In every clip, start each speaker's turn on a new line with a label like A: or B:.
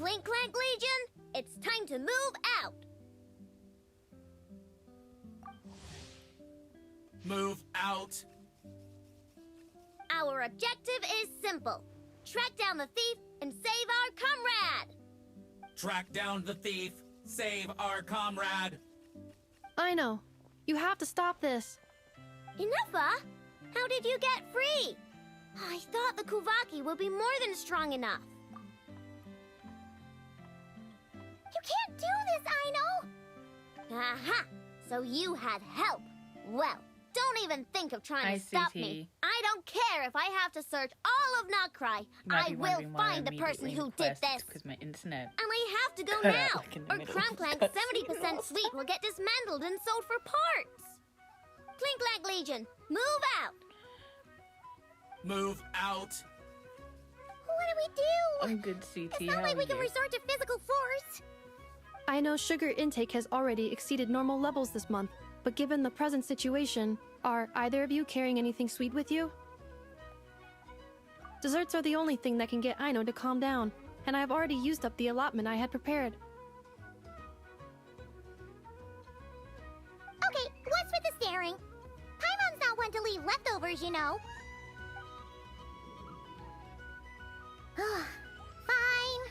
A: Clink Clank Legion, it's time to move out.
B: Move out.
A: Our objective is simple. Track down the thief and save our comrade.
B: Track down the thief. Save our comrade.
C: I know. You have to stop this.
A: Inuffa, how did you get free? I thought the Kuvaki would be more than strong enough. You can't do this, Aino! Aha! So you had help. Well, don't even think of trying to stop me. I don't care if I have to search all of Nod-Krai. I will find the person who did this.
D: Because my internet.
A: And I have to go now, or Clamclank's 70% sweet will get dismantled and sold for parts. Clink Clank Legion, move out.
B: Move out.
A: What do we do?
D: I'm good, CT.
A: It's not like we can resort to physical force.
C: I know sugar intake has already exceeded normal levels this month, but given the present situation, are either of you carrying anything sweet with you? Desserts are the only thing that can get Aino to calm down, and I have already used up the allotment I had prepared.
A: Okay, what's with the staring? Paimon's not one to leave leftovers, you know. Fine.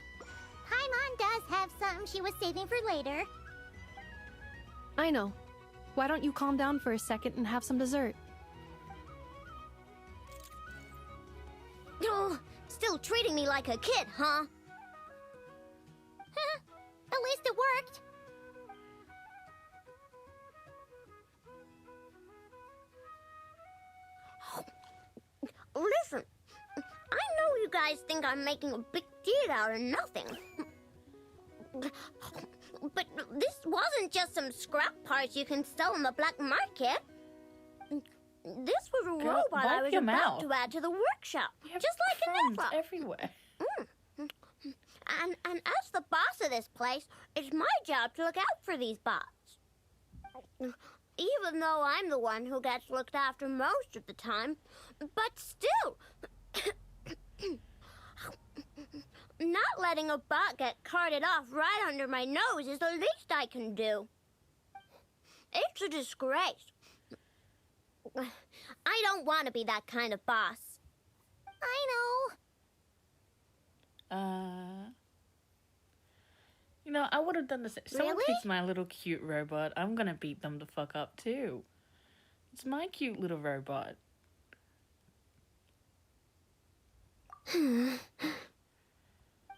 A: Paimon does have some she was saving for later.
C: I know. Why don't you calm down for a second and have some dessert?
A: Oh, still treating me like a kid, huh? At least it worked. Listen, I know you guys think I'm making a big deal out of nothing. But this wasn't just some scrap parts you can sell on the black market. This was a robot I was about to add to the workshop, just like Inuffa.
D: Everywhere.
A: And as the boss of this place, it's my job to look out for these bots. Even though I'm the one who gets looked after most of the time. But still, not letting a bot get carted off right under my nose is the least I can do. It's a disgrace. I don't want to be that kind of boss. I know.
D: You know, I would have done the same. Someone
A: Really?
D: picks my little cute robot. I'm gonna beat them the fuck up too. It's my cute little robot.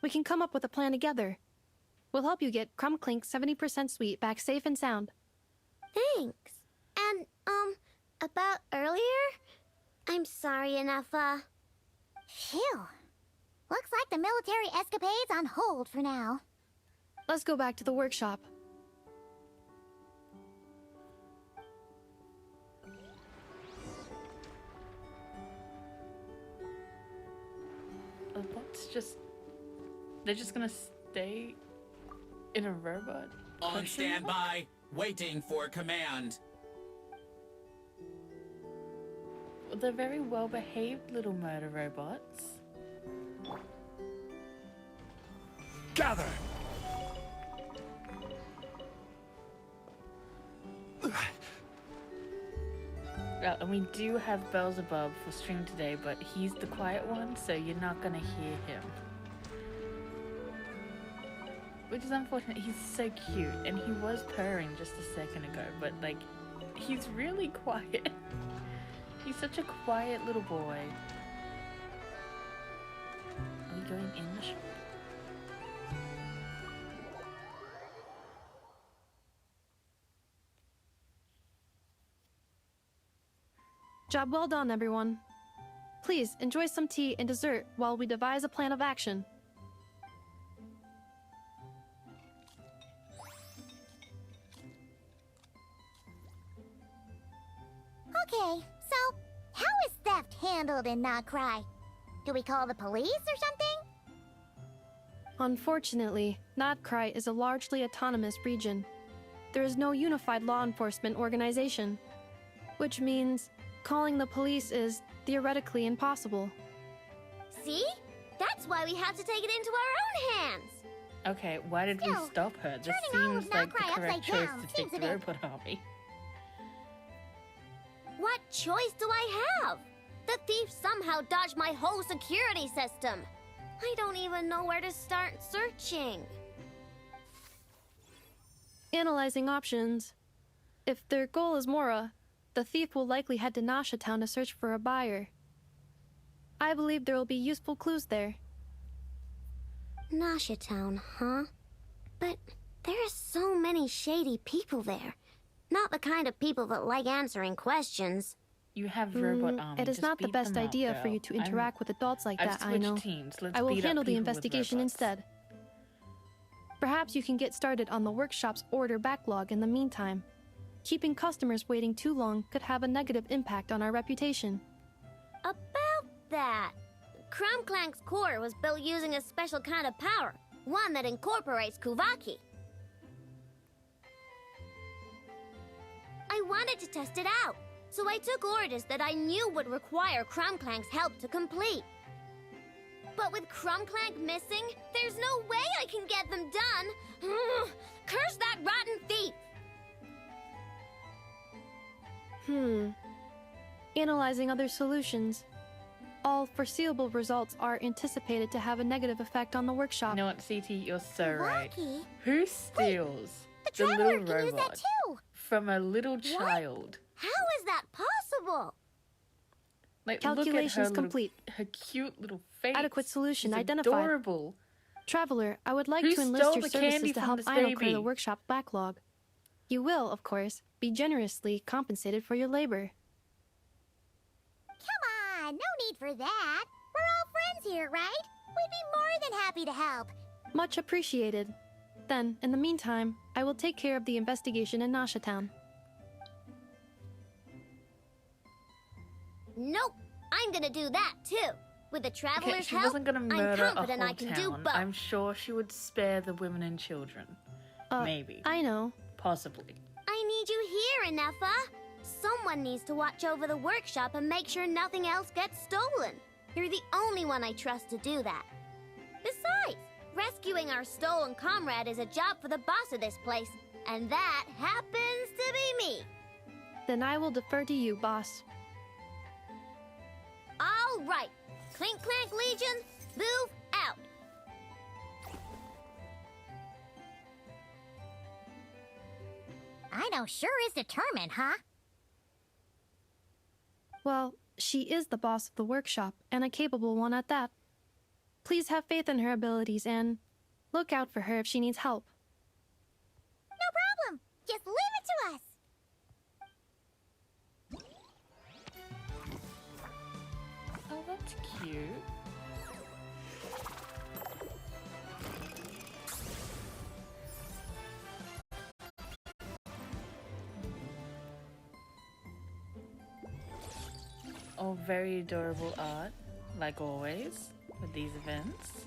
C: We can come up with a plan together. We'll help you get Crumbclink's 70% sweet back safe and sound.
A: Thanks. And, about earlier? I'm sorry, Inuffa. Phew. Looks like the military escapade's on hold for now.
C: Let's go back to the workshop.
D: The bots just... They're just gonna stay in a robot?
B: On standby, waiting for command.
D: They're very well-behaved little murder robots.
B: Gather!
D: And we do have Beelzebub for stream today, but he's the quiet one, so you're not gonna hear him. Which is unfortunate. He's so cute, and he was purring just a second ago, but like, he's really quiet. He's such a quiet little boy. Are we going in the shop?
C: Job well done, everyone. Please, enjoy some tea and dessert while we devise a plan of action.
A: Okay, so how is theft handled in Nod-Krai? Do we call the police or something?
C: Unfortunately, Nod-Krai is a largely autonomous region. There is no unified law enforcement organization, which means calling the police is theoretically impossible.
A: See? That's why we have to take it into our own hands.
D: Okay, why did we stop her? This seems like the correct choice to take the robot army.
A: What choice do I have? The thief somehow dodged my whole security system. I don't even know where to start searching.
C: Analyzing options. If their goal is Mora, the thief will likely head to Nasha Town to search for a buyer. I believe there will be useful clues there.
A: Nasha Town, huh? But there are so many shady people there. Not the kind of people that like answering questions.
D: You have robot army.
C: It is not the best idea for you to interact with adults like that, I know. I will handle the investigation instead. Perhaps you can get started on the workshop's order backlog in the meantime. Keeping customers waiting too long could have a negative impact on our reputation.
A: About that, Crumclank's core was built using a special kind of power, one that incorporates Kuvaki. I wanted to test it out, so I took orders that I knew would require Crumclank's help to complete. But with Crumclank missing, there's no way I can get them done. Curse that rotten thief!
C: Analyzing other solutions. All foreseeable results are anticipated to have a negative effect on the workshop.
D: You know what, CT, you're so right.
A: Lucky.
D: Who steals
A: The
D: the
A: Traveler
D: little
A: can use that
D: robot
A: too.
D: from a little child?
A: How is that possible?
D: Like,
C: Calculations
D: look at her
C: complete.
D: her cute little face.
C: Adequate solution
D: She's
C: identified.
D: Adorable.
C: Traveler, I would like
D: Who
C: to enlist
D: stole
C: your
D: the
C: services
D: candy
C: to
D: from
C: help
D: this
C: Ino clear
D: baby?
C: the workshop backlog. You will, of course, be generously compensated for your labor.
A: Come on, no need for that. We're all friends here, right? We'd be more than happy to help.
C: Much appreciated. Then, in the meantime, I will take care of the investigation in Nasha Town.
A: Nope, I'm gonna do that too. With the
D: Okay,
A: Traveler's
D: she
A: help,
D: wasn't gonna
A: I'm
D: murder a
A: confident
D: whole
A: I can do
D: town.
A: both.
D: I'm sure she would spare the women and children. Maybe.
C: I know.
D: Possibly.
A: I need you here, Inefa. Someone needs to watch over the workshop and make sure nothing else gets stolen. You're the only one I trust to do that. Besides, rescuing our stolen comrade is a job for the boss of this place, and that happens to be me.
C: Then I will defer to you, boss.
A: All right, Clink Clank Legion, move out. I know sure is determined, huh?
C: Well, she is the boss of the workshop, and a capable one at that. Please have faith in her abilities and look out for her if she needs help.
A: No problem. Just leave it to us.
D: Oh, that's cute. Oh, very adorable art, like always, with these events.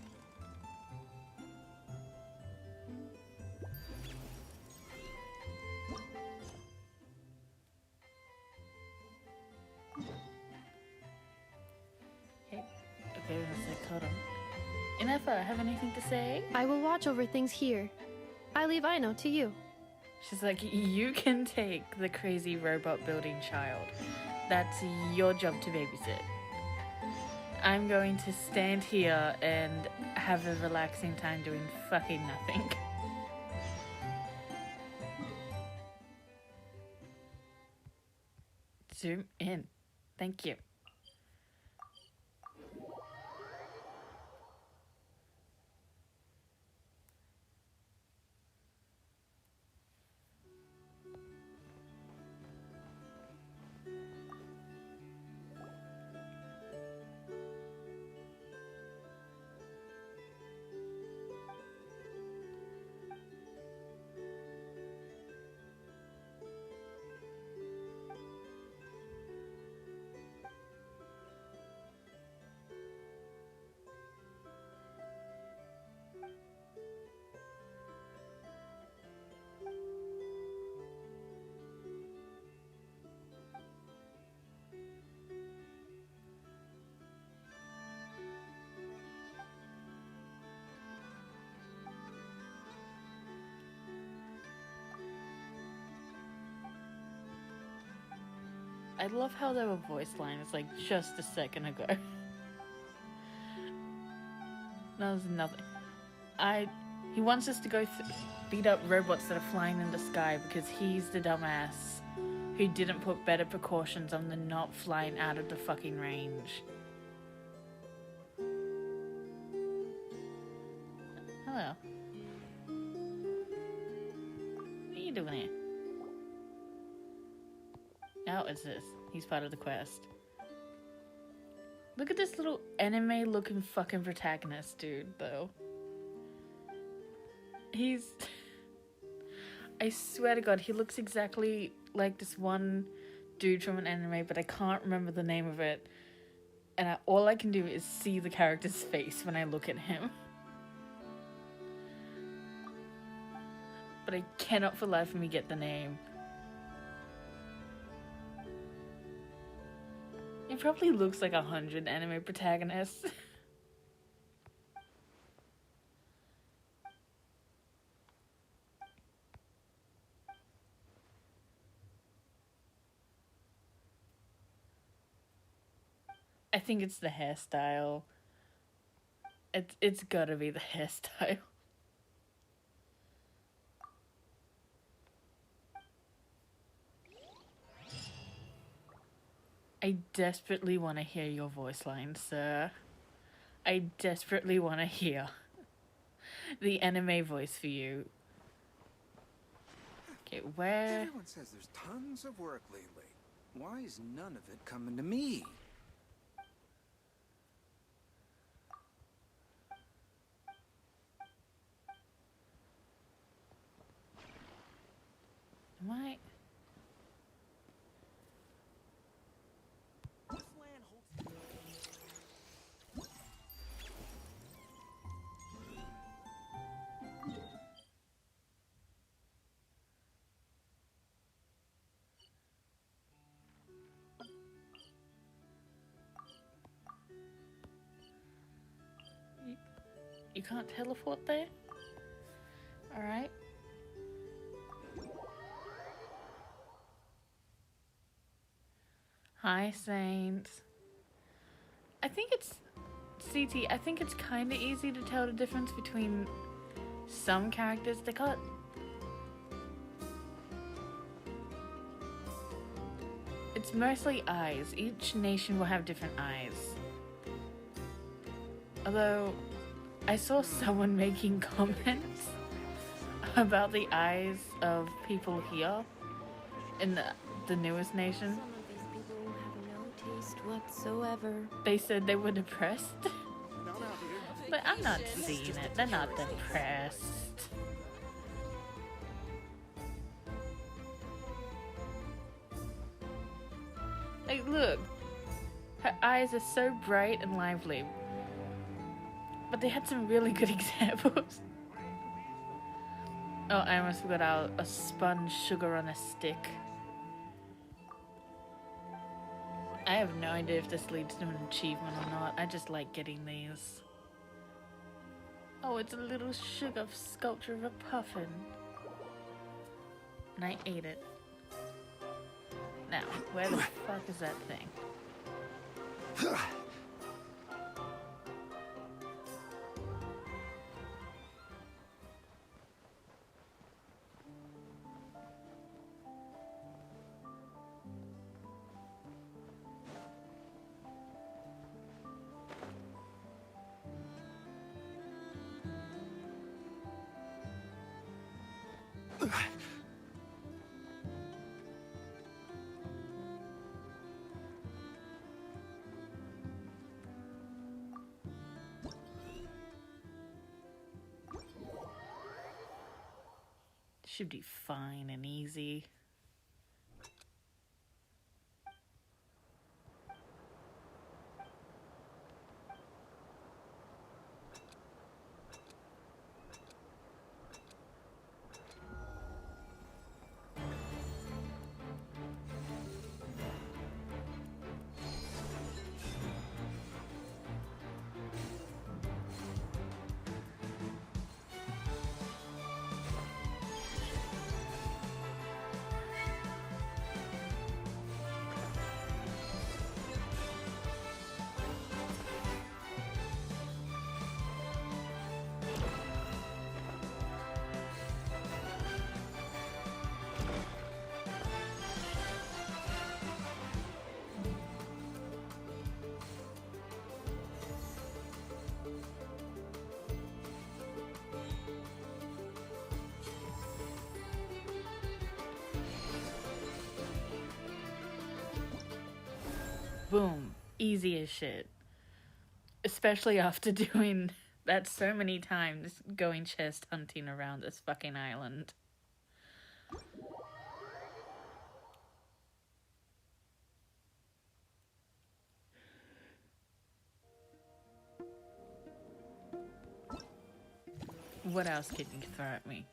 D: Okay, let's say cut him. Inefa, have anything to say?
C: I will watch over things here. I leave Ino to you.
D: She's like, you can take the crazy robot building child. That's your job to babysit. I'm going to stand here and have a relaxing time doing fucking nothing. Zoom in. Thank you. I love how they were voice lines like just a second ago. That was nothing. He wants us to go beat up robots that are flying in the sky because he's the dumbass who didn't put better precautions on the not flying out of the fucking range. Hello. What are you doing here? Oh, it's this. He's part of the quest. Look at this little anime-looking fucking protagonist, dude, though. He's... I swear to God, he looks exactly like this one dude from an anime, but I can't remember the name of it. And all I can do is see the character's face when I look at him. But I cannot for life of me get the name. He probably looks like 100 anime protagonists. I think it's the hairstyle. It's gotta be the hairstyle. I desperately want to hear your voice line, sir. I desperately want to hear the anime voice for you. Okay, where...
E: Everyone says there's tons of work lately. Why is none of it coming to me?
D: Am I... You can't teleport there? Alright. Hi, Saint. I think it's... CT, I think it's kind of easy to tell the difference between some characters. They got... It's mostly eyes. Each nation will have different eyes. Although... I saw someone making comments about the eyes of people here in the newest nation.
F: Some of these people have no taste whatsoever.
D: They said they were depressed. But I'm not seeing it. They're not depressed. Like, look. Her eyes are so bright and lively. But they had some really good examples. Oh, I almost forgot a sponge sugar on a stick. I have no idea if this leads to an achievement or not. I just like getting these. Oh, it's a little sugar sculpture of a puffin. And I ate it. Now, where the fuck is that thing? Should be fine and easy. Boom. Easy as shit. Especially after doing that so many times, going chest hunting around this fucking island. What else can you throw at me?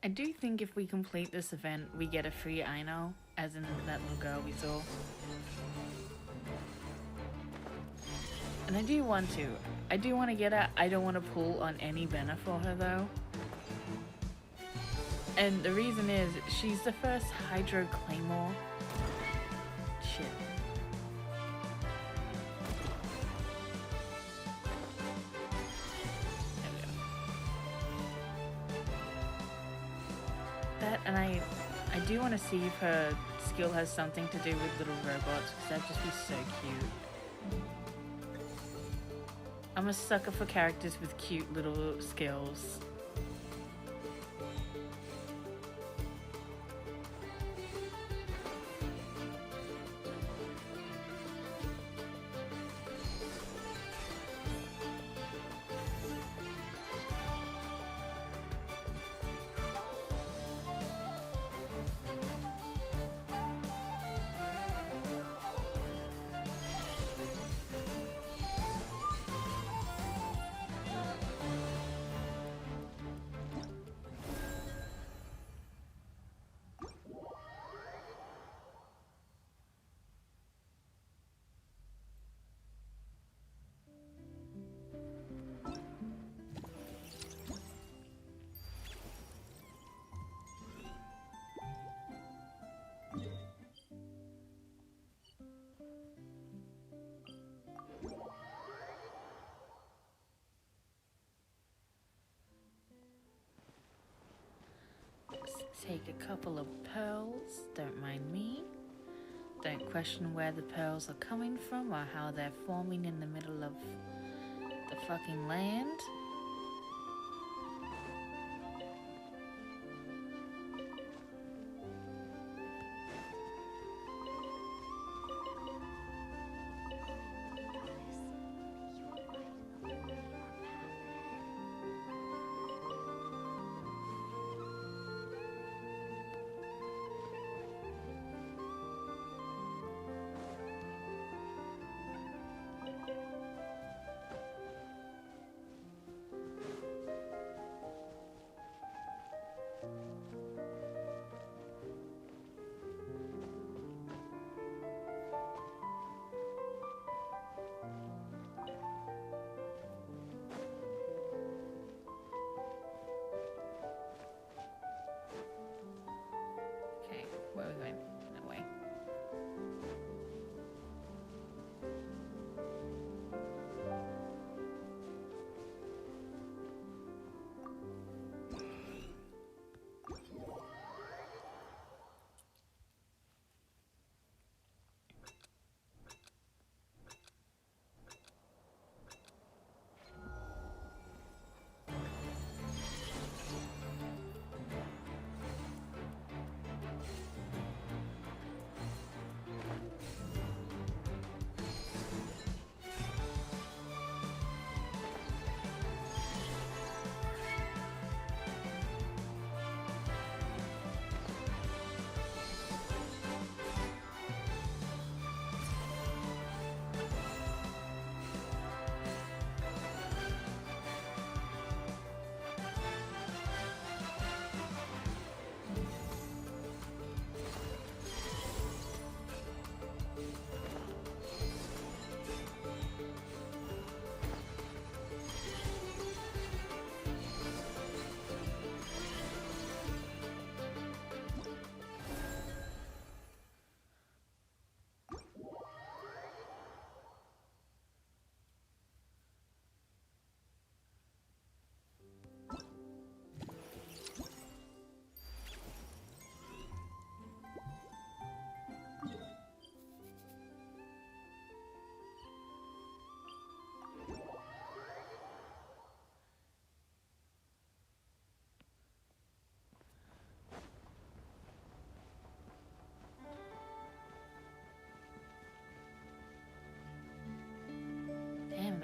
D: I do think if we complete this event, we get a free Aino, as in that little girl we saw. And I do want to. I do want to get her. I don't want to pull on any banner for her, though. And the reason is, she's the first Hydro Claymore. Shit. And I do want to see if her skill has something to do with little robots, because that'd just be so cute. I'm a sucker for characters with cute little skills. Take a couple of pearls, don't mind me. Don't question where the pearls are coming from or how they're forming in the middle of the fucking land.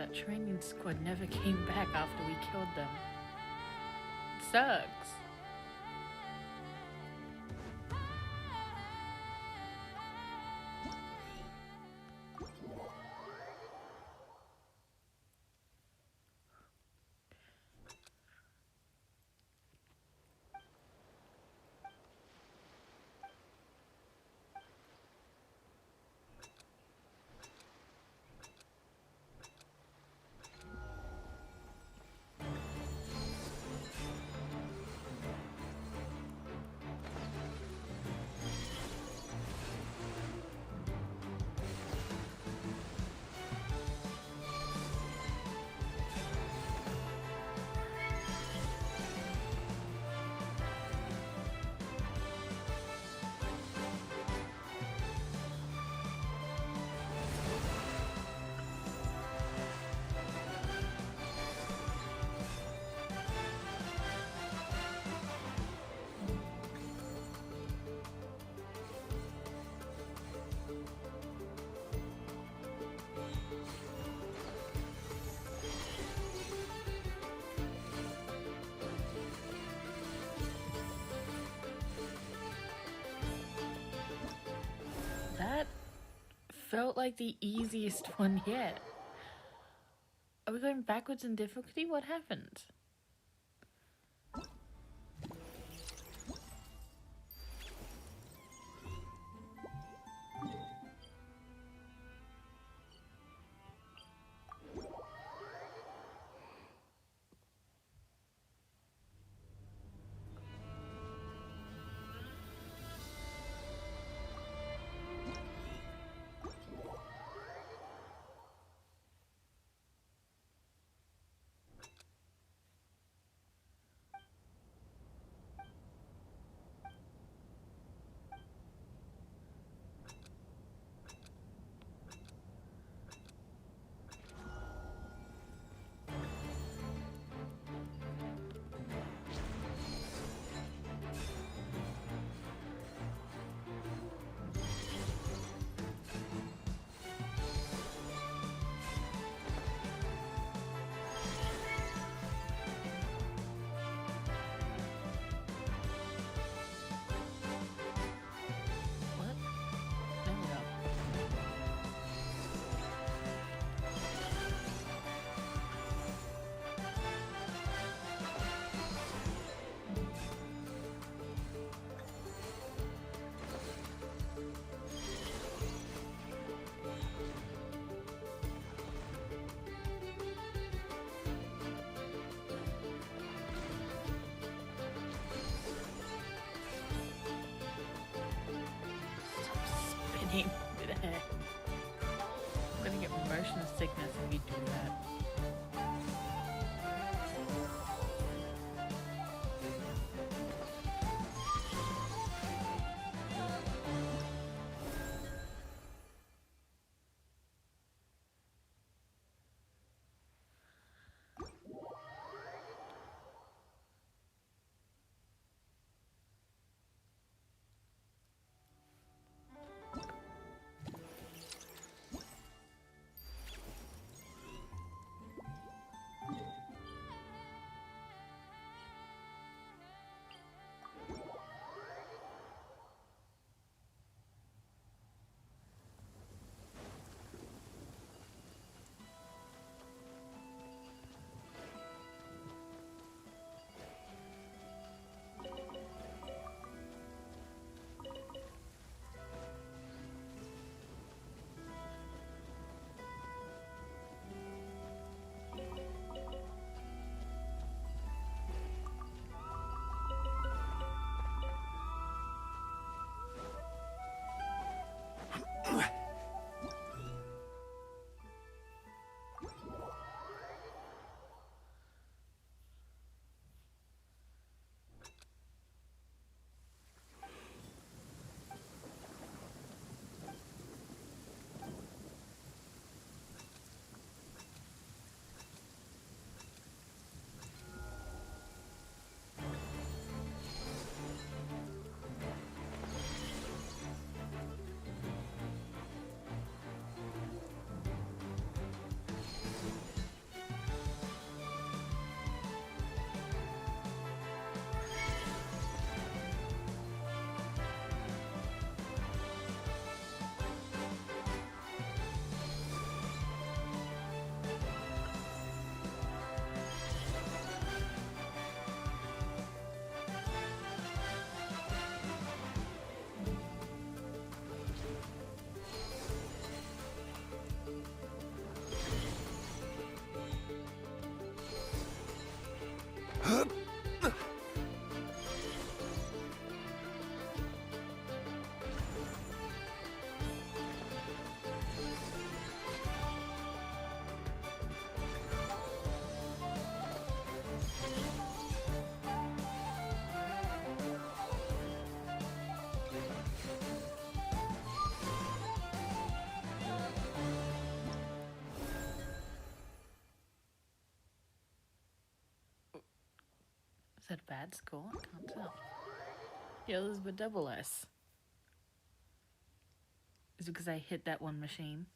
D: That training squad never came back after we killed them. It sucks. That felt like the easiest one yet. Are we going backwards in difficulty? What happened? I'm gonna get motion sickness if you do that. Is that a bad score? I can't tell. Yeah, there's a double S. Is it because I hit that one machine?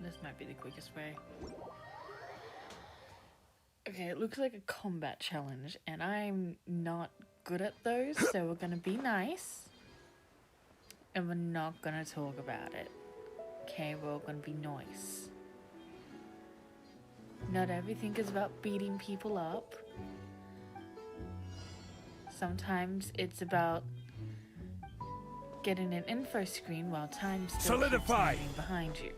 D: This might be the quickest way. Okay, it looks like a combat challenge, and I'm not good at those, so we're gonna be nice. And we're not gonna talk about it. Okay, we're gonna be nice. Not everything is about beating people up. Sometimes it's about getting an info screen while time still keeps moving behind you.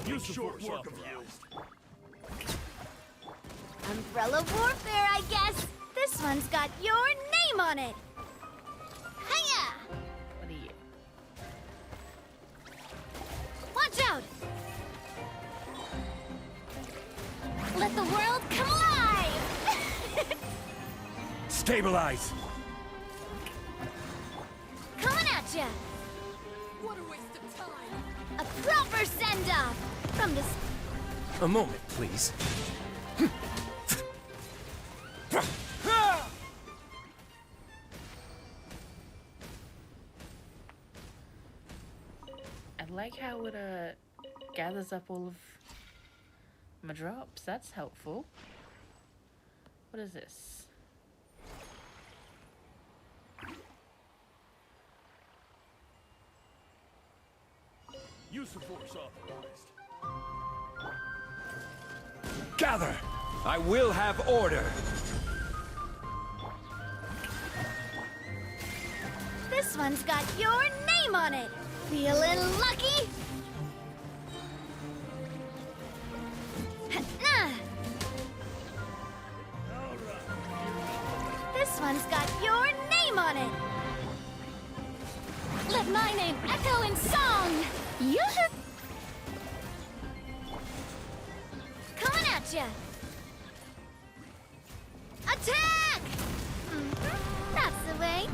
G: Use short work of you.
A: Umbrella warfare, I guess. This one's got your name on it. Hiya!
D: What are you?
A: Watch out! Let the world come alive!
G: Stabilize!
A: Coming at ya!
F: What a waste of time!
A: A proper send-off from this.
G: A moment, please.
D: I like how it gathers up all of my drops. That's helpful. What is this?
G: Use of force authorized. Gather! I will have order!
A: This one's got your name on it. Feeling lucky? This one's got your name on it. Let my name echo in song. Coming at ya. Attack! That's the way.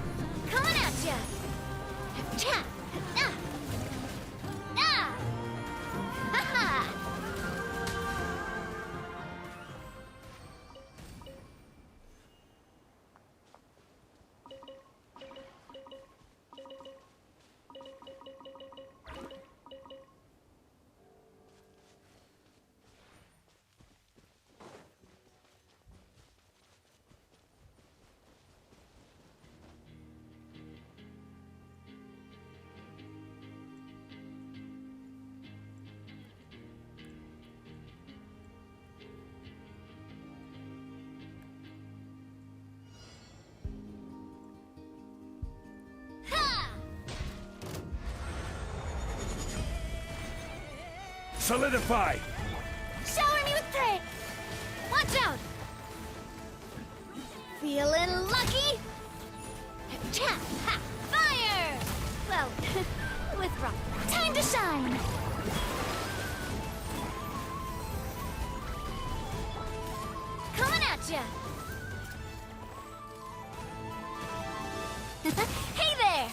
A: Coming at ya. Ha-ha!
G: Solidify!
A: Shower me with praise! Watch out! Feeling lucky? Ha! Fire! Well, with rock. Time to shine! Coming at ya! Hey there!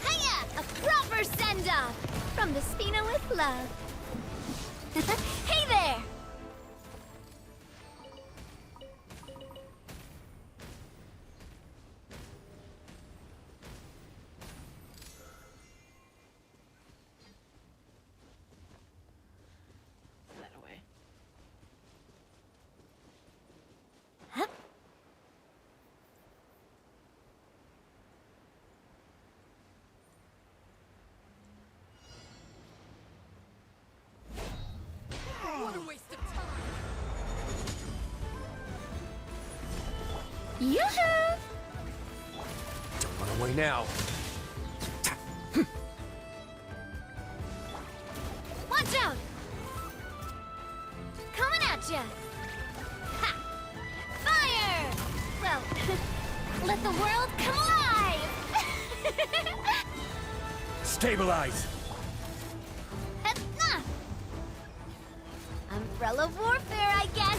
A: Hiya! A proper send-off! From the Spina with love. Hey there!
D: That away.
A: Huh? Yoo-hoo!
G: Don't run away now.
A: Watch out! Coming at ya! Ha! Fire! Well, let the world come alive!
G: Stabilize.
A: Ha-na! Umbrella warfare, I guess!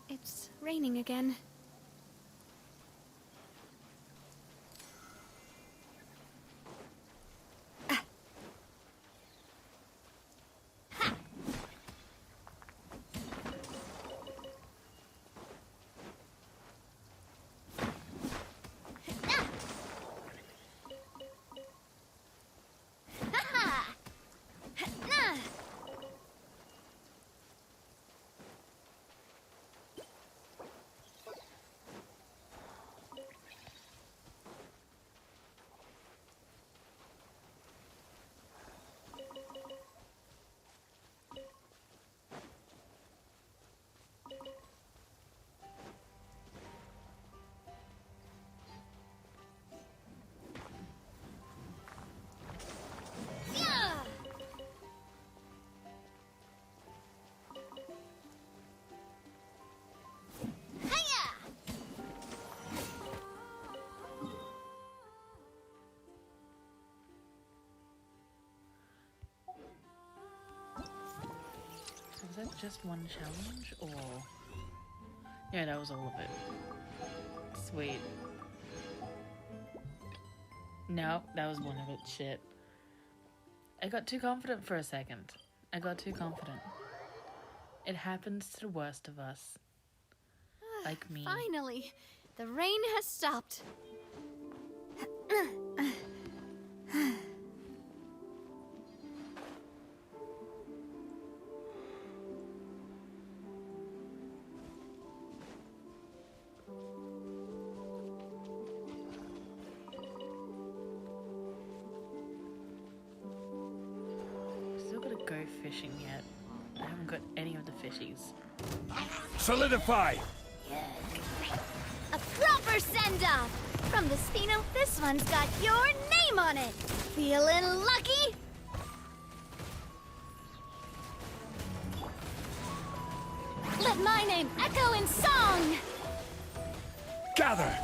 C: It's raining again.
D: Was that just one challenge, or... Yeah, that was all of it. Sweet. No, that was one of it. Shit. I got too confident for a second. I got too confident. It happens to the worst of us. Like me.
C: Finally, the rain has stopped.
D: Still gotta go fishing yet. I haven't got any of the fishies.
G: Solidify!
A: A proper send-off! From the Spino, this one's got your name on it! Feeling lucky? Let my name echo in song!
G: Gather!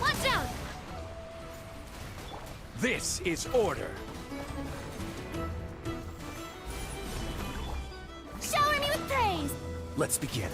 A: Watch out!
G: This is order.
A: Shower me with praise!
G: Let's begin.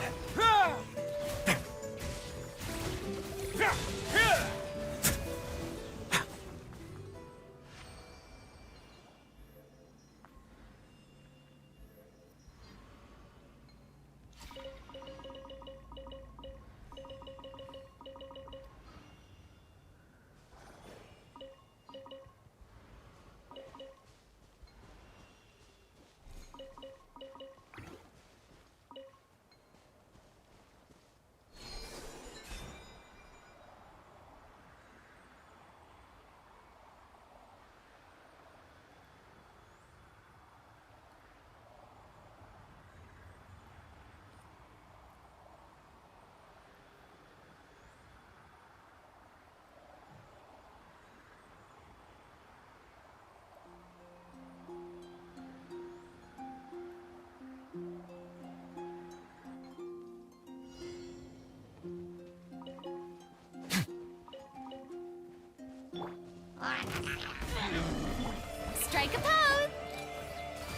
A: Strike a pose!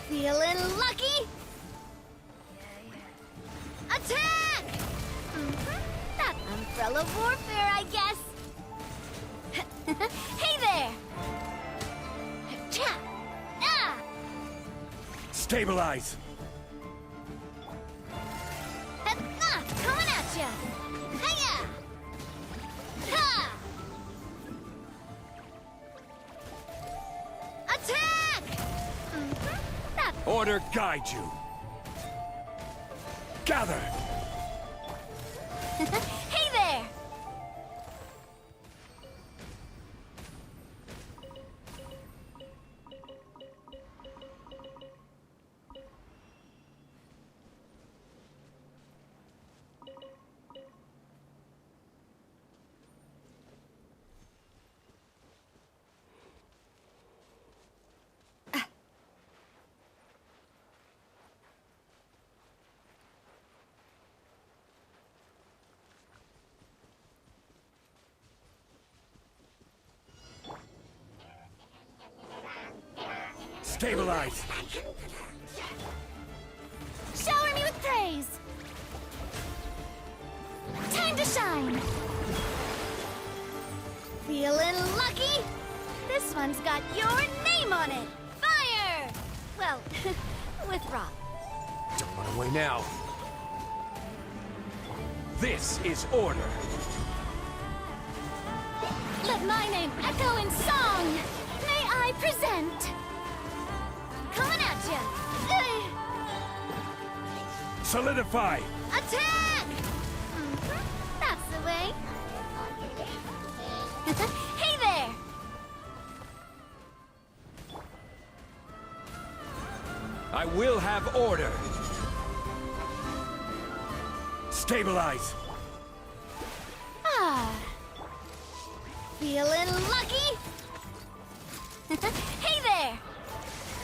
A: Feeling lucky? Attack! That umbrella warfare, I guess. Hey there! Cha! Ah!
G: Stabilize!
A: Coming at ya! Hiya! Ha! Attack! That
G: Order guide you. Gather!
A: Hey there!
G: Stabilize.
A: Shower me with praise. Time to shine. Feeling lucky? This one's got your name on it. Fire! Well, with rock.
G: Don't run away now. This is order.
A: Let my name echo in song. May I present? Coming at ya.
G: Solidify.
A: Attack! That's the way. Hey there!
G: I will have order. Stabilize.
A: Ah. Feeling lucky? Hey there!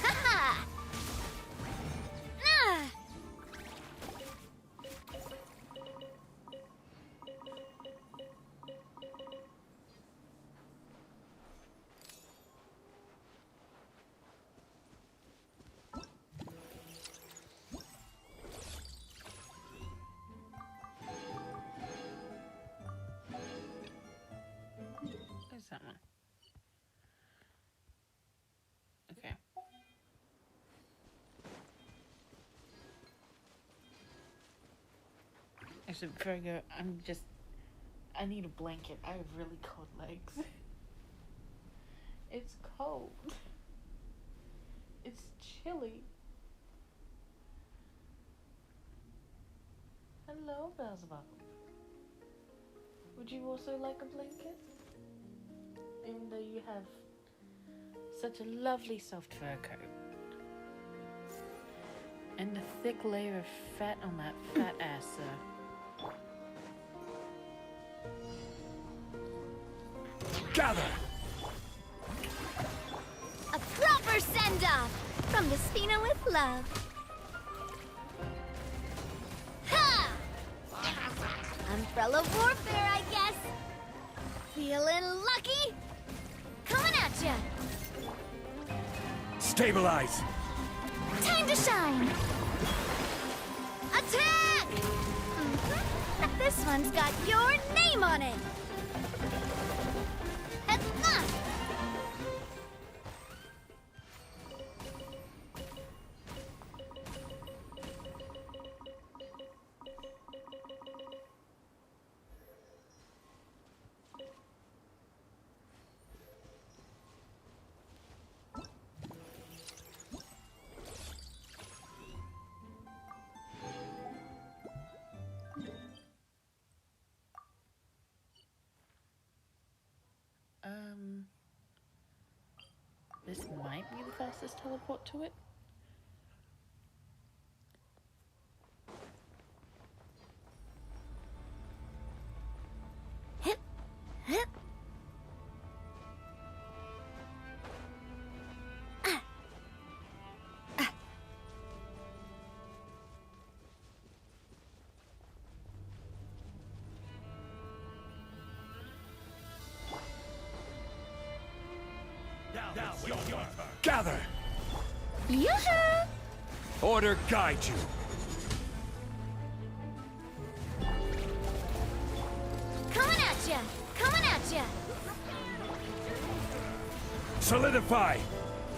A: Ha-ha! Ah.
D: There's that one. Okay. Actually, before I go, I need a blanket. I have really cold legs. It's cold. It's chilly. Hello, Beelzebub. Would you also like a blanket? Even though you have such a lovely soft fur coat. And a thick layer of fat on that fat ass, sir.
G: Gather.
A: A proper send-off from the Spina with love. Ha! Umbrella warfare, I guess. Feeling lucky? Coming at ya.
G: Stabilize.
A: Time to shine. Attack! This one's got your name on it.
D: This might be the fastest teleport to it.
A: Hip, hip.
G: Gather.
A: Yoo-hoo!
G: Order guide you.
A: Coming at ya! Coming at ya!
G: Solidify.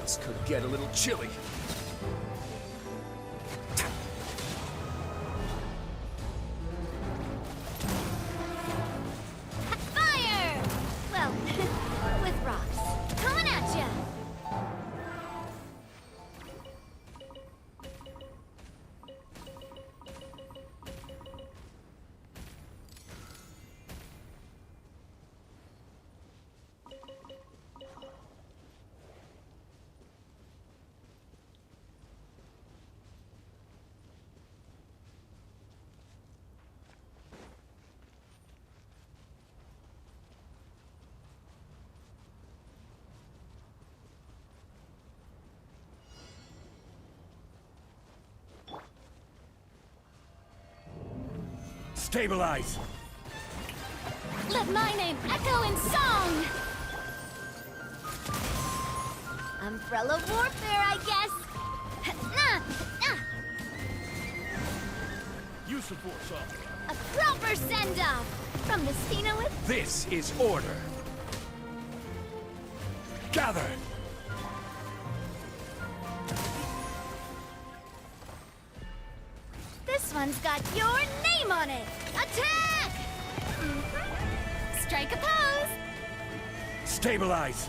G: This could get a little chilly.
A: Fire! Well, with rocks. Coming at ya!
G: Stabilize.
A: Let my name echo in song! Umbrella warfare, I guess.
G: Use of force off.
A: A proper send-off from the Spina with...
G: This is order. Gather.
A: This one's got your name on it. Attack! Strike a pose.
G: Stabilize.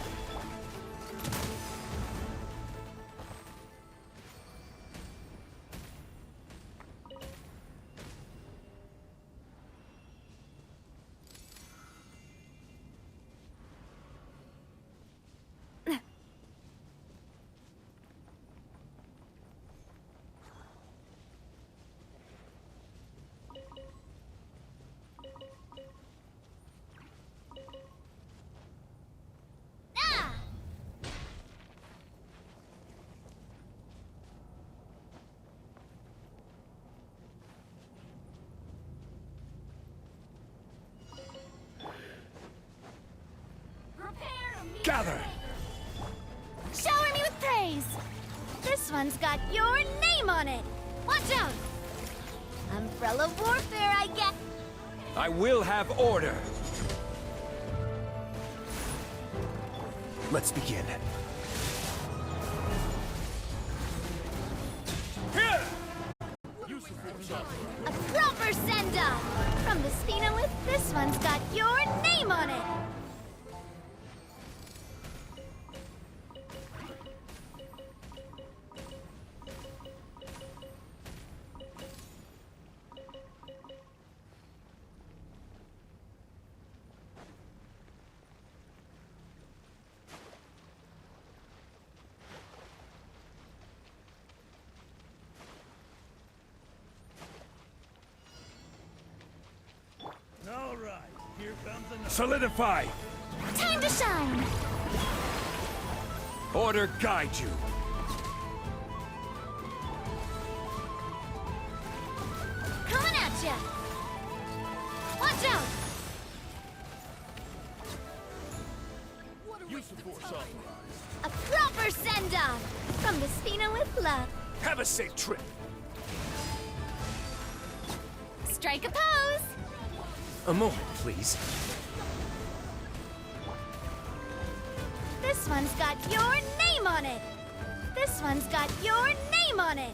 G: Gather!
A: Shower me with praise! This one's got your name on it! Watch out! Umbrella warfare, I guess!
G: I will have order! Let's begin. Here!
A: A proper send-off! From the Spina with this one's got your name on it!
G: All right, here comes another. Solidify!
A: Time to shine!
G: Order guide you.
A: Coming at ya! Watch out!
G: Use of force authorized.
A: A proper send-off! From the Spina with love.
G: Have a safe trip.
A: Strike a pose!
G: A moment, please.
A: This one's got your name on it! This one's got your name on it!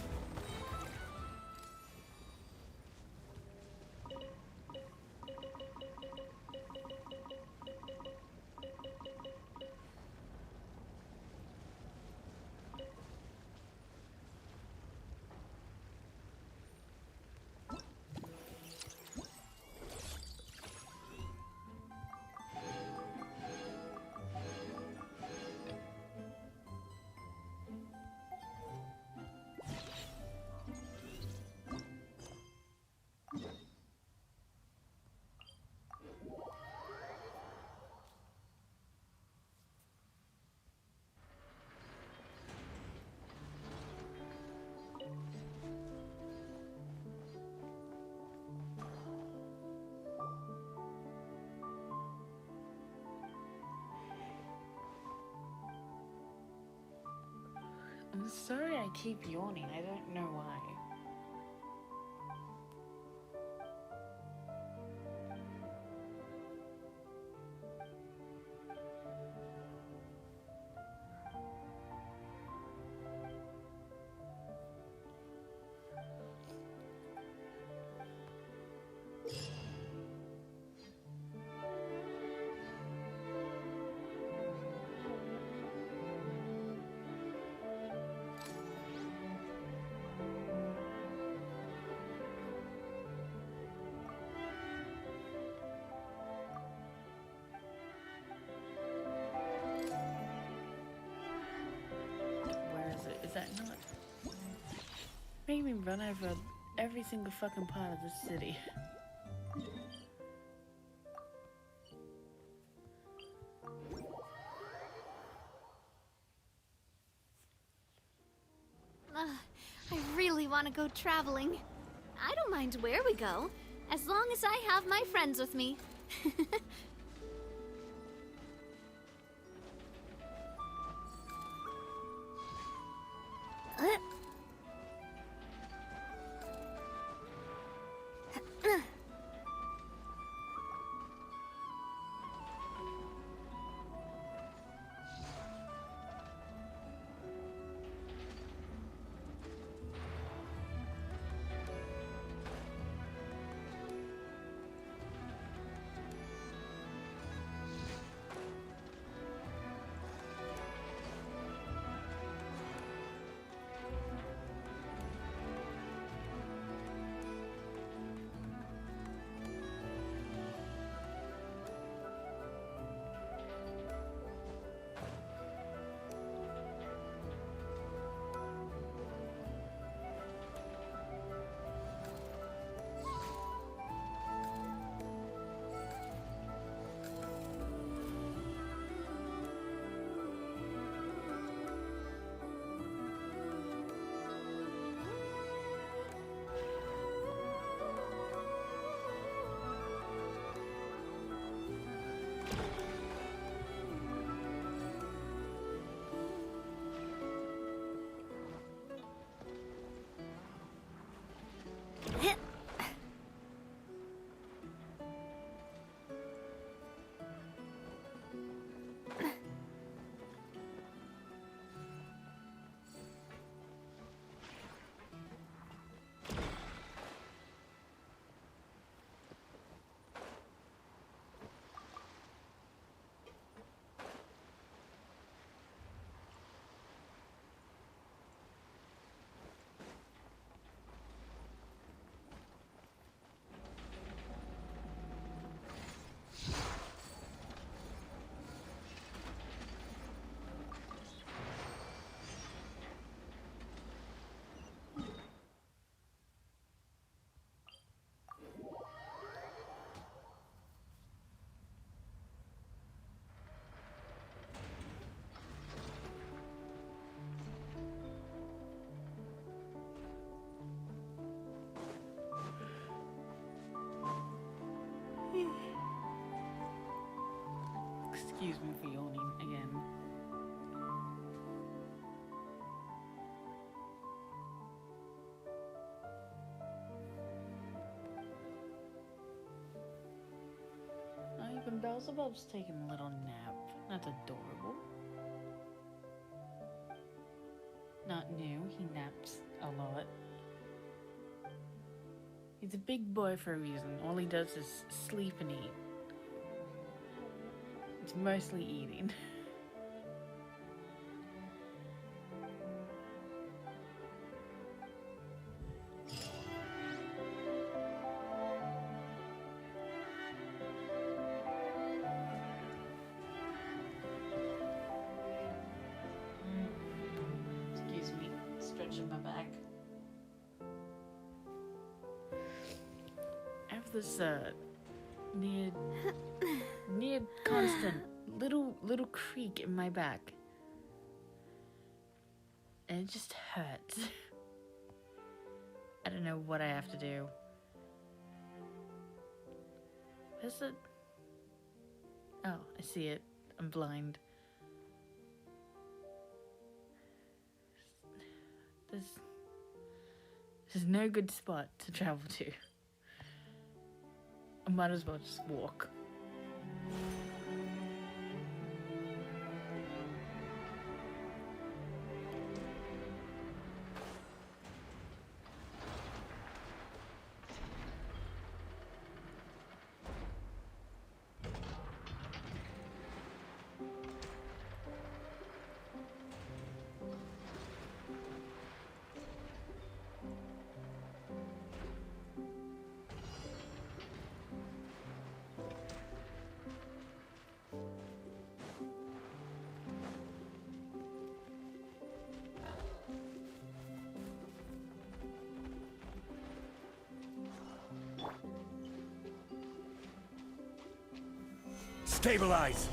D: I'm sorry I keep yawning. I don't know why. That not made me run over every single fucking part of the city.
A: I really want to go traveling. I don't mind where we go, as long as I have my friends with me.
D: Excuse me for yawning again. Oh, even Beelzebub's taking a little nap. That's adorable. Not new, he naps a lot. He's a big boy for a reason. All he does is sleep and eat. It's mostly eating. Excuse me, stretching my back. I have this near constant little creak in my back, and it just hurts. I don't know what I have to do. Where's it? Oh, I see it. I'm blind. There's no good spot to travel to. I might as well just walk.
G: Stabilize!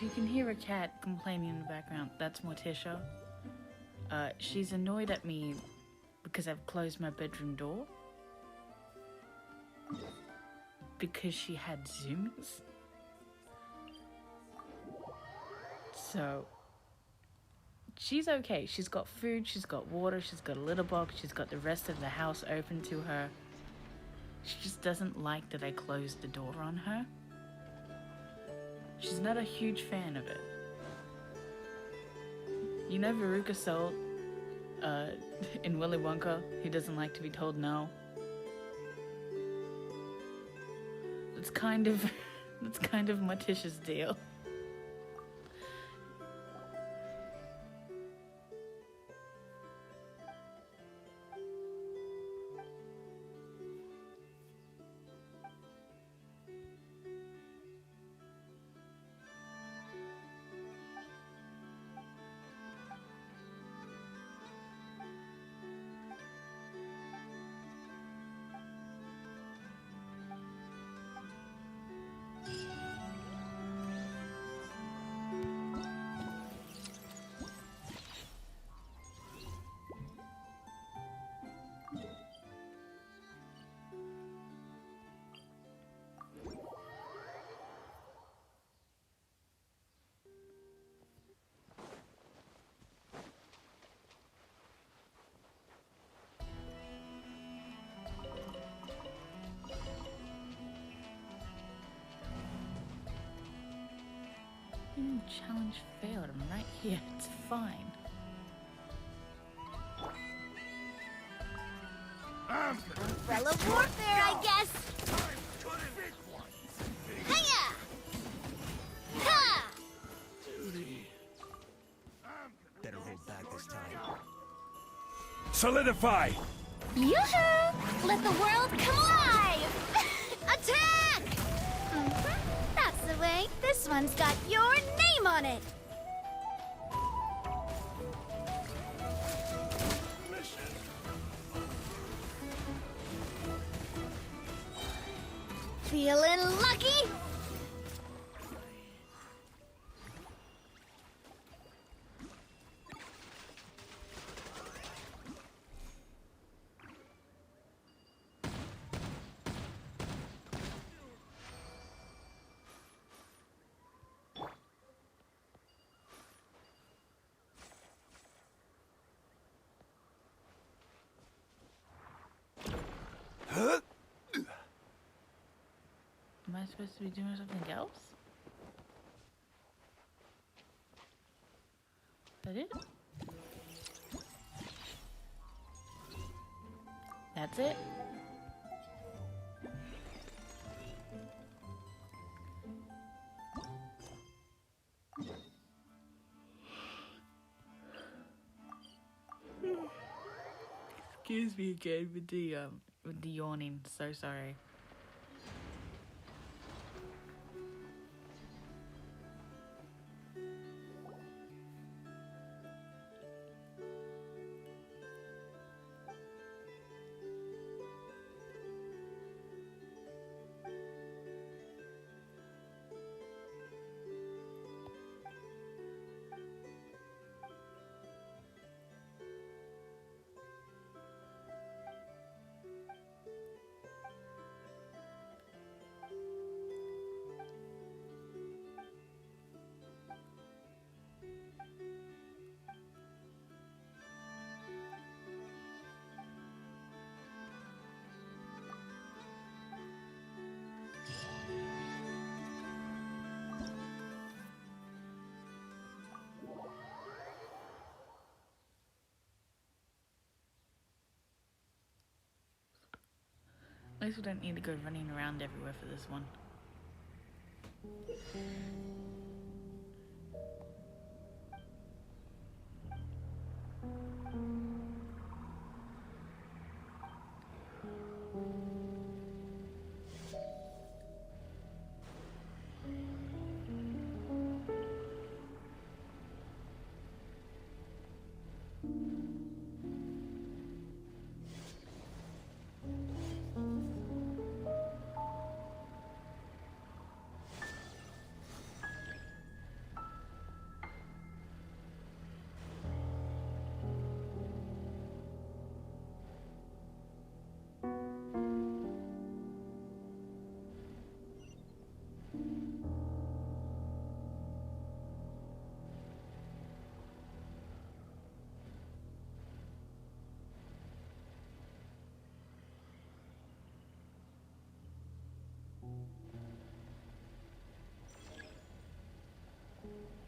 D: you can hear a cat complaining in the background, that's Morticia. She's annoyed at me because I've closed my bedroom door. Because she had zoomies. So, she's okay. She's got food, she's got water, she's got a litter box, she's got the rest of the house open to her. She just doesn't like that I closed the door on her. She's not a huge fan of it. You know Veruca Salt in Willy Wonka, he doesn't like to be told no. It's kind of Morticia's deal. Challenge failed. I'm right here. It's fine.
A: Umbrella warfare, I guess. Hiya! Ha!
G: Better hold back this time. Solidify!
A: Yoo-hoo! Let the world come alive! Attack! That's the way. This one's got your name on it. Feeling lucky?
D: Am I supposed to be doing something else? Is that it? That's it? Excuse me again with the yawning. So sorry. At least we don't need to go running around everywhere for this one.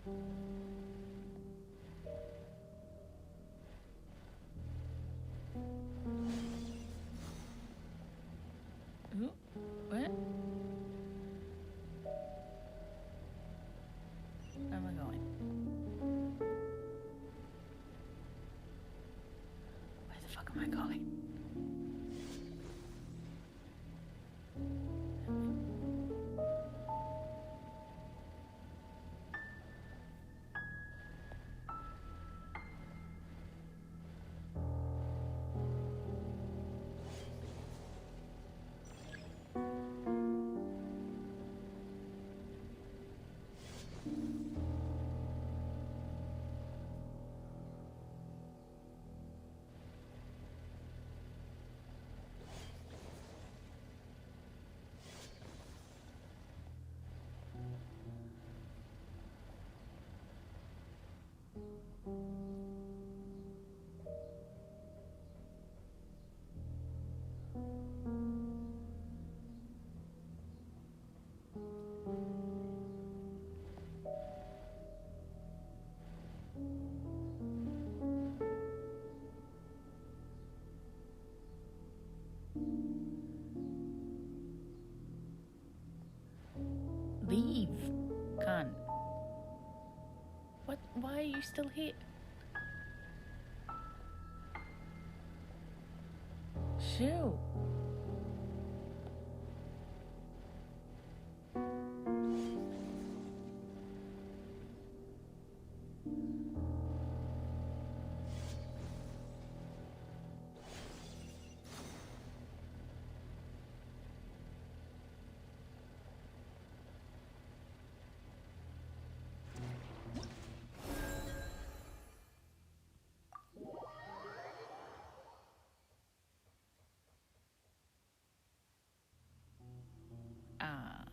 D: Ooh, what? Where am I going? Where the fuck am I going? Leave, cunt. What? Why are you still here? Shoo. Ah.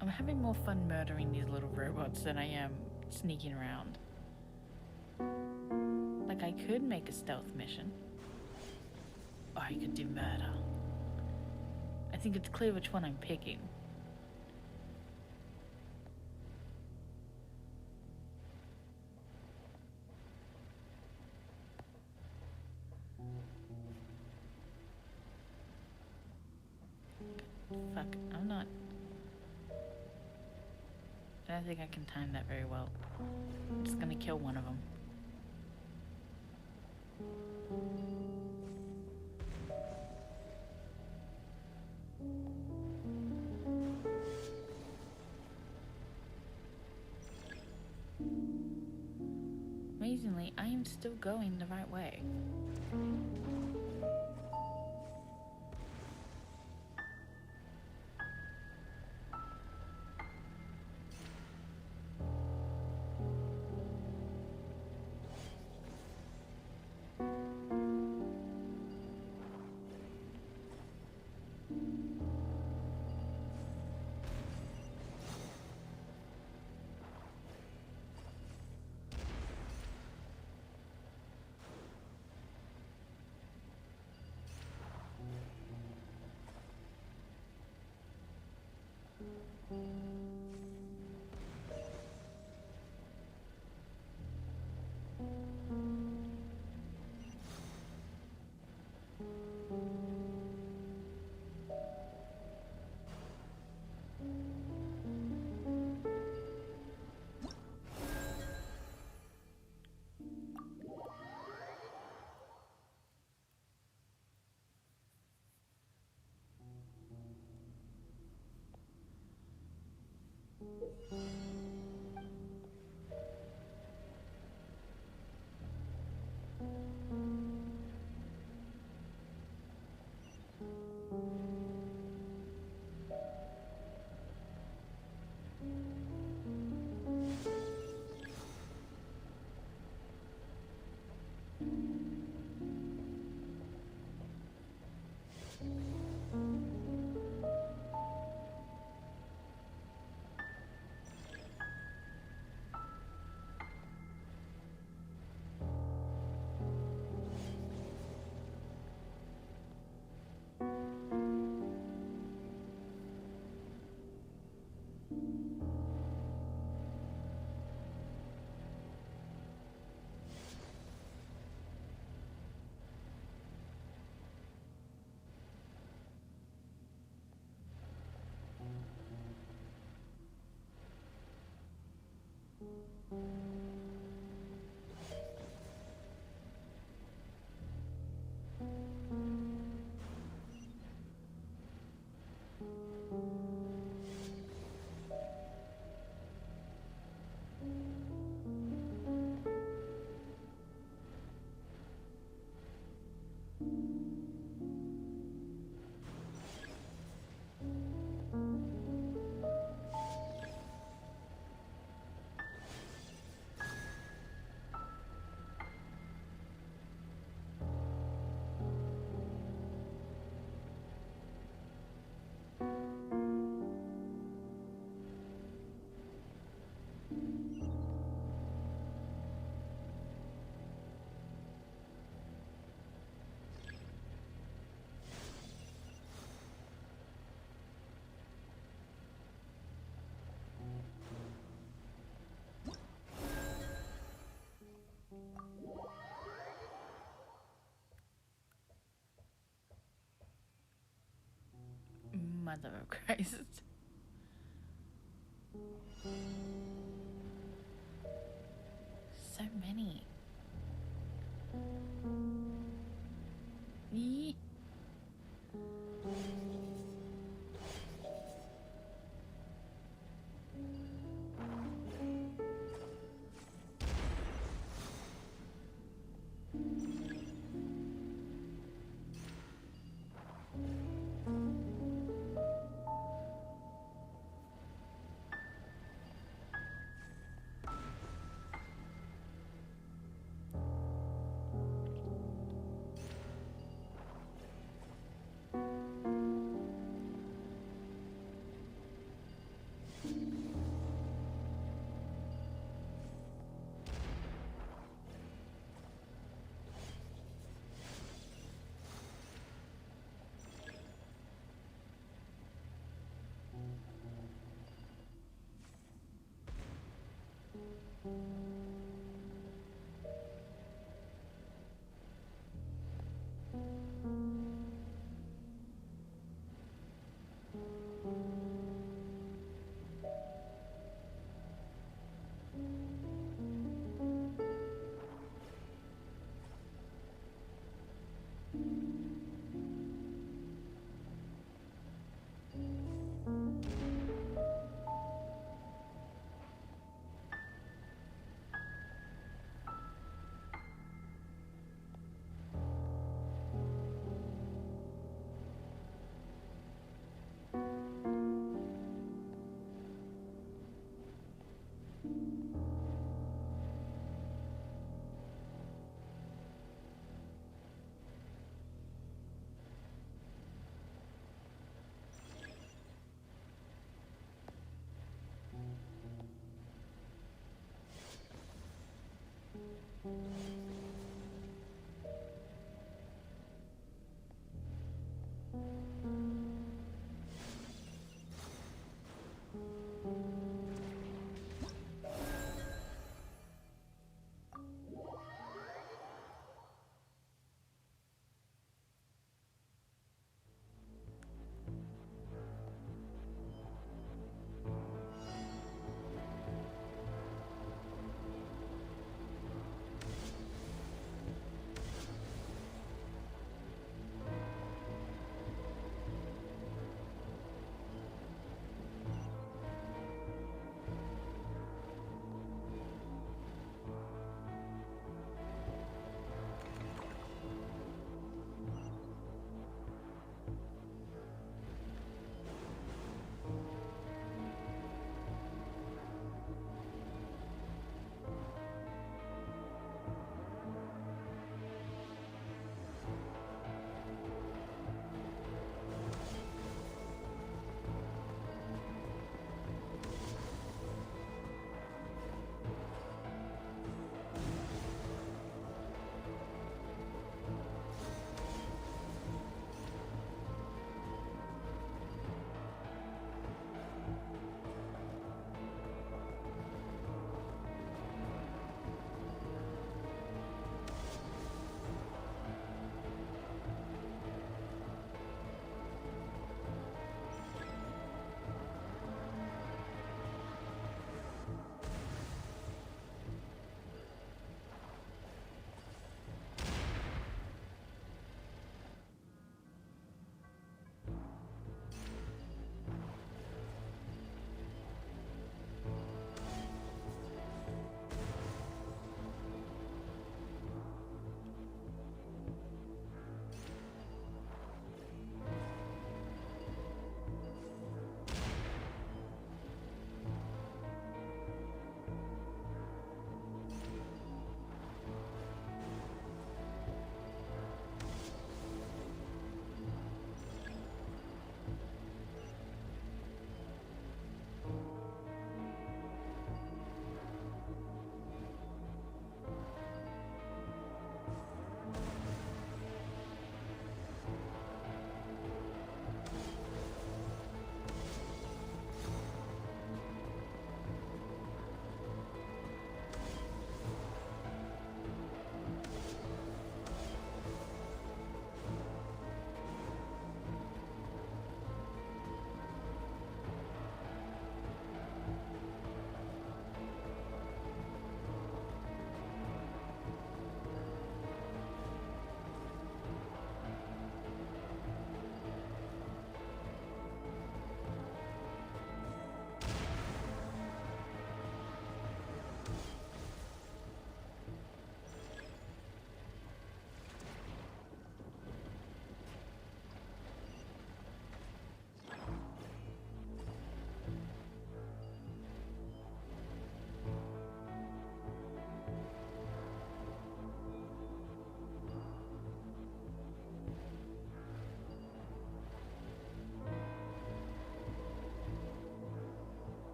D: I'm having more fun murdering these little robots than I am sneaking around. Like, I could make a stealth mission. Or I could do murder. I think it's clear which one I'm picking. Fuck, I'm not... I don't think I can time that very well. I'm just gonna kill one of them. Amazingly, I am still going the right way. Mother of Christ. So many. Yee.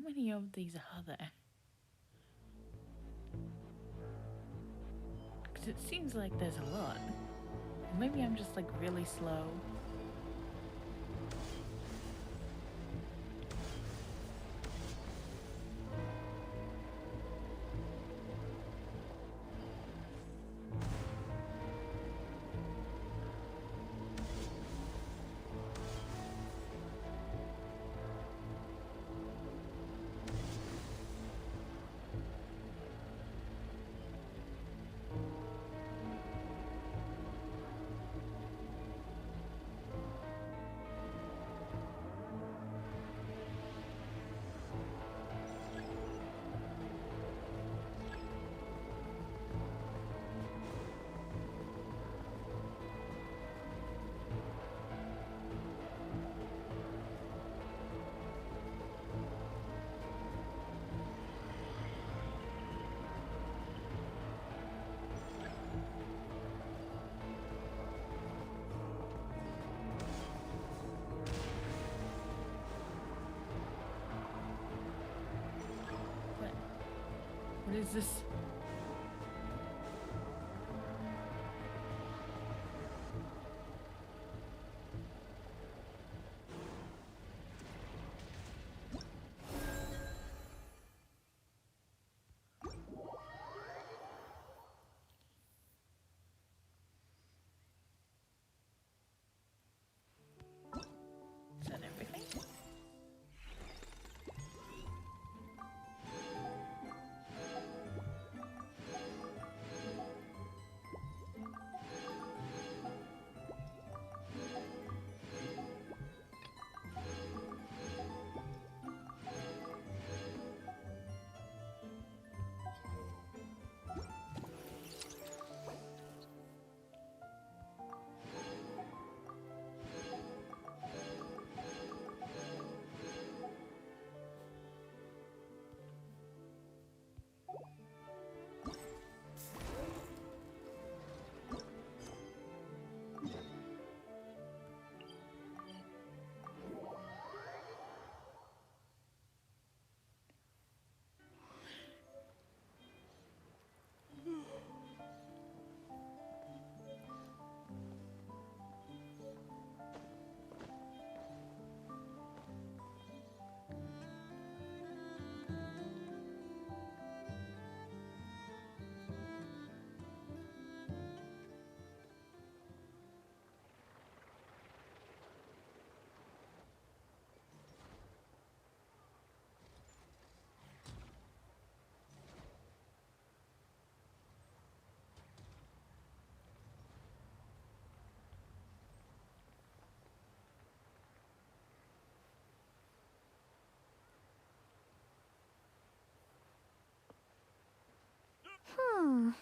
D: many of these are there? Because it seems like there's a lot. Maybe I'm just like really slow. What is this? Is that everything?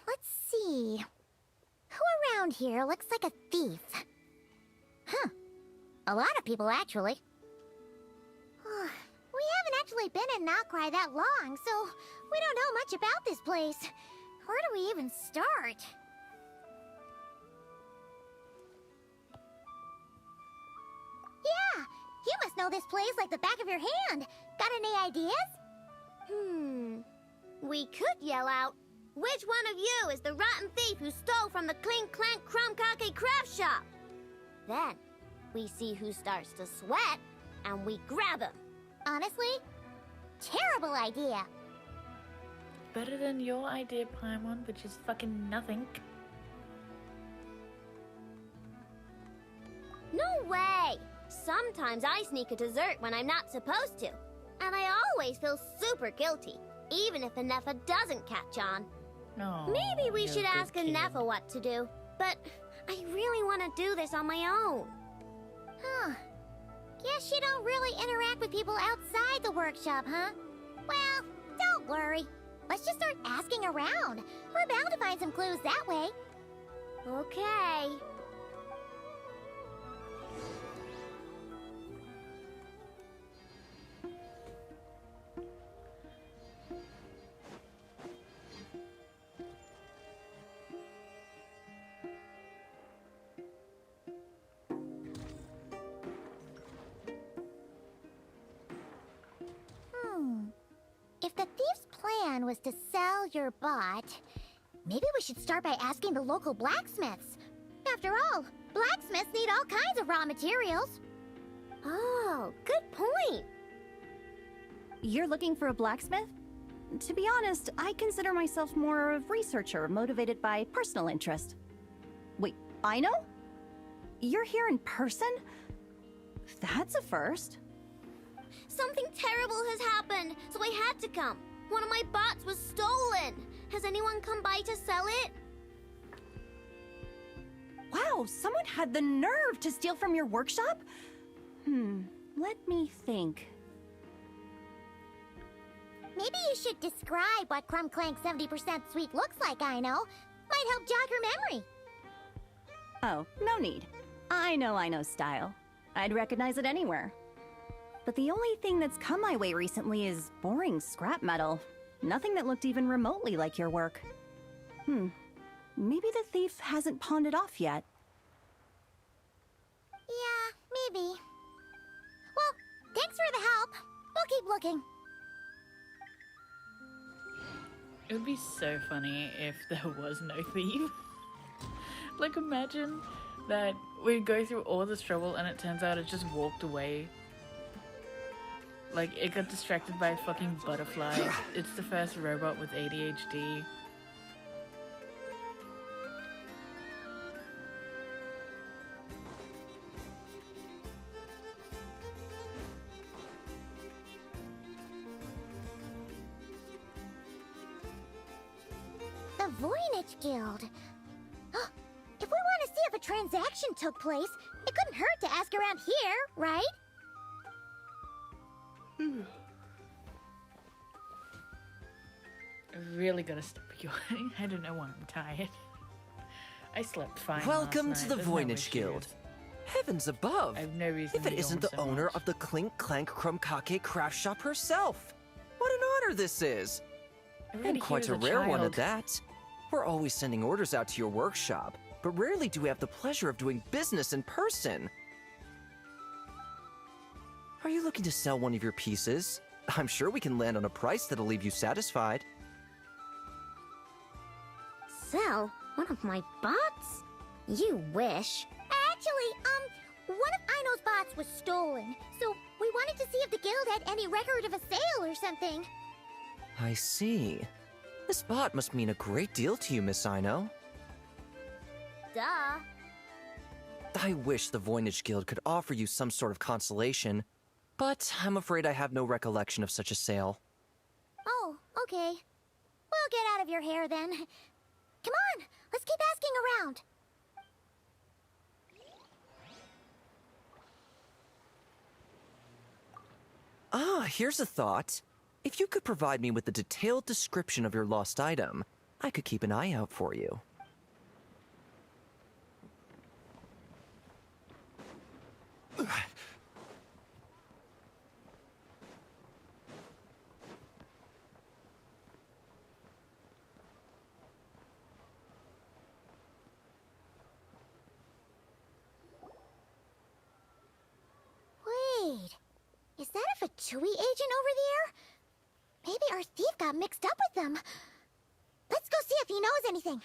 A: Let's see. Who around here looks like a thief? Huh. A lot of people, actually. We haven't actually been in Nod-Krai that long, so we don't know much about this place. Where do we even start? Yeah, you must know this place like the back of your hand. Got any ideas? We could yell out, "Which one of you is the rotten thief who stole from the Clink Clank Crumb-Kake craft shop?" Then, we see who starts to sweat, and we grab him. Honestly, terrible idea.
D: Better than your idea, Paimon, which is fucking nothing.
A: No way! Sometimes I sneak a dessert when I'm not supposed to. And I always feel super guilty, even if Anefa doesn't catch on.
D: No.
A: Maybe we should ask Anefa what to do, but I really want to do this on my own. Guess you don't really interact with people outside the workshop, huh? Well, don't worry. Let's just start asking around. We're bound to find some clues that way. Okay. plan was to sell your bot, maybe we should start by asking the local blacksmiths. After all, blacksmiths need all kinds of raw materials. Oh, good point.
H: You're looking for a blacksmith? To be honest, I consider myself more of a researcher motivated by personal interest. Wait, I know? You're here in person? That's a first.
A: Something terrible has happened, so I had to come. One of my bots was stolen. Has anyone come by to sell it?
H: Wow, someone had the nerve to steal from your workshop? Let me think.
A: Maybe you should describe what Crumb Clank 70% sweet looks like, I know. Might help jog her memory.
H: Oh, no need. I know style. I'd recognize it anywhere. But the only thing that's come my way recently is boring scrap metal. Nothing that looked even remotely like your work. Maybe the thief hasn't pawned it off yet.
A: Yeah, maybe. Well, thanks for the help. We'll keep looking.
D: It would be so funny if there was no thief. Like, imagine that we go through all this trouble and it turns out it just walked away. Like, it got distracted by fucking butterflies. It's the first robot with ADHD.
A: The Voynich Guild. If we want to see if a transaction took place, it couldn't hurt to ask around here, right?
D: I really gotta stop yawning. I don't know why I'm tired. I slept fine.
I: Welcome
D: last
I: to
D: night.
I: the
D: There's no
I: Voynich Guild.
D: issues.
I: Heavens above!
D: I have no reason
I: If it
D: to
I: isn't
D: yawn
I: the
D: so
I: owner
D: much.
I: of the Clink Clank Krumkake craft shop herself! What an honor this is!
D: Everybody
I: And quite
D: here
I: a
D: is a
I: rare one
D: child.
I: at that. We're always sending orders out to your workshop, but rarely do we have the pleasure of doing business in person. Are you looking to sell one of your pieces? I'm sure we can land on a price that'll leave you satisfied.
A: Sell one of my bots? You wish. Actually, one of Aino's bots was stolen, so we wanted to see if the guild had any record of a sale or something.
I: I see. This bot must mean a great deal to you, Miss Aino.
A: Duh.
I: I wish the Voynich Guild could offer you some sort of consolation, but I'm afraid I have no recollection of such a sale.
A: Oh, okay. We'll get out of your hair then. Come on, let's keep asking around.
I: Ah, here's a thought. If you could provide me with a detailed description of your lost item, I could keep an eye out for you.
A: Wait, is that a Fatui agent over there? Maybe our thief got mixed up with them. Let's go see if he knows anything.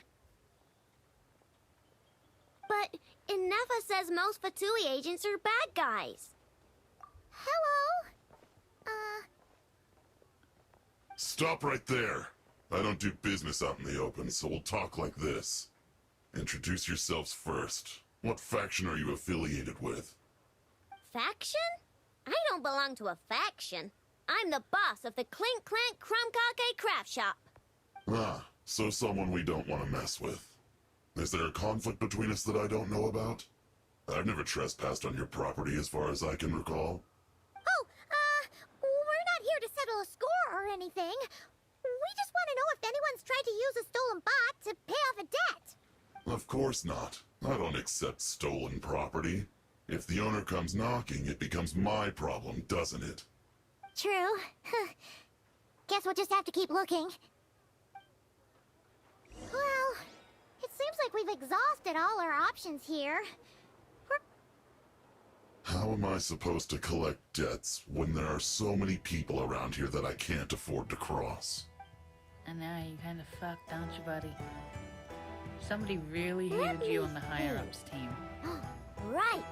A: But Inefa says most Fatui agents are bad guys. Hello?
J: Stop right there. I don't do business out in the open, so we'll talk like this. Introduce yourselves first. What faction are you affiliated with?
A: Faction? I don't belong to a faction. I'm the boss of the Clink Clank Krumkake craft shop.
J: Ah, so someone we don't want to mess with. Is there a conflict between us that I don't know about? I've never trespassed on your property as far as I can recall.
A: Oh, we're not here to settle a score or anything. We just want to know if anyone's tried to use a stolen bot to pay off a debt.
J: Of course not. I don't accept stolen property. If the owner comes knocking, it becomes my problem, doesn't it?
A: True. Guess we'll just have to keep looking. Well, it seems like we've exhausted all our options here.
J: How am I supposed to collect debts when there are so many people around here that I can't afford to cross?
D: And now you kind of fucked, don't you, buddy? Somebody really hated you on the higher-ups team.
A: Right!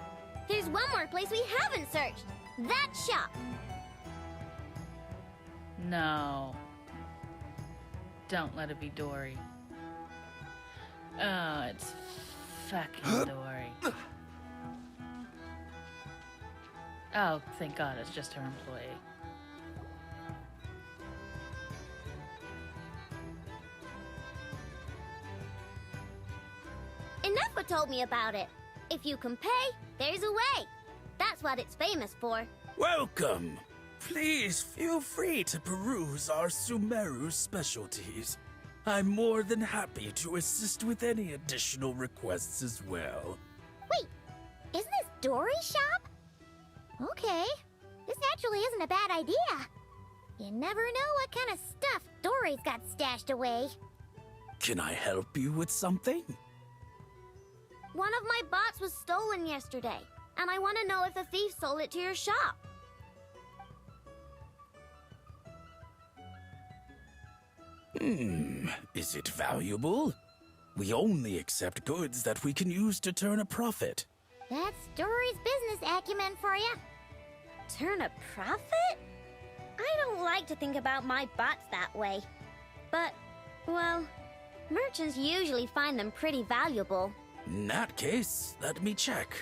A: There's one more place we haven't searched! That shop!
D: No. Don't let it be Dory. Oh, it's fucking Dory. Oh, thank God, it's just her employee.
A: Enough told me about it. If you can pay, there's a way. That's what it's famous for.
K: Welcome. Please feel free to peruse our Sumeru specialties. I'm more than happy to assist with any additional requests as well.
A: Wait, isn't this Dory's shop? Okay, this actually isn't a bad idea. You never know what kind of stuff Dory's got stashed away.
K: Can I help you with something?
A: One of my bots was stolen yesterday, and I want to know if the thief sold it to your shop.
K: Is it valuable? We only accept goods that we can use to turn a profit.
A: That's Dory's business acumen for you. Turn a profit? I don't like to think about my bots that way. But, well, merchants usually find them pretty valuable.
K: In that case, let me check.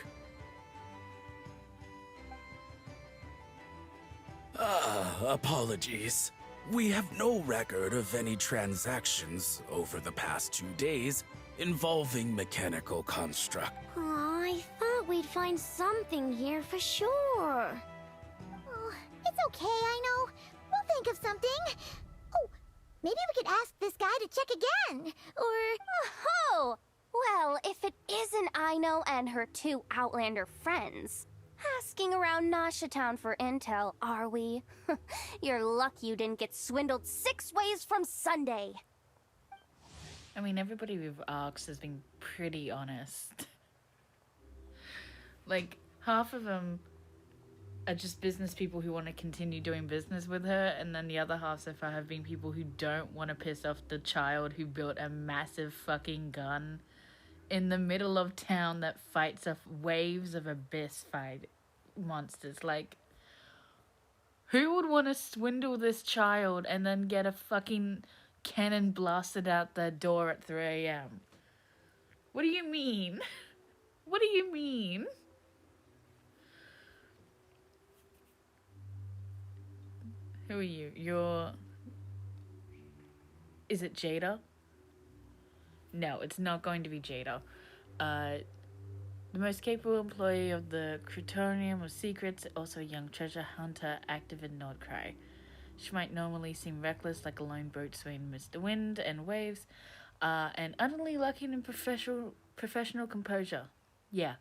K: Apologies. We have no record of any transactions over the past 2 days involving mechanical construct.
A: Aw, I thought we'd find something here for sure. Oh, it's okay, I know. We'll think of something. Oh, maybe we could ask this guy to check again. Or...
L: Oh! Well, if it isn't Aino and her 2 Outlander friends. Asking around Nasha Town for intel, are we? You're lucky you didn't get swindled 6 ways from Sunday.
D: I mean, everybody we've asked has been pretty honest. Like, half of them are just business people who want to continue doing business with her, and then the other half so far have been people who don't want to piss off the child who built a massive fucking gun in the middle of town that fights off waves of abyss fight monsters. Like, who would want to swindle this child and then get a fucking cannon blasted out their door at 3 a.m.? What do you mean? What do you mean? Who are you? You're... Is it Jada? No, it's not going to be Jada. The most capable employee of the Crutorium of Secrets, also a young treasure hunter active in Nod-Krai. She might normally seem reckless, like a lone boatswain amidst the wind and waves, and utterly lacking in professional composure. Yeah,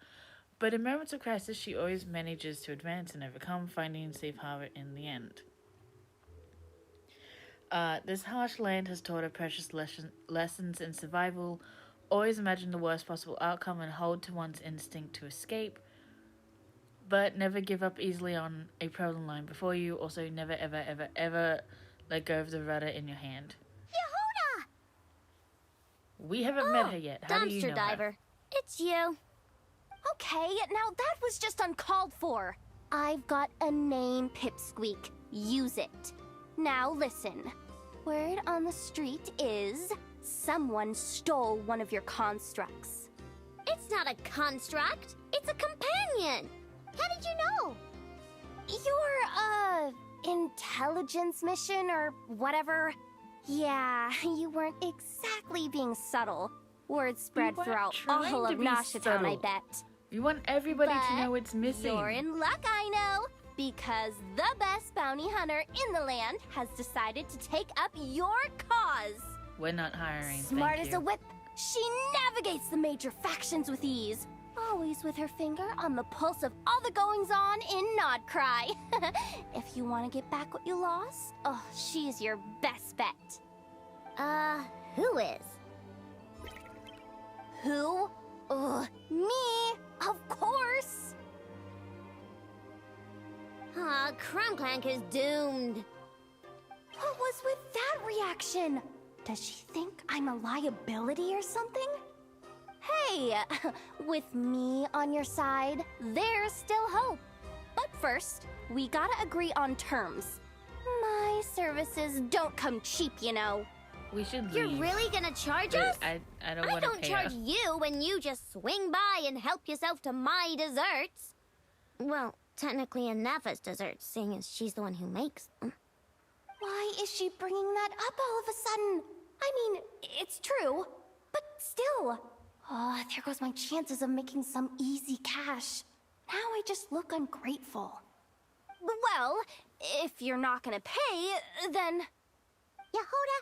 D: but in moments of crisis, she always manages to advance and overcome, finding safe harbor in the end. This harsh land has taught her precious lessons in survival. Always imagine the worst possible outcome and hold to one's instinct to escape. But never give up easily on a problem lying before you. Also, never, ever, ever, ever let go of the rudder in your hand.
A: Yehuda!
D: We haven't met her yet. How do you know
A: Dumpster diver.
D: her?
A: It's you.
L: Okay, now that was just uncalled for. I've got a name, Pipsqueak. Use it. Now listen. Word on the street is someone stole one of your constructs.
A: It's not a construct. It's a companion. How did you know?
L: Your, intelligence mission or whatever. Yeah, you weren't exactly being subtle. Word spread throughout all of Nasha Town, I bet.
D: You want everybody to know it's missing.
L: You're in luck, I know. Because the best bounty hunter in the land has decided to take up your cause.
D: We're not hiring,
L: Smart
D: thank
L: as
D: you.
L: a whip, she navigates the major factions with ease. Always with her finger on the pulse of all the goings-on in Nod-Krai. If you want to get back what you lost, oh, she's your best bet.
A: Who is?
L: Who? Me, of course.
A: Aw, Crumb Clank is doomed.
L: What was with that reaction? Does she think I'm a liability or something? Hey, with me on your side, there's still hope. But first, we gotta agree on terms. My services don't come cheap, you know.
D: We should leave.
A: You're really gonna charge us?
D: I don't want to pay
A: I don't charge you when you just swing by and help yourself to my desserts. Well, technically Neva's desserts, seeing as she's the one who makes them.
L: Why is she bringing that up all of a sudden? I mean, it's true, but still. Oh, there goes my chances of making some easy cash. Now I just look ungrateful. Well, if you're not gonna pay, then...
A: Yehuda,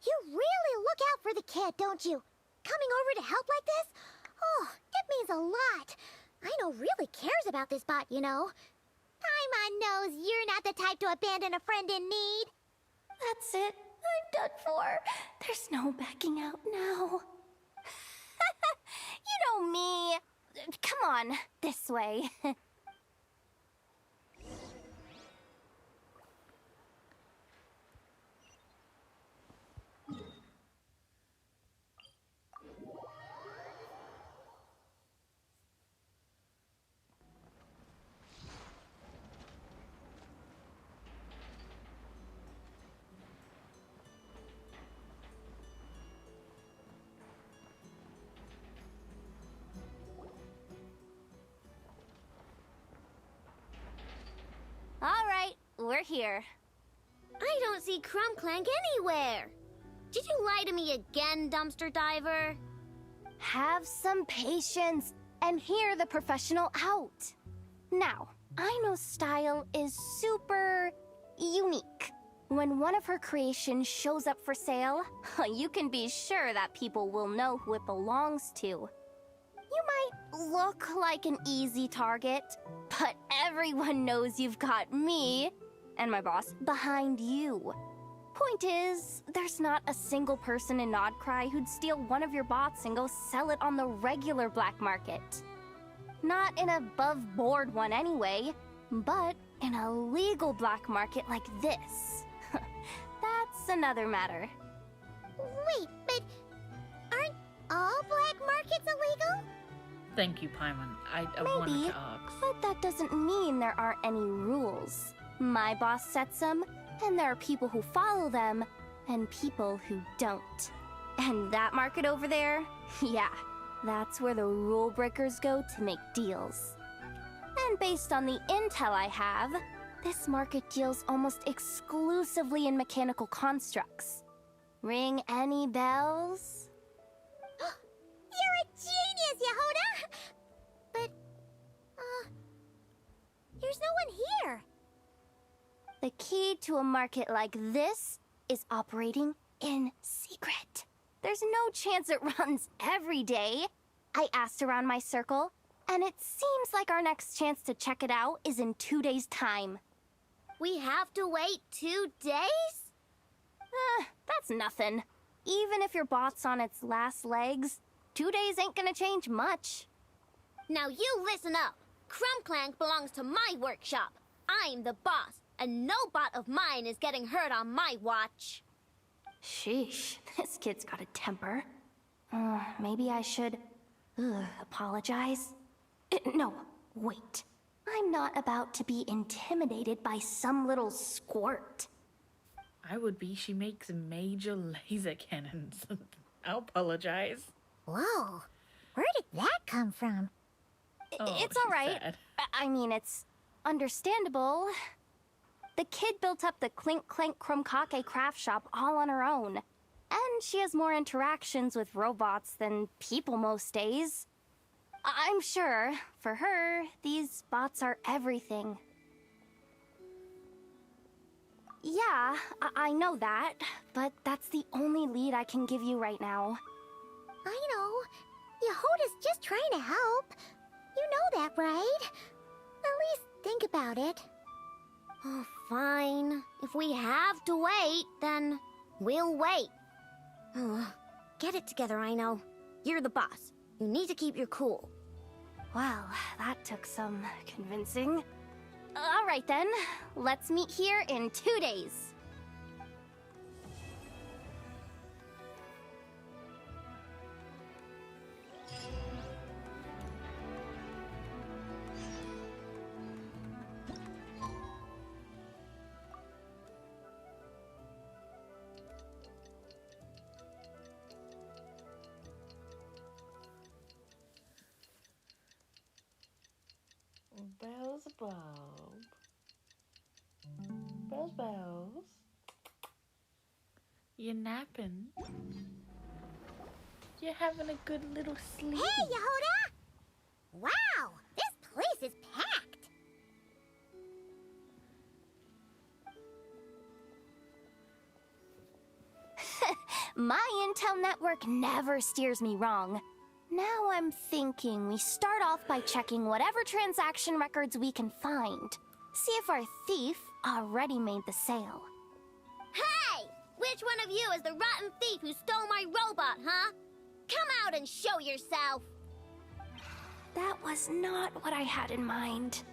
A: you really look out for the kid, don't you? Coming over to help like this? Oh, it means a lot. I know really cares about this bot, you know. Paimon knows you're not the type to abandon a friend in need.
L: That's it. I'm done for. There's no backing out now. You know me. Come on, this way. Alright, we're here.
A: I don't see Crumbclank anywhere. Did you lie to me again, dumpster diver?
L: Have some patience and hear the professional out. Now, I know Style is super unique. When one of her creations shows up for sale, you can be sure that people will know who it belongs to. You might look like an easy target, but everyone knows you've got me, and my boss, behind you. Point is, there's not a single person in Nod-Krai who'd steal one of your bots and go sell it on the regular black market. Not an above-board one anyway, but in a legal black market like this. That's another matter.
A: Wait, but aren't all black markets illegal?
D: Thank you, Paimon. I wanted to ask.
L: But that doesn't mean there aren't any rules. My boss sets them, and there are people who follow them, and people who don't. And that market over there, yeah, that's where the rule breakers go to make deals. And based on the intel I have, this market deals almost exclusively in mechanical constructs. Ring any bells?
A: You're a genius, Yehuda! But, there's no one here.
L: The key to a market like this is operating in secret. There's no chance it runs every day. I asked around my circle, and it seems like our next chance to check it out is in 2 days' time.
A: We have to wait 2 days?
L: That's nothing. Even if your bot's on its last legs, 2 days ain't gonna change much.
A: Now you listen up. Crumbclank belongs to my workshop. I'm the boss, and no bot of mine is getting hurt on my watch.
L: Sheesh, this kid's got a temper. Maybe I should apologize. No, wait. I'm not about to be intimidated by some little squirt.
D: I would be. She makes major laser cannons. I'll apologize.
A: Whoa, where did that come from?
L: It's all right. I mean, it's understandable. The kid built up the Clink Clank Krumkake craft shop all on her own. And she has more interactions with robots than people most days. I'm sure, for her, these bots are everything. Yeah, I know that, but that's the only lead I can give you right now.
A: I know. Yehuda's just trying to help. You know that, right? At least think about it. Oh, fine. If we have to wait, then we'll wait. Get it together, I know. You're the boss. You need to keep your cool.
L: Well, that took some convincing. All right then, let's meet here in 2 days.
D: bells. You're napping. You're having a good little sleep.
A: Hey, Yehuda! Wow, this place is packed.
L: My intel network never steers me wrong. Now I'm thinking we start off by checking whatever transaction records we can find. See if our thief already made the sale.
A: Hey! Which one of you is the rotten thief who stole my robot, huh? Come out and show yourself!
L: That was not what I had in mind.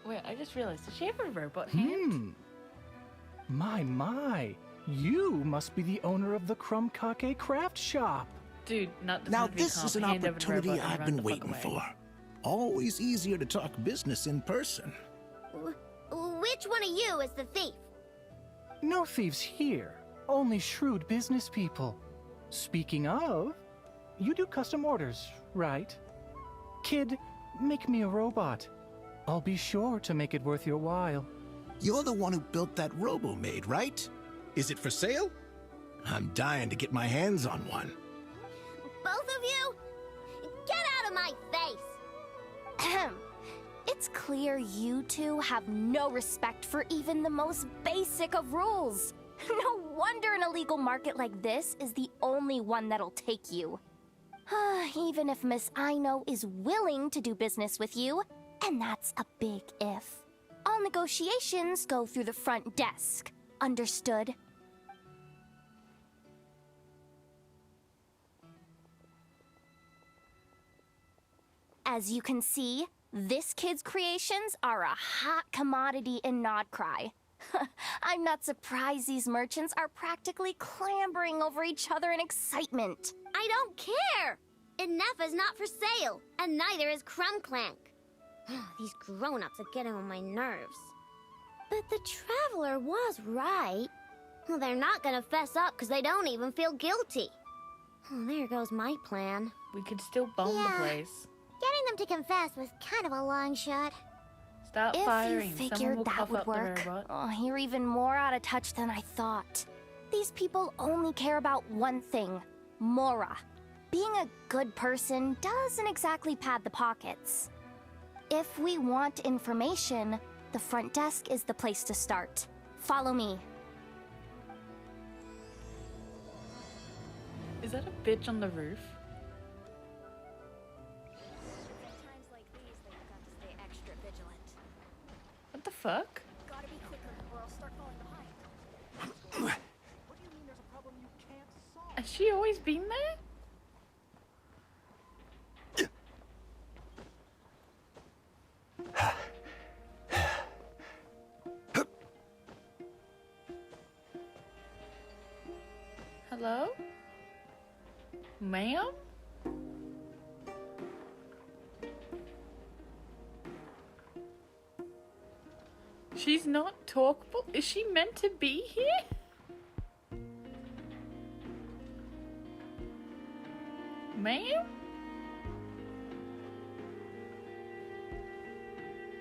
D: Wait, I just realized, does she have a robot hand?
M: My. You must be the owner of the Crumb-Kake craft shop.
D: Dude, not
N: now this is an opportunity I've been waiting for. Always easier to talk business in person.
A: Which one of you is the thief?
M: No thieves here. Only shrewd business people. Speaking of, you do custom orders, right? Kid, make me a robot. I'll be sure to make it worth your while.
N: You're the one who built that robo-maid, right? Is it for sale? I'm dying to get my hands on one.
A: Both of you? Get out of my face!
L: Ahem. It's clear you two have no respect for even the most basic of rules. No wonder an illegal market like this is the only one that'll take you. Even if Miss Aino is willing to do business with you, and that's a big if. All negotiations go through the front desk. Understood? As you can see, this kid's creations are a hot commodity in Nod-Krai. I'm not surprised these merchants are practically clambering over each other in excitement.
A: I don't care! Enough is not for sale, and neither is Crumb-Clank. These grown-ups are getting on my nerves. But the Traveler was right. Well, they're not gonna fess up because they don't even feel guilty. Oh, there goes my plan.
D: We could still bomb the place.
A: Getting them to confess was kind of a long shot.
D: Start firing.
L: If you figured that would work, you're even more out of touch than I thought. These people only care about one thing, Mora. Being a good person doesn't exactly pad the pockets. If we want information, the front desk is the place to start. Follow me.
D: Is that a bitch on the roof?
F: Times like these, they've got to stay extra vigilant.
D: What the fuck?
F: Gotta be quicker, or I'll start falling behind.
M: What do you mean there's a problem you can't solve?
D: Has she always been there? Hello? Ma'am? She's not talkable? Is she meant to be here? Ma'am?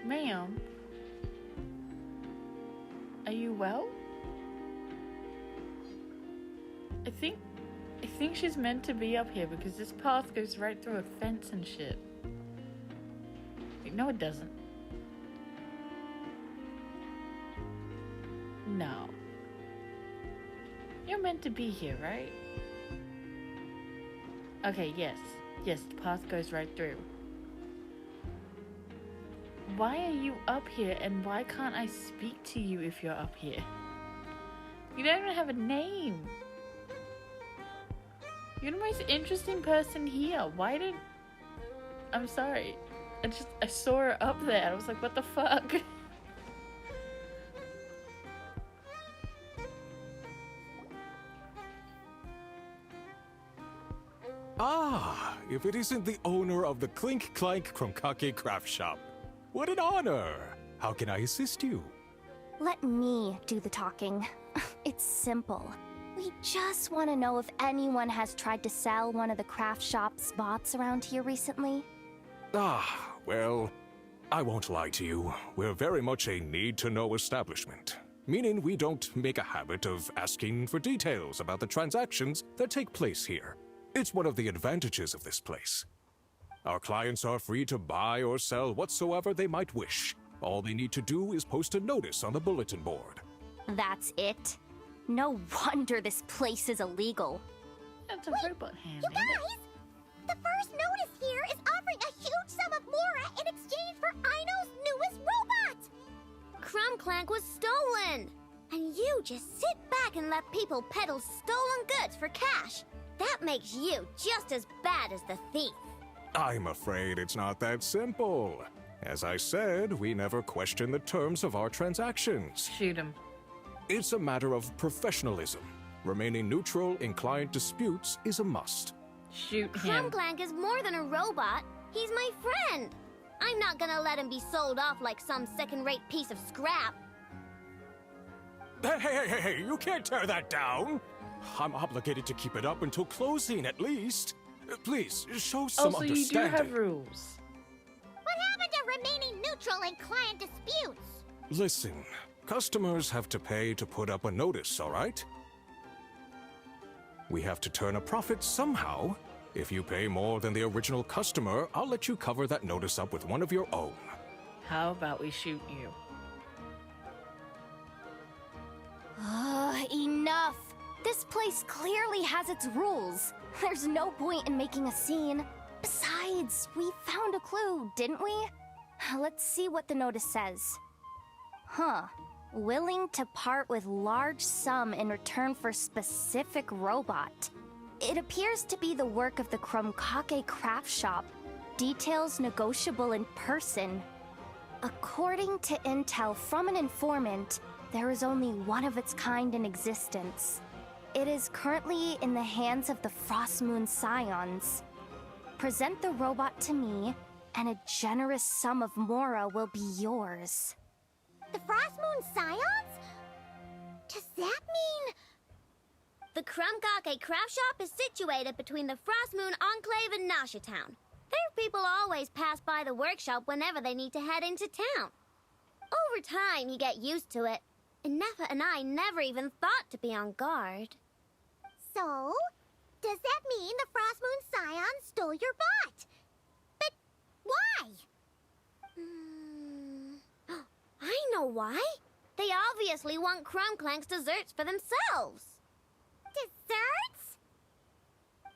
D: Ma'am? Are you well? I think she's meant to be up here because this path goes right through a fence and shit. No, it doesn't. No. You're meant to be here, right? Okay, yes. Yes, the path goes right through. Why are you up here and why can't I speak to you if you're up here? You don't even have a name. You're the most interesting person here. Why did... I'm sorry. I saw her up there. I was like, what the fuck?
O: Ah, if it isn't the owner of the Clink Clank Crumb-Kake craft shop. What an honor! How can I assist you?
L: Let me do the talking. It's simple. We just want to know if anyone has tried to sell one of the craft shop's bots around here recently.
O: Ah, well, I won't lie to you. We're very much a need-to-know establishment, meaning we don't make a habit of asking for details about the transactions that take place here. It's one of the advantages of this place. Our clients are free to buy or sell whatsoever they might wish. All they need to do is post a notice on the bulletin board.
L: That's it? No wonder this place is illegal.
D: That's a robot hand.
A: You guys! The first notice here is offering a huge sum of Mora in exchange for Aino's newest robot!
L: Crumb Clank was stolen! And you just sit back and let people peddle stolen goods for cash. That makes you just as bad as the thief.
O: I'm afraid it's not that simple. As I said, we never question the terms of our transactions.
D: Shoot him.
O: It's a matter of professionalism. Remaining neutral in client disputes is a must.
D: Shoot him.
L: Clank is more than a robot. He's my friend. I'm not gonna let him be sold off like some second-rate piece of scrap.
O: Hey, you can't tear that down. I'm obligated to keep it up until closing, at least. Please, show some understanding.
D: Also, you do have rules.
A: What happened to remaining neutral in client disputes?
O: Listen, customers have to pay to put up a notice, all right? We have to turn a profit somehow. If you pay more than the original customer, I'll let you cover that notice up with one of your own.
D: How about we shoot you?
L: Enough! This place clearly has its rules. There's no point in making a scene. Besides, we found a clue, didn't we? Let's see what the notice says. Willing to part with large sum in return for specific robot. It appears to be the work of the Krumkake craft shop. Details negotiable in person. According to intel from an informant, there is only one of its kind in existence. It is currently in the hands of the Frostmoon Scions. Present the robot to me, and a generous sum of Mora will be yours.
A: The Frostmoon Scions? Does that mean...
L: The Krumkake craft shop is situated between the Frostmoon Enclave and Nasha Town. Their people always pass by the workshop whenever they need to head into town. Over time, you get used to it. And Nefa and I never even thought to be on guard.
A: So, does that mean the Frostmoon Scions stole your bot? But why?
L: I know why. They obviously want Krumklank's desserts for themselves.
A: Desserts?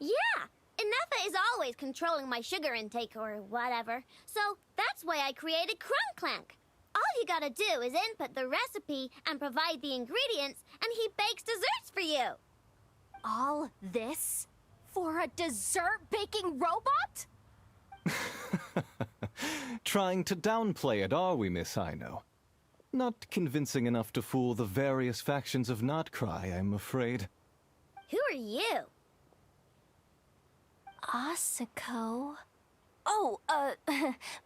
L: Yeah, and Nefa is always controlling my sugar intake or whatever. So that's why I created Krumklank. All you gotta do is input the recipe and provide the ingredients, and he bakes desserts for you. All this for a dessert baking robot?
P: Trying to downplay it, are we, Miss Aino? Not convincing enough to fool the various factions of Nod-Krai, I'm afraid.
L: Who are you? Asako. Oh,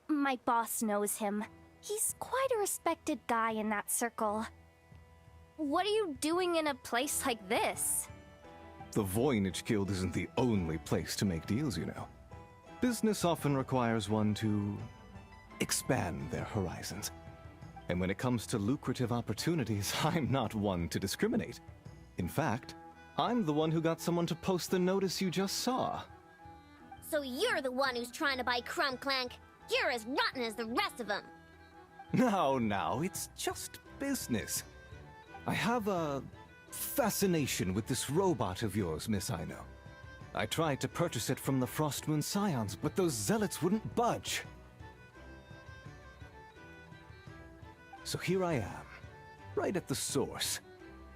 L: my boss knows him. He's quite a respected guy in that circle. What are you doing in a place like this?
P: The Voynich Guild isn't the only place to make deals, you know. Business often requires one to expand their horizons. And when it comes to lucrative opportunities, I'm not one to discriminate. In fact, I'm the one who got someone to post the notice you just saw.
L: So you're the one who's trying to buy Krumklank. You're as rotten as the rest of them.
P: Now, it's just business. I have a fascination with this robot of yours, Miss Aino. I tried to purchase it from the Frostmoon Scions, but those zealots wouldn't budge. So here I am, right at the source.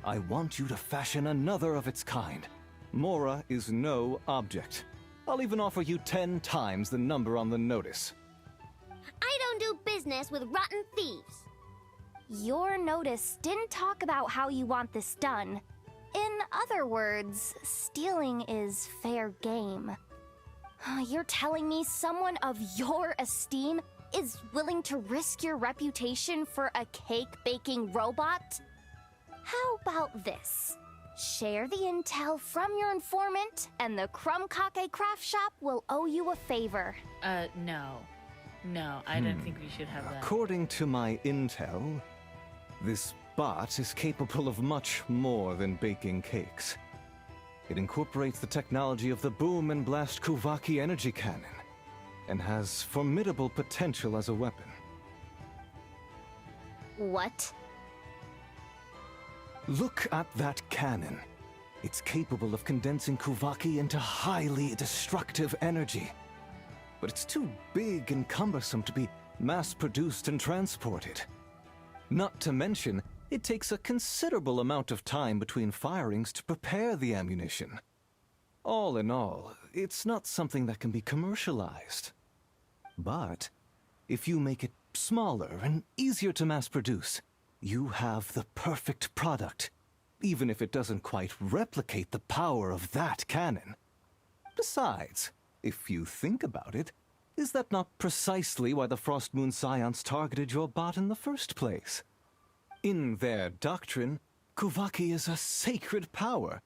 P: I want you to fashion another of its kind. Mora is no object. I'll even offer you 10 times the number on the notice.
L: I don't do business with rotten thieves. Your notice didn't talk about how you want this done. In other words, stealing is fair game. You're telling me someone of your esteem is willing to risk your reputation for a cake-baking robot? How about this? Share the intel from your informant, and the Krumkake craft shop will owe you a favor.
D: No. No, I don't think we should have that.
P: According to my intel, this bot is capable of much more than baking cakes. It incorporates the technology of the Boom and Blast Kuvaki energy cannon, and has formidable potential as a weapon.
L: What?
P: Look at that cannon. It's capable of condensing Kuvaki into highly destructive energy. But it's too big and cumbersome to be mass-produced and transported. Not to mention, it takes a considerable amount of time between firings to prepare the ammunition. All in all, it's not something that can be commercialized. But if you make it smaller and easier to mass-produce, you have the perfect product, even if it doesn't quite replicate the power of that cannon. Besides, if you think about it, is that not precisely why the Frost Moon Scions targeted your bot in the first place? In their doctrine, Kuvaki is a sacred power.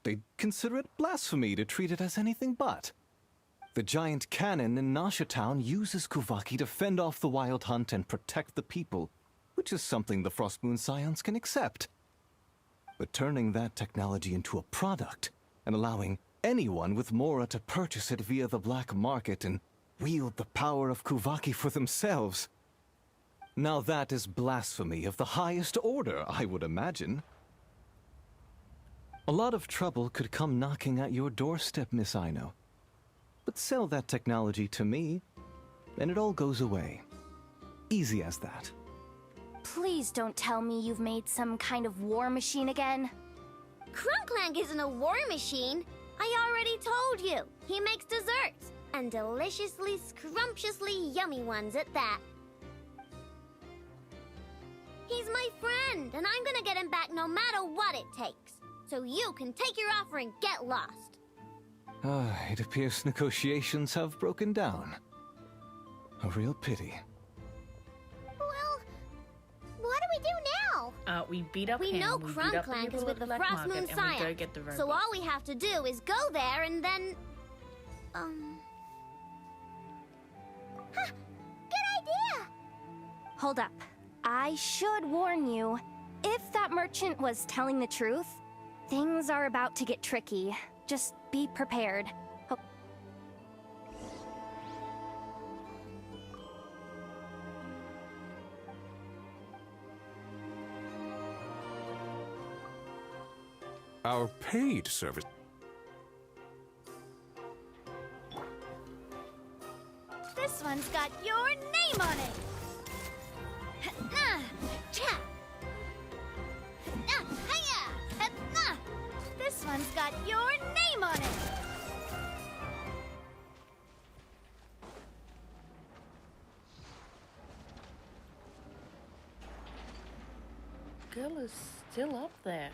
P: They'd consider it blasphemy to treat it as anything but. The giant cannon in Nasha Town uses Kuvaki to fend off the Wild Hunt and protect the people, which is something the Frost Moon Scions can accept. But turning that technology into a product, and allowing anyone with Mora to purchase it via the black market and wield the power of Kuvaki for themselves. Now that is blasphemy of the highest order, I would imagine. A lot of trouble could come knocking at your doorstep, Miss Aino. But sell that technology to me, and it all goes away. Easy as that.
L: Please don't tell me you've made some kind of war machine again.
A: Crunklang isn't a war machine. I already told you. He makes desserts, and deliciously, scrumptiously yummy ones at that. He's my friend, and I'm gonna get him back no matter what it takes. So you can take your offer and get lost.
P: It appears negotiations have broken down. A real pity.
A: Well, what do we do now?
D: We beat up
A: we
D: him.
A: know
D: We beat up the
A: Crunklang
D: people
A: is
D: at
A: with the
D: Black
A: Frost
D: Market,
A: Moon
D: and we go
A: Scion.
D: get the robot.
A: So all we have to do is go there and then...
L: Huh, good idea! Hold up. I should warn you. If that merchant was telling the truth, things are about to get tricky. Just be prepared. Oh.
O: Our paid service.
A: This one's got your name on it! This one's got your name on it!
D: Girl is still up there.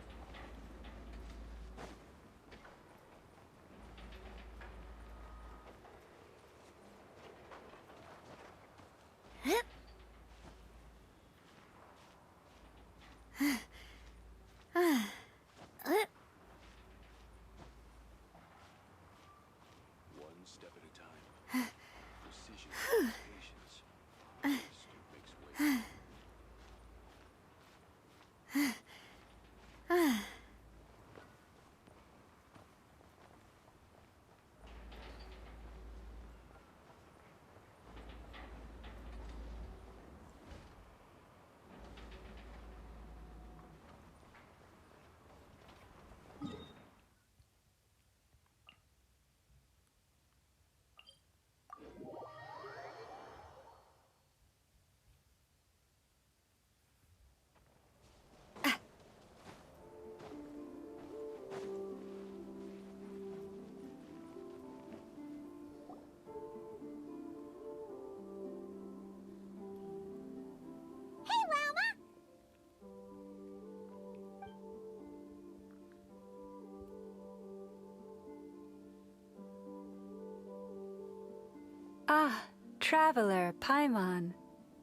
Q: Ah, traveler, Paimon.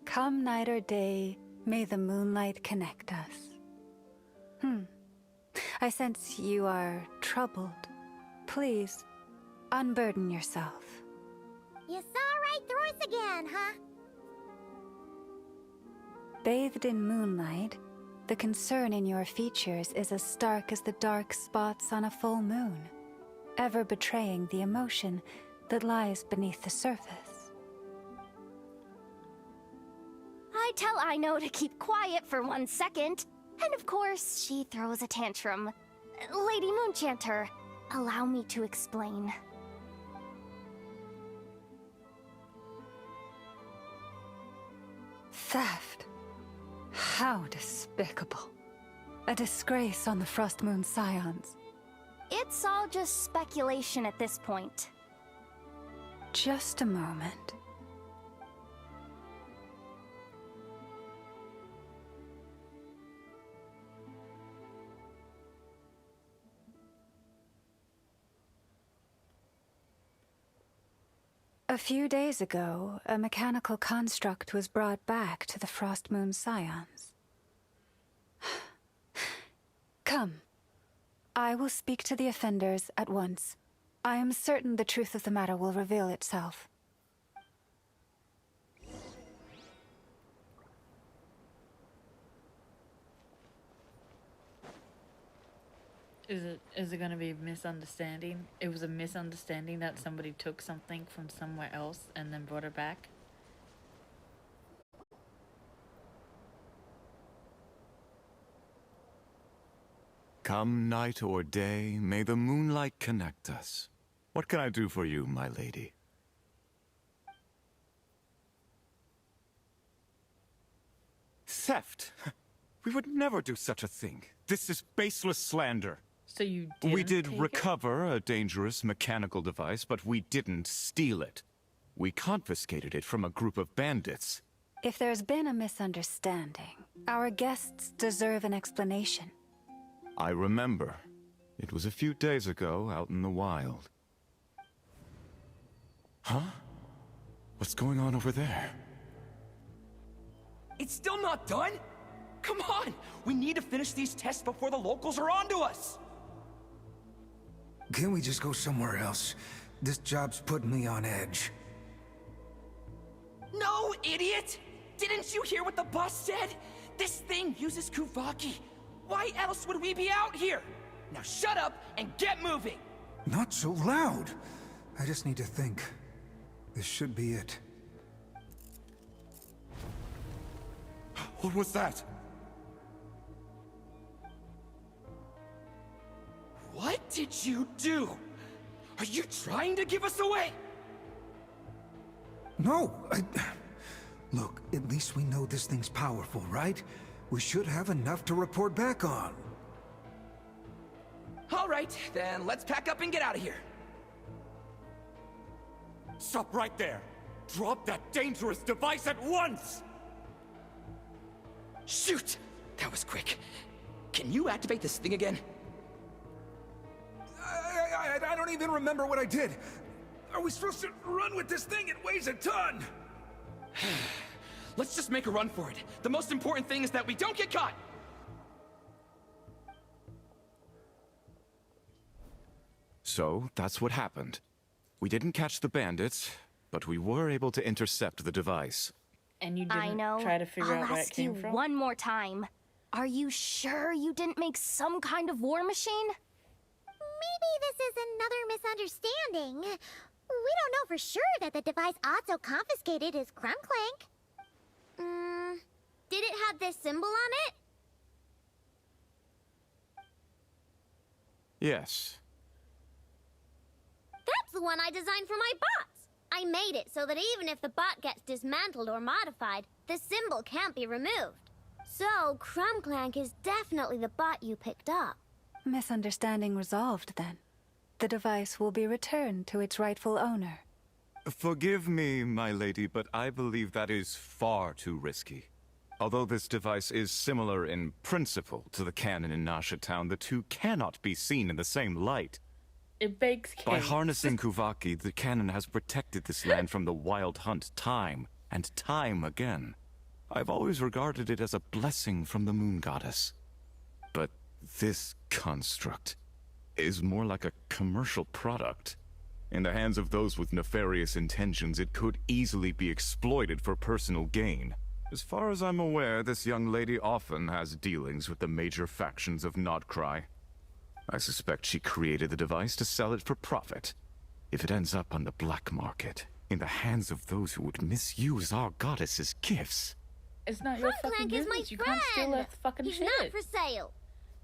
Q: Come night or day, may the moonlight connect us. I sense you are troubled. Please, unburden yourself.
A: You saw right Doris again, huh?
Q: Bathed in moonlight, the concern in your features is as stark as the dark spots on a full moon, ever betraying the emotion that lies beneath the surface.
L: I tell Aino to keep quiet for 1 second, and of course, she throws a tantrum. Lady Moonchanter, allow me to explain.
Q: Theft. How despicable. A disgrace on the Frost Moon Scions.
L: It's all just speculation at this point.
Q: Just a moment. A few days ago, a mechanical construct was brought back to the Frost Moon Scions. Come. I will speak to the offenders at once. I am certain the truth of the matter will reveal itself.
D: Is it gonna be a misunderstanding? It was a misunderstanding that somebody took something from somewhere else and then brought it back?
P: Come night or day, may the moonlight connect us. What can I do for you, my lady? Theft? We would never do such a thing. This is baseless slander.
D: So you
P: We did
D: take
P: recover a dangerous mechanical device, but we didn't steal it. We confiscated it from a group of bandits.
Q: If there's been a misunderstanding, our guests deserve an explanation.
P: I remember. It was a few days ago out in the wild. Huh? What's going on over there?
G: It's still not done? Come on! We need to finish these tests before the locals are onto us!
E: Can we just go somewhere else? This job's putting me on edge.
G: No, idiot! Didn't you hear what the boss said? This thing uses Kuvaki. Why else would we be out here? Now shut up and get moving!
E: Not so loud! I just need to think. This should be it.
P: What was that?
G: What did you do? Are you trying to give us away?
E: No, Look, at least we know this thing's powerful, right? We should have enough to report back on.
G: All right, then let's pack up and get out of here.
P: Stop right there! Drop that dangerous device at once!
G: Shoot! That was quick. Can you activate this thing again?
E: I don't even remember what I did. Are we supposed to run with this thing? It weighs a ton!
G: Let's just make a run for it. The most important thing is that we don't get caught!
P: So, that's what happened. We didn't catch the bandits, but we were able to intercept the device.
D: And you didn't try to figure out where it came from?
L: I'll ask you one more time. Are you sure you didn't make some kind of war machine?
A: Maybe this is another misunderstanding. We don't know for sure that the device Otto confiscated is Krumklank. Did it have this symbol on it?
P: Yes.
A: That's the one I designed for my bots. I made it so that even if the bot gets dismantled or modified, the symbol can't be removed. So, Krumklank is definitely the bot you picked up.
Q: Misunderstanding resolved, then. The device will be returned to its rightful owner.
P: Forgive me, my lady, but I believe that is far too risky. Although this device is similar in principle to the cannon in Nasha Town, the two cannot be seen in the same light.
D: It bakes cake.
P: By harnessing Kuvaki, the cannon has protected this land from the wild hunt time and time again. I've always regarded it as a blessing from the moon goddess. But this construct is more like a commercial product. In the hands of those with nefarious intentions, it could easily be exploited for personal gain. As far as I'm aware, this young lady often has dealings with the major factions of Nod-Krai. I suspect she created the device to sell it for profit. If it ends up on the black market, in the hands of those who would misuse our goddess's gifts...
D: It's not your fucking business. You can't steal her fucking shit.
A: He's not for sale.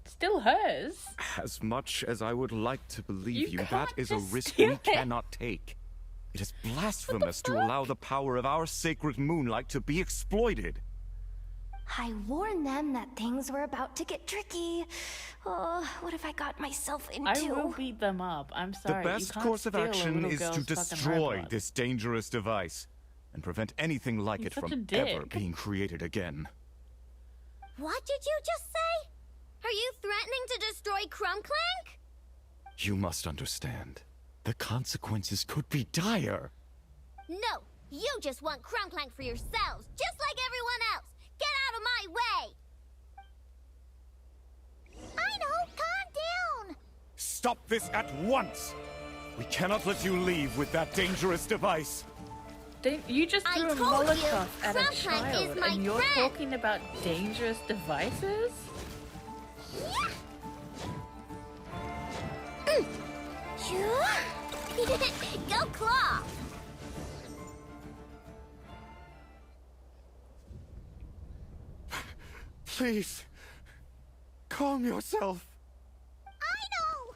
D: Still hers.
P: As much as I would like to believe you, that is a risk we cannot take. It is blasphemous to allow the power of our sacred moonlight to be exploited.
L: I warned them that things were about to get tricky. Oh, what have I got myself into?
D: I will beat them up. I'm sorry.
P: The best course of action is to destroy this dangerous device and prevent anything like it from ever being created again.
A: What did you just say? Are you threatening to destroy Crumbclank?
P: You must understand. The consequences could be dire.
A: No, you just want Crumbclank for yourselves, just like everyone else. Get out of my way! I know, calm down!
P: Stop this at once! We cannot let you leave with that dangerous device.
D: You just threw a Molotov at a child, and you're talking about dangerous devices?
A: Go Claw!
P: Please, calm yourself.
A: I know!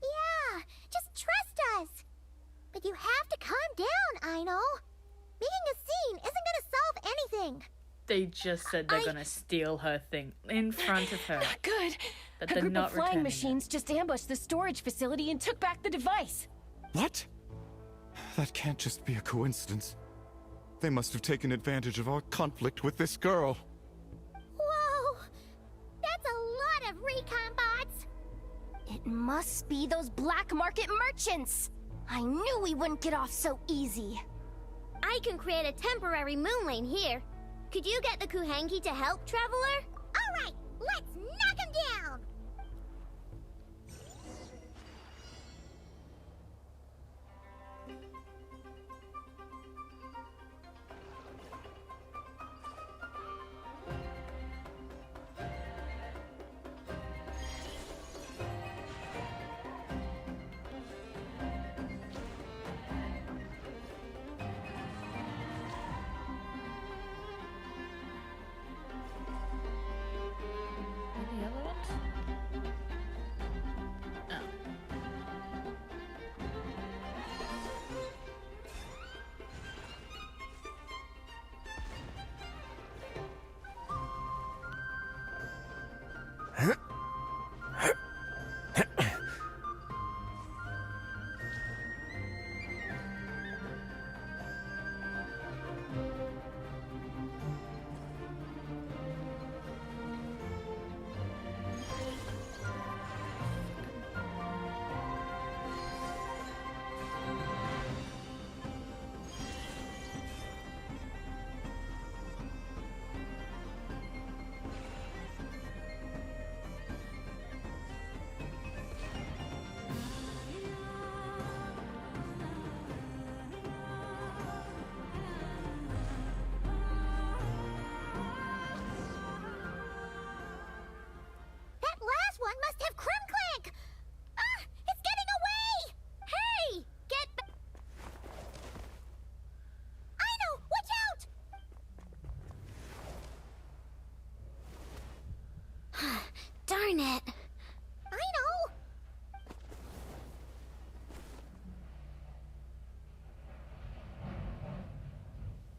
A: Yeah, just trust us. But you have to calm down, I know. Making a scene isn't gonna solve anything.
D: They just said they're gonna steal her thing in front of her.
R: Not good.
D: But
R: a
D: they're
R: group
D: not
R: of flying
D: returning
R: machines just ambushed the storage facility and took back the device.
P: What? That can't just be a coincidence. They must have taken advantage of our conflict with this girl.
A: Whoa! That's a lot of recon bots!
L: It must be those black market merchants! I knew we wouldn't get off so easy.
A: I can create a temporary moon lane here. Could you get the Kuhangi to help, Traveler? Alright, let's knock him down! Must have Crumbclank! Ah! It's getting away! Hey! Get back! I know! Watch out! Darn it! I know!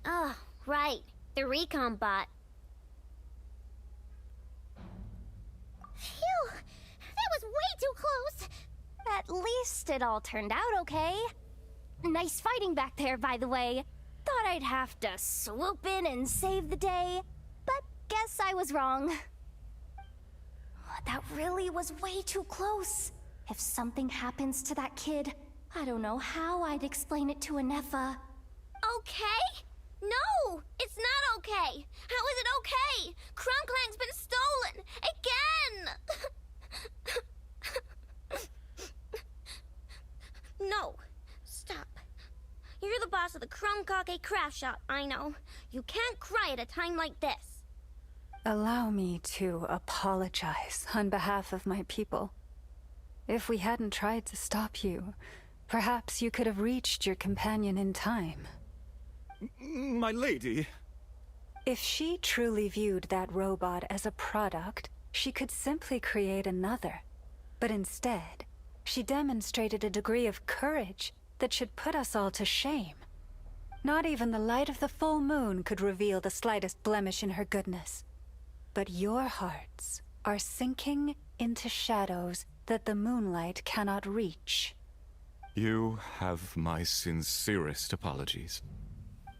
A: Oh, right. The recon bot. Phew! That was way too close!
L: At least it all turned out okay. Nice fighting back there, by the way. Thought I'd have to swoop in and save the day, but guess I was wrong. That really was way too close. If something happens to that kid, I don't know how I'd explain it to Anefa.
A: Okay? No! It's not okay! How is it okay? Crumbclank's been stolen! Again! Kage craft shop, I know. You can't cry at a time like this.
Q: Allow me to apologize on behalf of my people. If we hadn't tried to stop you, perhaps you could have reached your companion in time.
P: My lady...
Q: If she truly viewed that robot as a product, she could simply create another. But instead, she demonstrated a degree of courage that should put us all to shame. Not even the light of the full moon could reveal the slightest blemish in her goodness. But your hearts are sinking into shadows that the moonlight cannot reach.
P: You have my sincerest apologies.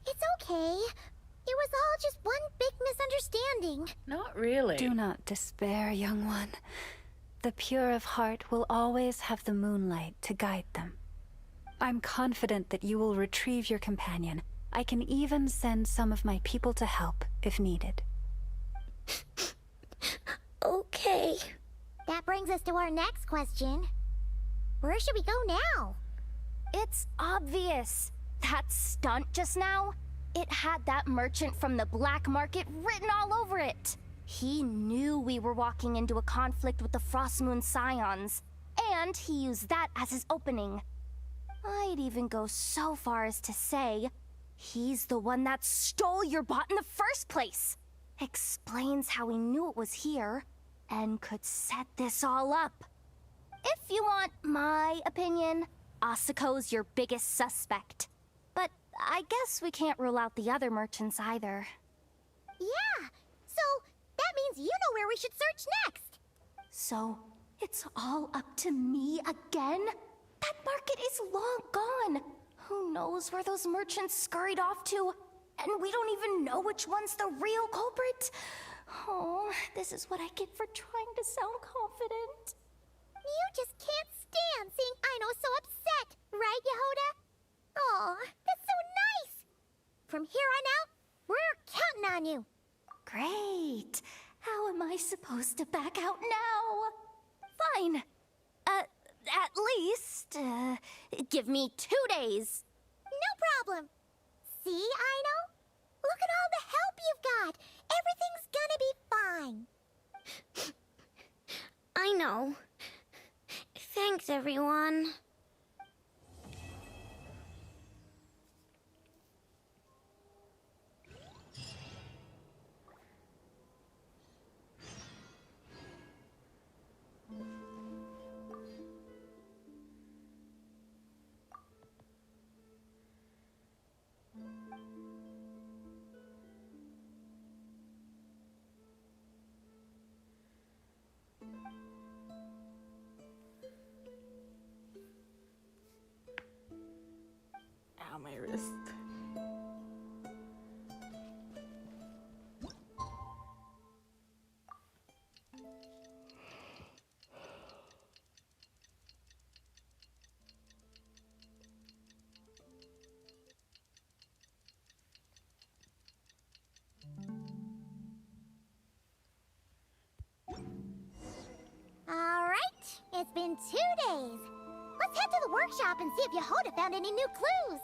A: It's okay. It was all just one big misunderstanding.
D: Not really.
Q: Do not despair, young one. The pure of heart will always have the moonlight to guide them. I'm confident that you will retrieve your companion. I can even send some of my people to help if needed.
A: Okay. That brings us to our next question. Where should we go now?
L: It's obvious. That stunt just now, it had that merchant from the black market written all over it. He knew we were walking into a conflict with the Frostmoon Scions, and he used that as his opening. I'd even go so far as to say, he's the one that stole your bot in the first place. Explains how he knew it was here, and could set this all up. If you want my opinion, Asuko's your biggest suspect. But I guess we can't rule out the other merchants either.
A: Yeah, so that means you know where we should search next.
L: So, it's all up to me again? That market is long gone. Who knows where those merchants scurried off to? And we don't even know which one's the real culprit. Oh, this is what I get for trying to sound confident.
A: You just can't stand seeing Aino so upset, right, Yehoda? Aw, that's so nice! From here on out, we're counting on you.
L: Great. How am I supposed to back out now? Fine. At least, give me 2 days.
A: No problem. See, Aino? Look at all the help you've got. Everything's gonna be fine. I know. Thanks, everyone.
D: Ow, my wrist.
A: All right, it's been 2 days. Let's head to the workshop and see if Yehoda found any new clues.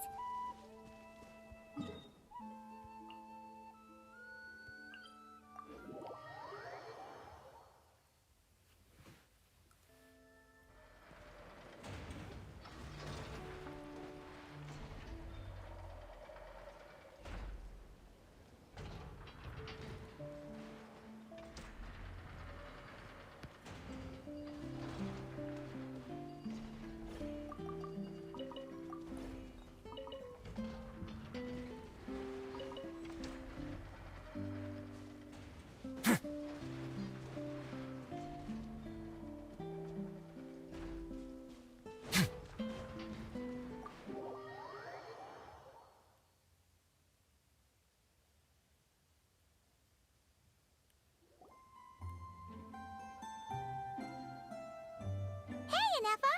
A: Hey, Anefa!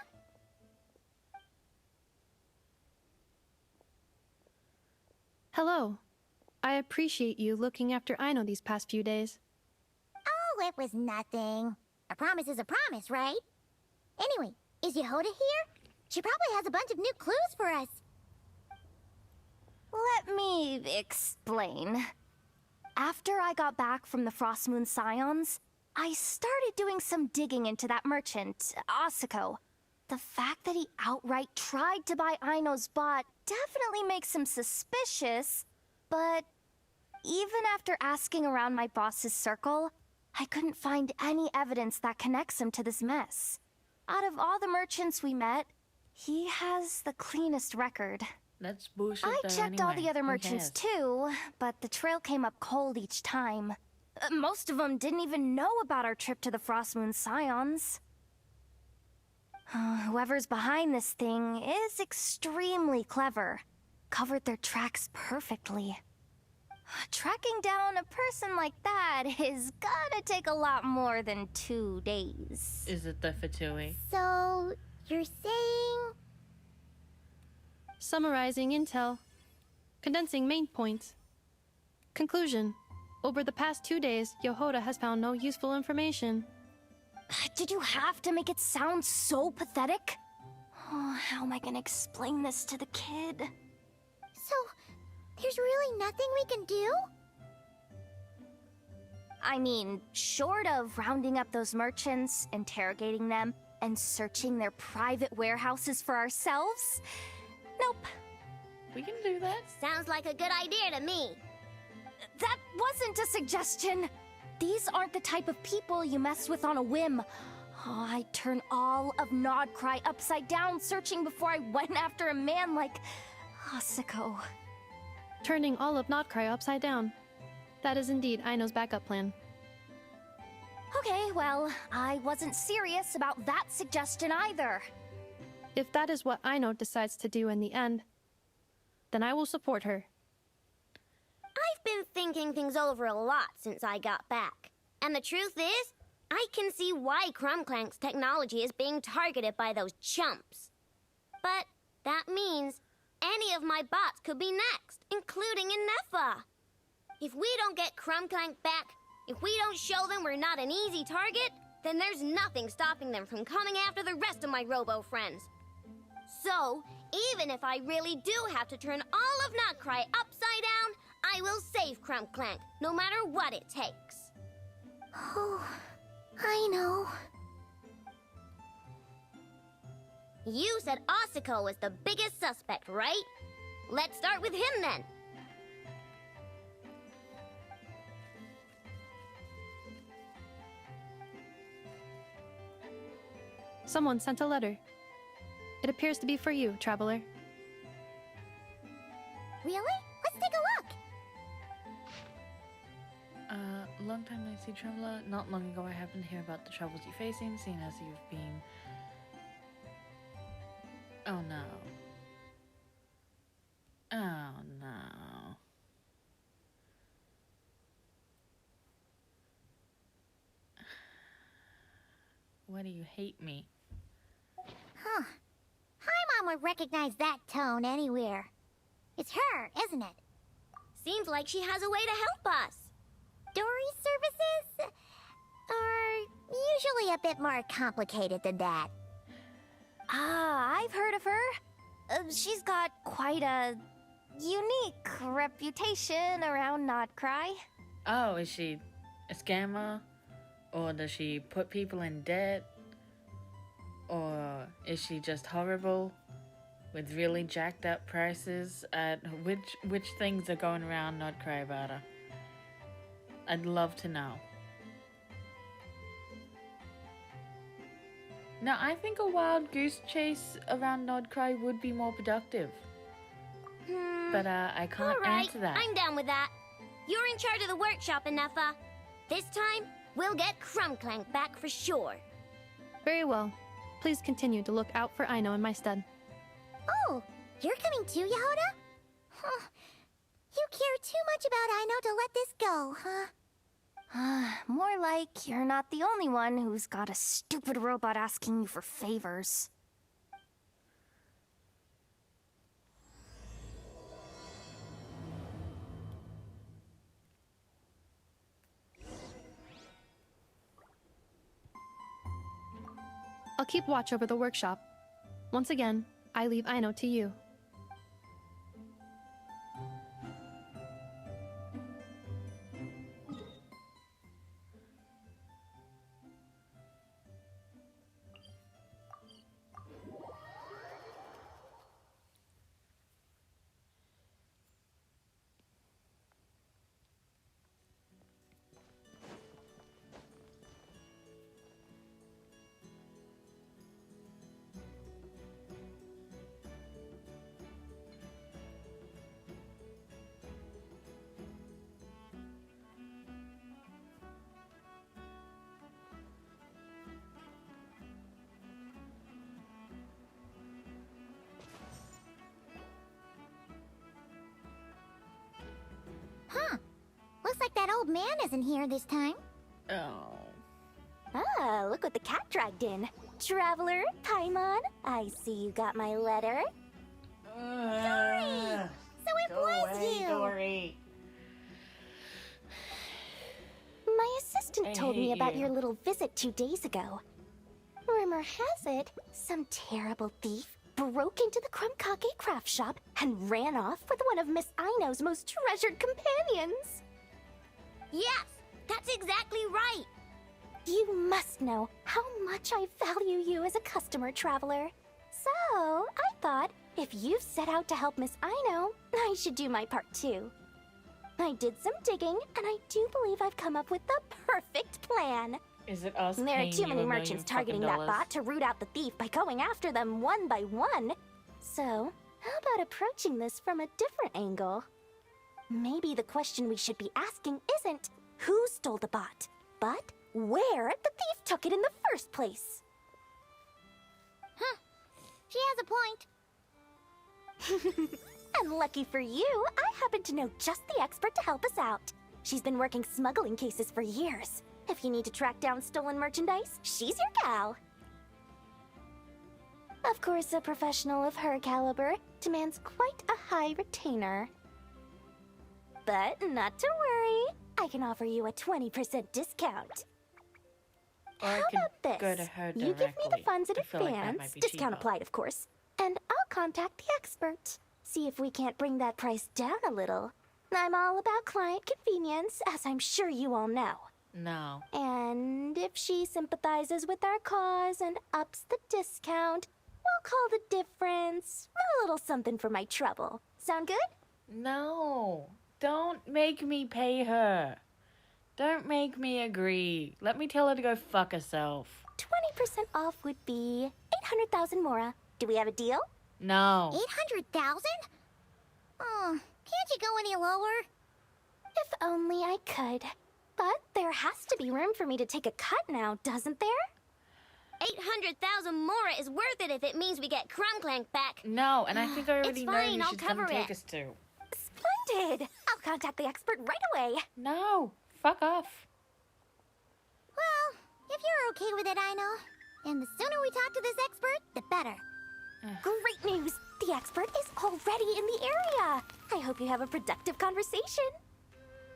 C: Hello. I appreciate you looking after Aino these past few days.
A: Oh, it was nothing. A promise is a promise, right? Anyway, is Yehoda here? She probably has a bunch of new clues for us.
L: Let me explain. After I got back from the Frost Moon Scions, I started doing some digging into that merchant, Asako. The fact that he outright tried to buy Aino's bot definitely makes him suspicious, but even after asking around my boss's circle, I couldn't find any evidence that connects him to this mess. Out of all the merchants we met, he has the cleanest record.
D: That's bullshit.
L: I checked all the other merchants too, but the trail came up cold each time. Most of them didn't even know about our trip to the Frost Moon Scions. Whoever's behind this thing is extremely clever. Covered their tracks perfectly. Tracking down a person like that is gonna take a lot more than 2 days.
D: Is it the Fatui?
A: So, you're saying...
C: Summarizing intel. Condensing main points. Conclusion. Over the past 2 days, Yohoda has found no useful information.
L: Did you have to make it sound so pathetic? Oh, how am I gonna explain this to the kid?
A: So, there's really nothing we can do?
L: I mean, short of rounding up those merchants, interrogating them, and searching their private warehouses for ourselves? Nope.
D: We can do that.
A: Sounds like a good idea to me.
L: That wasn't a suggestion. These aren't the type of people you mess with on a whim. Oh, I'd turn all of Nod-Krai upside down searching before I went after a man like Asako.
C: Turning all of Nod-Krai upside down. That is indeed Aino's backup plan.
L: Okay, well, I wasn't serious about that suggestion either.
C: If that is what Aino decides to do in the end, then I will support her.
A: I've been thinking things over a lot since I got back. And the truth is, I can see why Crumclank's technology is being targeted by those chumps. But that means any of my bots could be next, including Inefa. If we don't get Crumclank back, if we don't show them we're not an easy target, then there's nothing stopping them from coming after the rest of my robo friends. So, even if I really do have to turn all of Nod-Krai upside down, I will save Crumclank, no matter what it takes. Oh, I know. You said Asako was the biggest suspect, right? Let's start with him then.
C: Someone sent a letter. It appears to be for you, traveler.
A: Really? Let's take a look!
D: Long time no see, traveler. Not long ago I happened to hear about the troubles you're facing, seeing as you've been... Oh no. Oh no. Why do you hate me?
A: Huh. Paimon would recognize that tone anywhere. It's her, isn't it? Seems like she has a way to help us. Dory's services are usually a bit more complicated than that.
L: Ah, I've heard of her. She's got quite a unique reputation around Nod-Krai.
D: Oh, is she a scammer? Or does she put people in debt? Or is she just horrible with really jacked up prices? Which things are going around Nod-Krai about her? I'd love to know. Now, I think a wild goose chase around Nod-Krai would be more productive. But I can't answer that.
A: I'm down with that. You're in charge of the workshop, Inefa. This time, we'll get Crumclank back for sure.
C: Very well. Please continue to look out for Aino in my stead.
A: Oh, you're coming too, Yehoda? Huh. You care too much about Aino to let this go, huh?
L: More like you're not the only one who's got a stupid robot asking you for favors.
C: I'll keep watch over the workshop. Once again, I leave Aino to you.
A: that old man isn't here this time.
D: Oh.
L: Ah, look what the cat dragged in. Traveler, Paimon, I see you got my letter.
A: Dory! So it was you!
D: Dory.
L: My assistant told me about your little visit 2 days ago. Rumor has it, some terrible thief broke into the Krumkake craft shop and ran off with one of Miss Aino's most treasured companions.
A: Yes, that's exactly right.
L: You must know how much I value you as a customer, Traveler. So, I thought, if you've set out to help Miss Aino, I should do my part too. I did some digging, and I do believe I've come up with the perfect plan.
D: Is it us?
L: There are too many merchants targeting that bot to root out the thief by going after them one by one. So, how about approaching this from a different angle? Maybe the question we should be asking isn't who stole the bot, but where the thief took it in the first place.
A: Huh. She has a point.
L: And lucky for you, I happen to know just the expert to help us out. She's been working smuggling cases for years. If you need to track down stolen merchandise, she's your gal. Of course, a professional of her caliber demands quite a high retainer. But not to worry, I can offer you a 20% discount.
D: Or
L: How about this?
D: Go to her
L: you give me the funds in advance, discount applied of course, and I'll contact the expert. See if we can't bring that price down a little. I'm all about client convenience, as I'm sure you all know.
D: No.
L: And if she sympathizes with our cause and ups the discount, we'll call the difference a little something for my trouble. Sound good?
D: No. Don't make me pay her. Don't make me agree. Let me tell her to go fuck herself.
L: 20% off would be 800,000 mora. Do we have a deal?
D: No.
A: 800,000? Oh, can't you go any lower?
L: If only I could. But there has to be room for me to take a cut now, doesn't there?
A: 800,000 mora is worth it if it means we get Krumklank back.
D: No, and I think I already know
A: fine,
D: who
A: I'll
D: she's gonna
A: cover
D: take
A: it.
D: us to.
L: Splendid! I'll contact the expert right away.
D: No, fuck off.
A: Well, if you're okay with it, I know. And the sooner we talk to this expert, the better.
L: Great news! The expert is already in the area. I hope you have a productive conversation.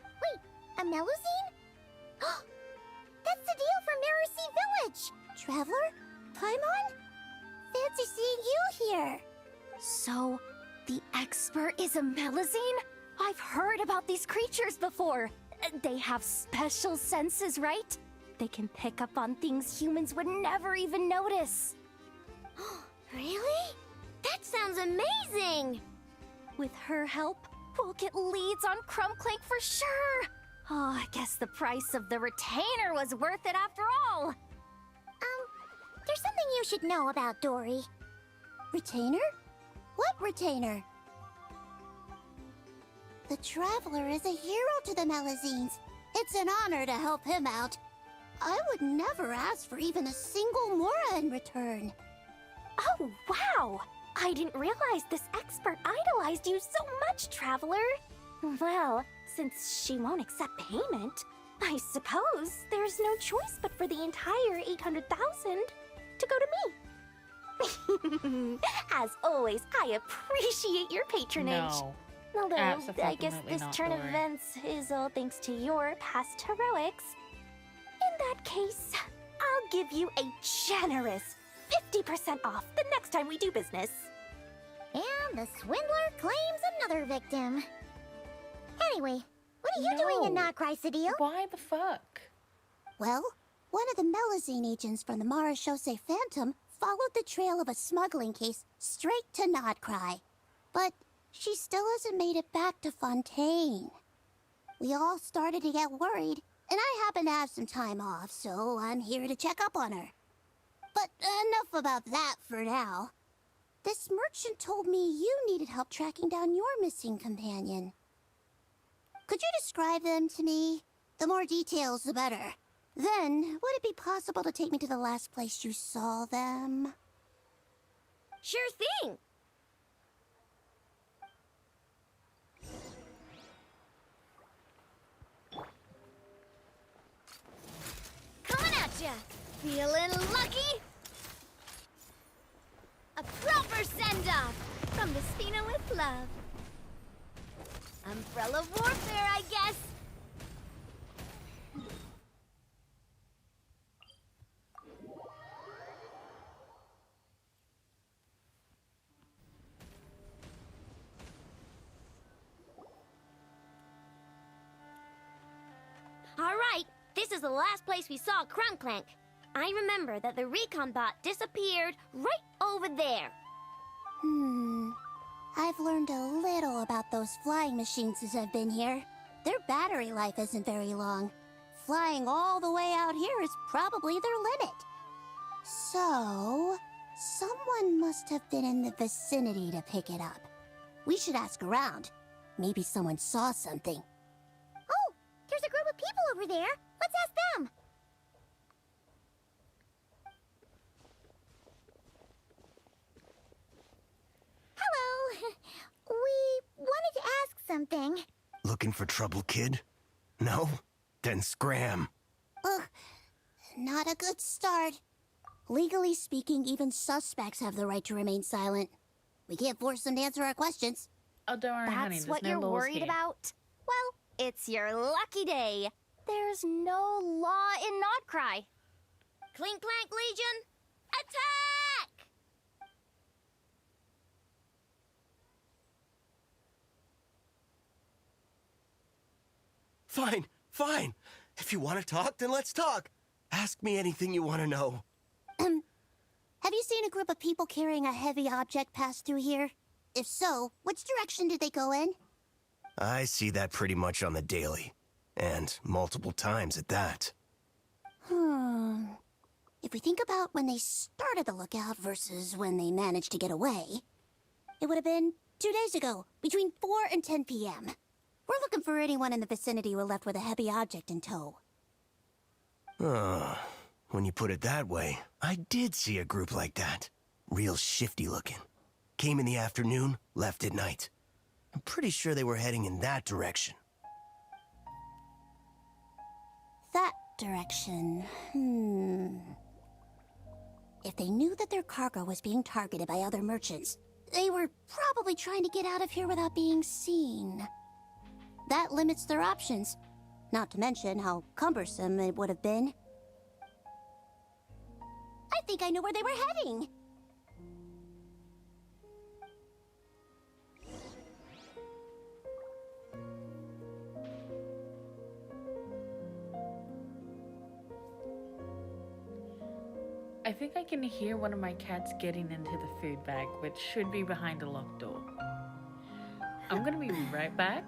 A: Wait, a Melusine? That's the deal from Mercy Village! Traveler? Paimon? Fancy seeing you here.
L: So, the expert is a Melusine? I've heard about these creatures before. They have special senses, right? They can pick up on things humans would never even notice.
A: Really? That sounds amazing!
L: With her help, we'll get leads on Krumklank for sure. Oh, I guess the price of the retainer was worth it after all.
A: There's something you should know about Dory. Retainer? What retainer? The Traveler is a hero to the Melusines. It's an honor to help him out. I would never ask for even a single mora in return.
L: Oh, wow! I didn't realize this expert idolized you so much, Traveler. Well, since she won't accept payment, I suppose there's no choice but for the entire 800,000 to go to me. As always, I appreciate your patronage.
D: No.
L: Although, I guess
D: Abso-fucking-lutely
L: this
D: not,
L: turn of
D: Dory.
L: events is all thanks to your past heroics. In that case, I'll give you a generous 50% off the next time we do business.
A: And the swindler claims another victim. Anyway, what are you doing in Nod-Krai, Sadil?
D: Why the fuck?
A: Well, one of the Melusine agents from the Marechaussee Phantom followed the trail of a smuggling case straight to Nod-Krai. But she still hasn't made it back to Fontaine. We all started to get worried, and I happen to have some time off, so I'm here to check up on her. But enough about that for now. This merchant told me you needed help tracking down your missing companion. Could you describe them to me? The more details, the better. Then, would it be possible to take me to the last place you saw them? Sure thing! Gotcha! Feeling lucky? A proper send-off from the Spina with love. Umbrella warfare, I guess. All right, this is the last place we saw Crunklank. I remember that the recon bot disappeared right over there.
L: I've learned a little about those flying machines since I've been here. Their battery life isn't very long. Flying all the way out here is probably their limit. So, someone must have been in the vicinity to pick it up. We should ask around. Maybe someone saw something.
A: Oh, there's a group of people over there. Let's ask them. Hello. We wanted to ask something.
N: Looking for trouble, kid? No? Then scram.
L: Ugh, not a good start. Legally speaking, even suspects have the right to remain silent. We can't force them to answer our questions.
D: Oh, don't worry, honey.
L: That's
D: There's
L: what
D: no
L: you're
D: laws
L: worried
D: here.
L: about?
A: Well, it's your lucky day.
L: There's no law in Nod-Krai.
A: Clink Clank Legion, attack!
N: Fine, fine. If you want to talk, then let's talk. Ask me anything you want to know.
L: Have you seen a group of people carrying a heavy object pass through here? If so, which direction did they go in?
N: I see that pretty much on the daily. And multiple times at that.
L: If we think about when they started the lookout versus when they managed to get away, it would have been 2 days ago, between 4 and 10 p.m. We're looking for anyone in the vicinity who left with a heavy object in tow.
N: When you put it that way, I did see a group like that. Real shifty looking. Came in the afternoon, left at night. I'm pretty sure they were heading in that direction.
L: That direction, If they knew that their cargo was being targeted by other merchants, they were probably trying to get out of here without being seen. That limits their options, not to mention how cumbersome it would have been. I think I know where they were heading.
D: I think I can hear one of my cats getting into the food bag, which should be behind a locked door. I'm gonna be right back.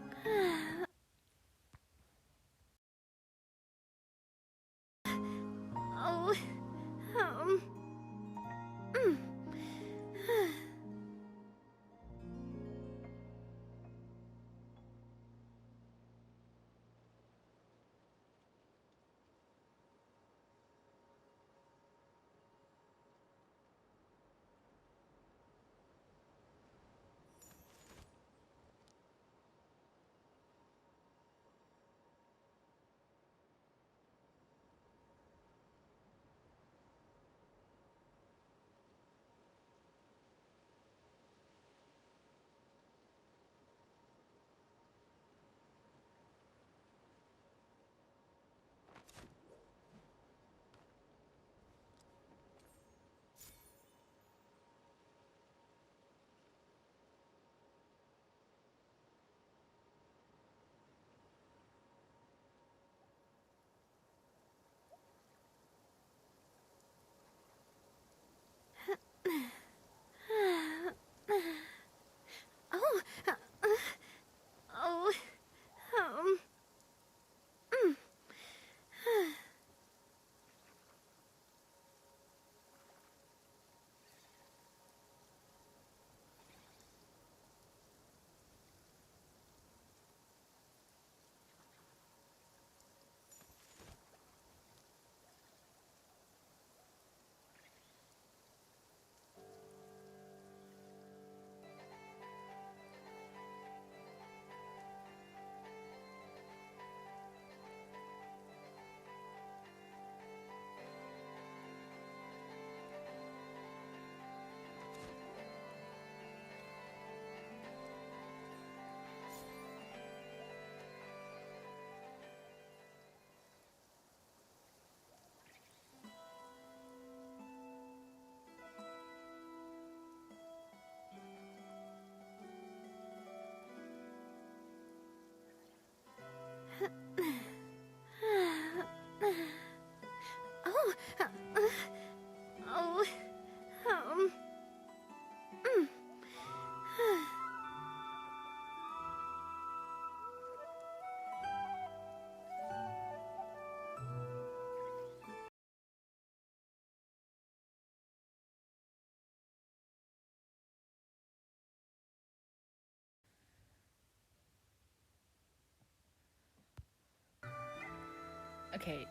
D: Okay,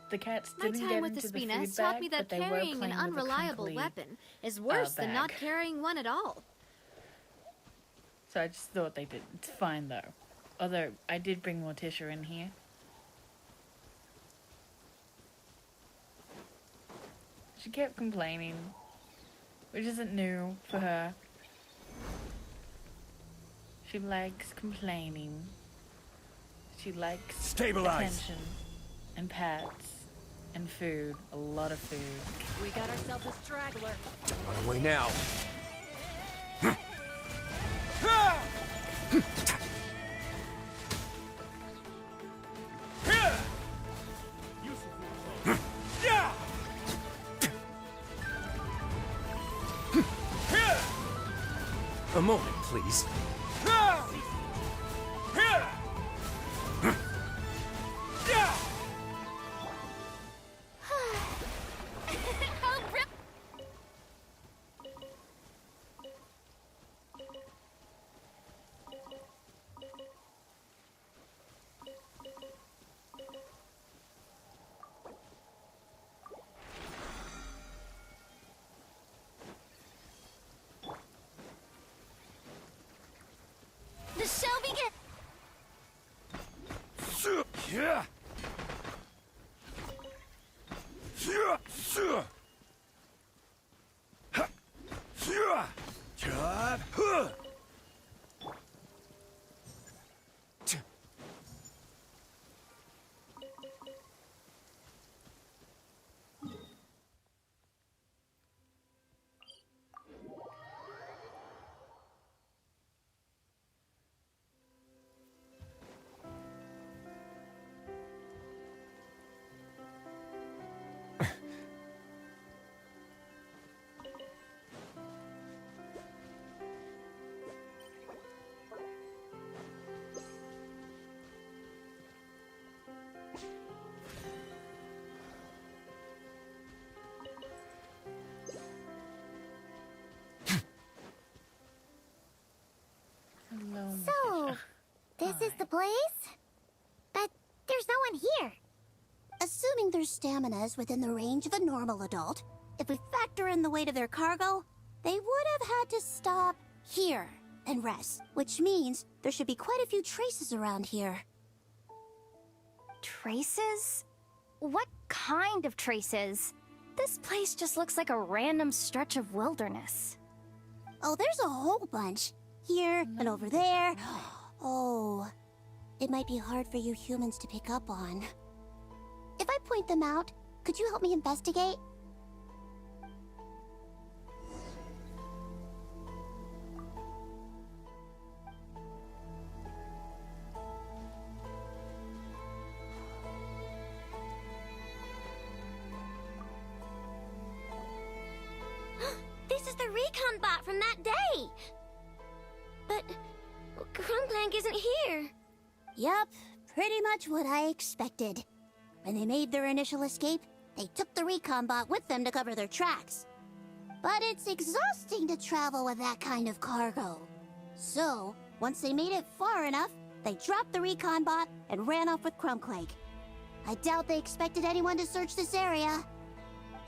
D: the cats
C: My
D: didn't
C: time
D: get
C: with
D: into the
C: Espina
D: food
C: has taught
D: bag,
C: me that
D: but they were
C: carrying an
D: playing with a
C: unreliable
D: crinkly,
C: weapon is worse than not
D: bag.
C: carrying one at all.
D: So I just thought they did. It's fine though. Although I did bring Morticia in here. She kept complaining, which isn't new for her. She likes complaining. She likes attention and pets and food. A lot of food.
R: We got ourselves a straggler.
N: On our way now. A moment, please.
A: The show begins. So, this is the place? But there's no one here.
L: Assuming their stamina is within the range of a normal adult, if we factor in the weight of their cargo, they would have had to stop here and rest, which means there should be quite a few traces around here.
A: Traces? What kind of traces? This place just looks like a random stretch of wilderness.
L: Oh, there's a whole bunch. Here and over there. Oh, it might be hard for you humans to pick up on. If I point them out, could you help me investigate?
A: This is the recon bot from that day! But Krumklank isn't here.
L: Yup, pretty much what I expected. When they made their initial escape, they took the recon bot with them to cover their tracks. But it's exhausting to travel with that kind of cargo. So, once they made it far enough, they dropped the recon bot and ran off with Krumklank. I doubt they expected anyone to search this area.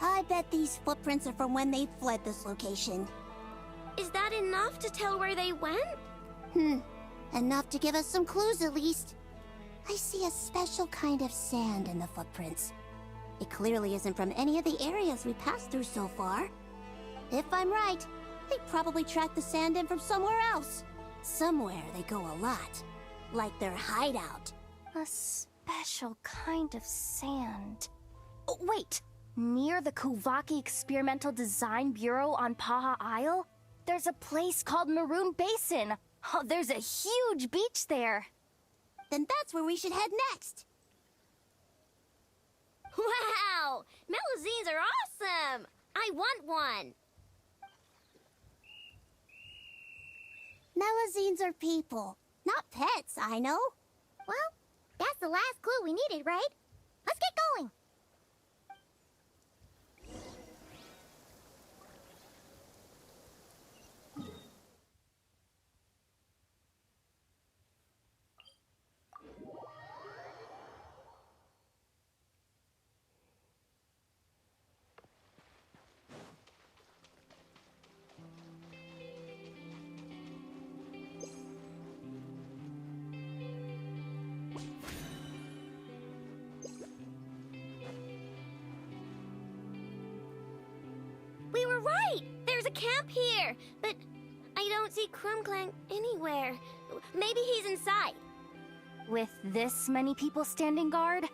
L: I bet these footprints are from when they fled this location.
A: Is that enough to tell where they went?
L: Enough to give us some clues at least. I see a special kind of sand in the footprints. It clearly isn't from any of the areas we passed through so far. If I'm right, they probably tracked the sand in from somewhere else. Somewhere they go a lot. Like their hideout.
A: A special kind of sand. Oh, wait! Near the Kuvaki Experimental Design Bureau on Paha Isle? There's a place called Maroon Basin. Oh, there's a huge beach there.
L: Then that's where we should head next.
A: Wow! Melusines are awesome! I want one!
L: Melusines are people, not pets, I know.
A: Well, that's the last clue we needed, right? Let's get going! right! There's a camp here, but I don't see Krumklang anywhere. Maybe he's inside.
L: With this many people standing guard,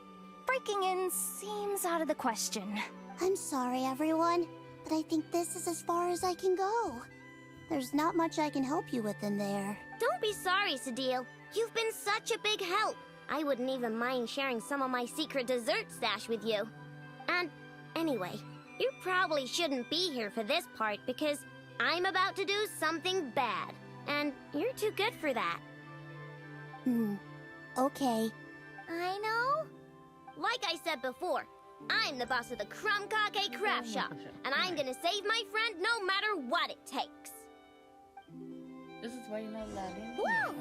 L: breaking in seems out of the question.
S: I'm sorry, everyone, but I think this is as far as I can go. There's not much I can help you with in there.
A: Don't be sorry, Sadil. You've been such a big help. I wouldn't even mind sharing some of my secret dessert stash with you. And anyway, you probably shouldn't be here for this part because I'm about to do something bad. And you're too good for that.
S: Okay.
A: I know. Like I said before, I'm the boss of the Krumkake Craft Shop, and I'm gonna save my friend no matter what it takes.
D: This is why you're not allowed in.
S: Whoa!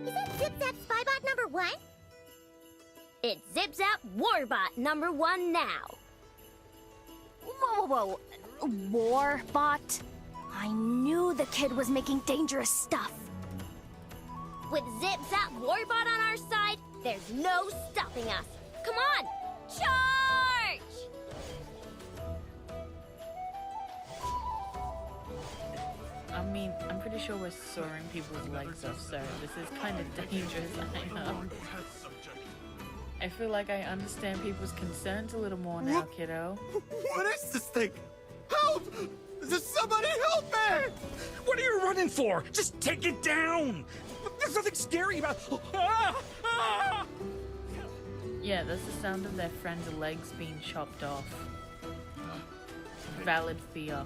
S: Is that Zip-Zap Spybot number 1?
A: It's Zip-Zap Warbot number 1 now.
L: Whoa. Warbot? I knew the kid was making dangerous stuff.
A: With Zip-Zap Warbot on our side, there's no stopping us. Come on, charge!
D: I mean, I'm pretty sure we're sawing people's legs off, so this is kind of dangerous, I know. I feel like I understand people's concerns a little more now, kiddo.
K: What is this thing? Help! Does somebody help me? What are you running for? Just take it down! There's nothing scary about...
D: Yeah, that's the sound of their friend's legs being chopped off. Valid fear.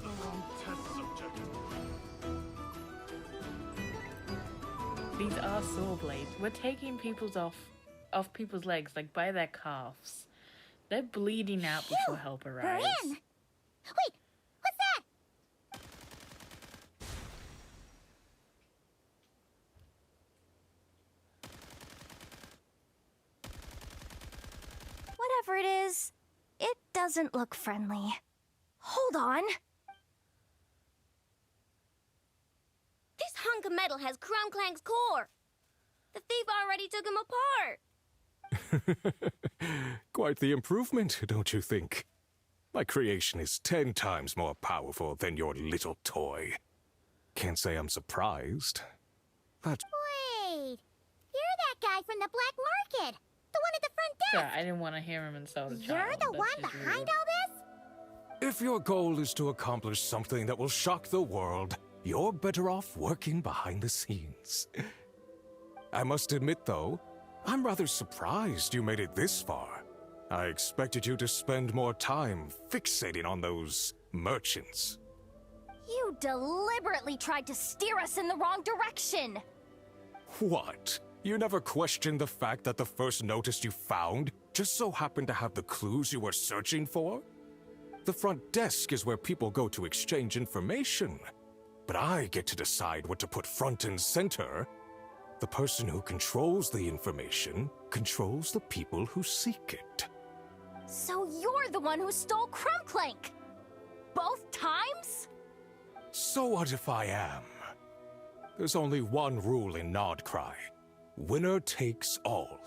D: These are saw blades. We're taking people's off people's legs, like by their calves. They're bleeding out before help arrives.
S: We're in! Wait, what's that?
L: Whatever it is, it doesn't look friendly. Hold on.
A: This hunk of metal has Krumklang's core. The thief already took him apart.
O: Quite the improvement, don't you think? My creation is 10 times more powerful than your little toy. Can't say I'm surprised. But
S: Wait, you're that guy from the black market. The one at the front desk.
D: Yeah, I didn't want to hear him insult a child.
S: You're the
D: That's
S: one
D: just
S: behind
D: rude.
S: all this?
O: if your goal is to accomplish something that will shock the world, you're better off working behind the scenes. I must admit, though, I'm rather surprised you made it this far. I expected you to spend more time fixating on those merchants.
L: You deliberately tried to steer us in the wrong direction!
O: What? You never questioned the fact that the first notice you found just so happened to have the clues you were searching for? The front desk is where people go to exchange information. But I get to decide what to put front and center. The person who controls the information controls the people who seek it.
L: So you're the one who stole Krumklank! Both times?
O: So what if I am? There's only one rule in Nod-Krai. Winner takes all.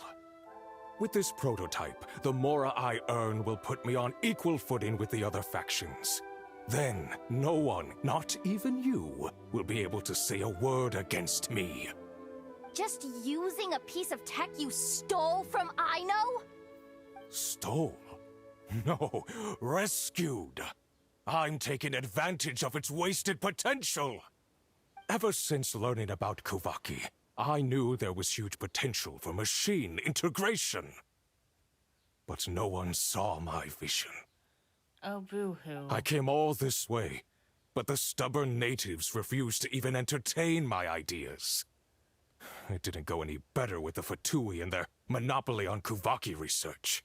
O: With this prototype, the Mora I earn will put me on equal footing with the other factions. Then, no one, not even you, will be able to say a word against me.
L: Just using a piece of tech you stole from Aino?
O: Stole? No, rescued. I'm taking advantage of its wasted potential. Ever since learning about Kuvaki, I knew there was huge potential for machine integration. But no one saw my vision.
D: Oh, boo-hoo.
O: I came all this way, but the stubborn natives refused to even entertain my ideas. It didn't go any better with the Fatui and their monopoly on Kuvaki research.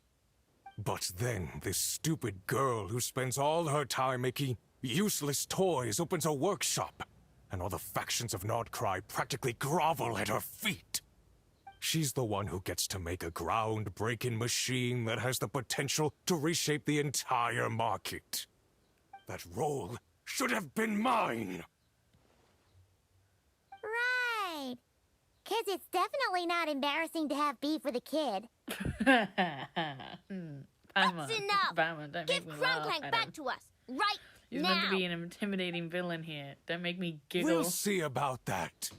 O: But then, this stupid girl who spends all her time making useless toys opens a workshop, and all the factions of Nod-Krai practically grovel at her feet. She's the one who gets to make a groundbreaking machine that has the potential to reshape the entire market. That role should have been mine!
S: Right. 'Cause it's definitely not embarrassing to have beef with a kid.
A: That's enough! Give Krumklank back to us, right
D: He's meant to be an intimidating villain here. Don't make me giggle.
O: We'll see about that.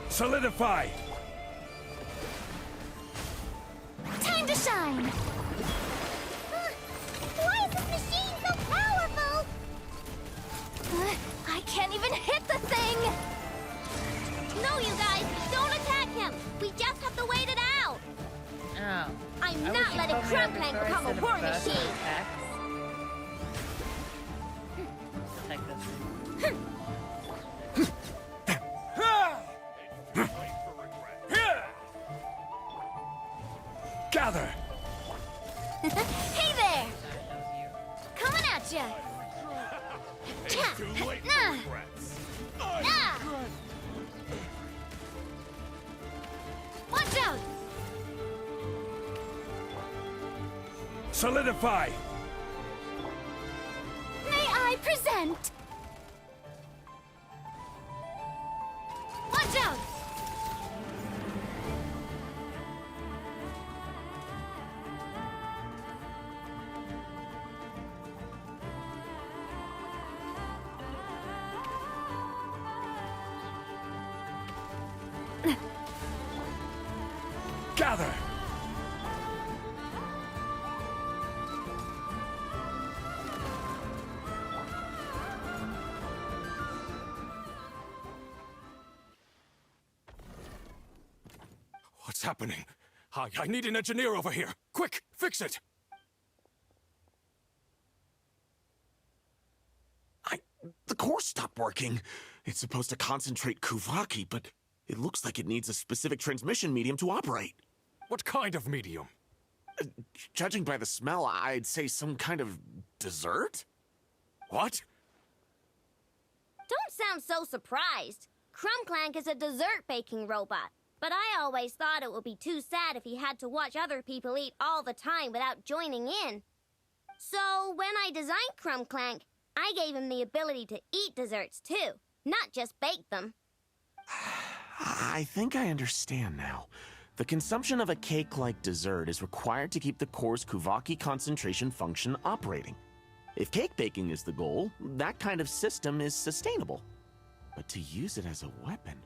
K: Solidify!
L: Time to shine!
S: Why is this machine so powerful?
L: I can't even hit the thing!
A: No, you guys, don't attack him. We just have to wait it out.
D: Oh.
A: I'm not letting Nod-Krai become a war machine.
D: Take this.
K: Gather!
L: Hey there! Coming at ya! Watch out!
K: Solidify!
L: May I present? Watch out!
K: Gather!
O: What's happening? I need an engineer over here. Quick, fix it!
T: The core stopped working. It's supposed to concentrate Kuvaki, but it looks like it needs a specific transmission medium to operate.
O: What kind of medium?
T: Judging by the smell, I'd say some kind of dessert?
O: What?
A: Don't sound so surprised. Crumbclank is a dessert baking robot. But I always thought it would be too sad if he had to watch other people eat all the time without joining in. So when I designed Crumbclank, I gave him the ability to eat desserts too, not just bake them.
T: I think I understand now. The consumption of a cake-like dessert is required to keep the core's Kuvaki concentration function operating. If cake baking is the goal, that kind of system is sustainable. But to use it as a weapon,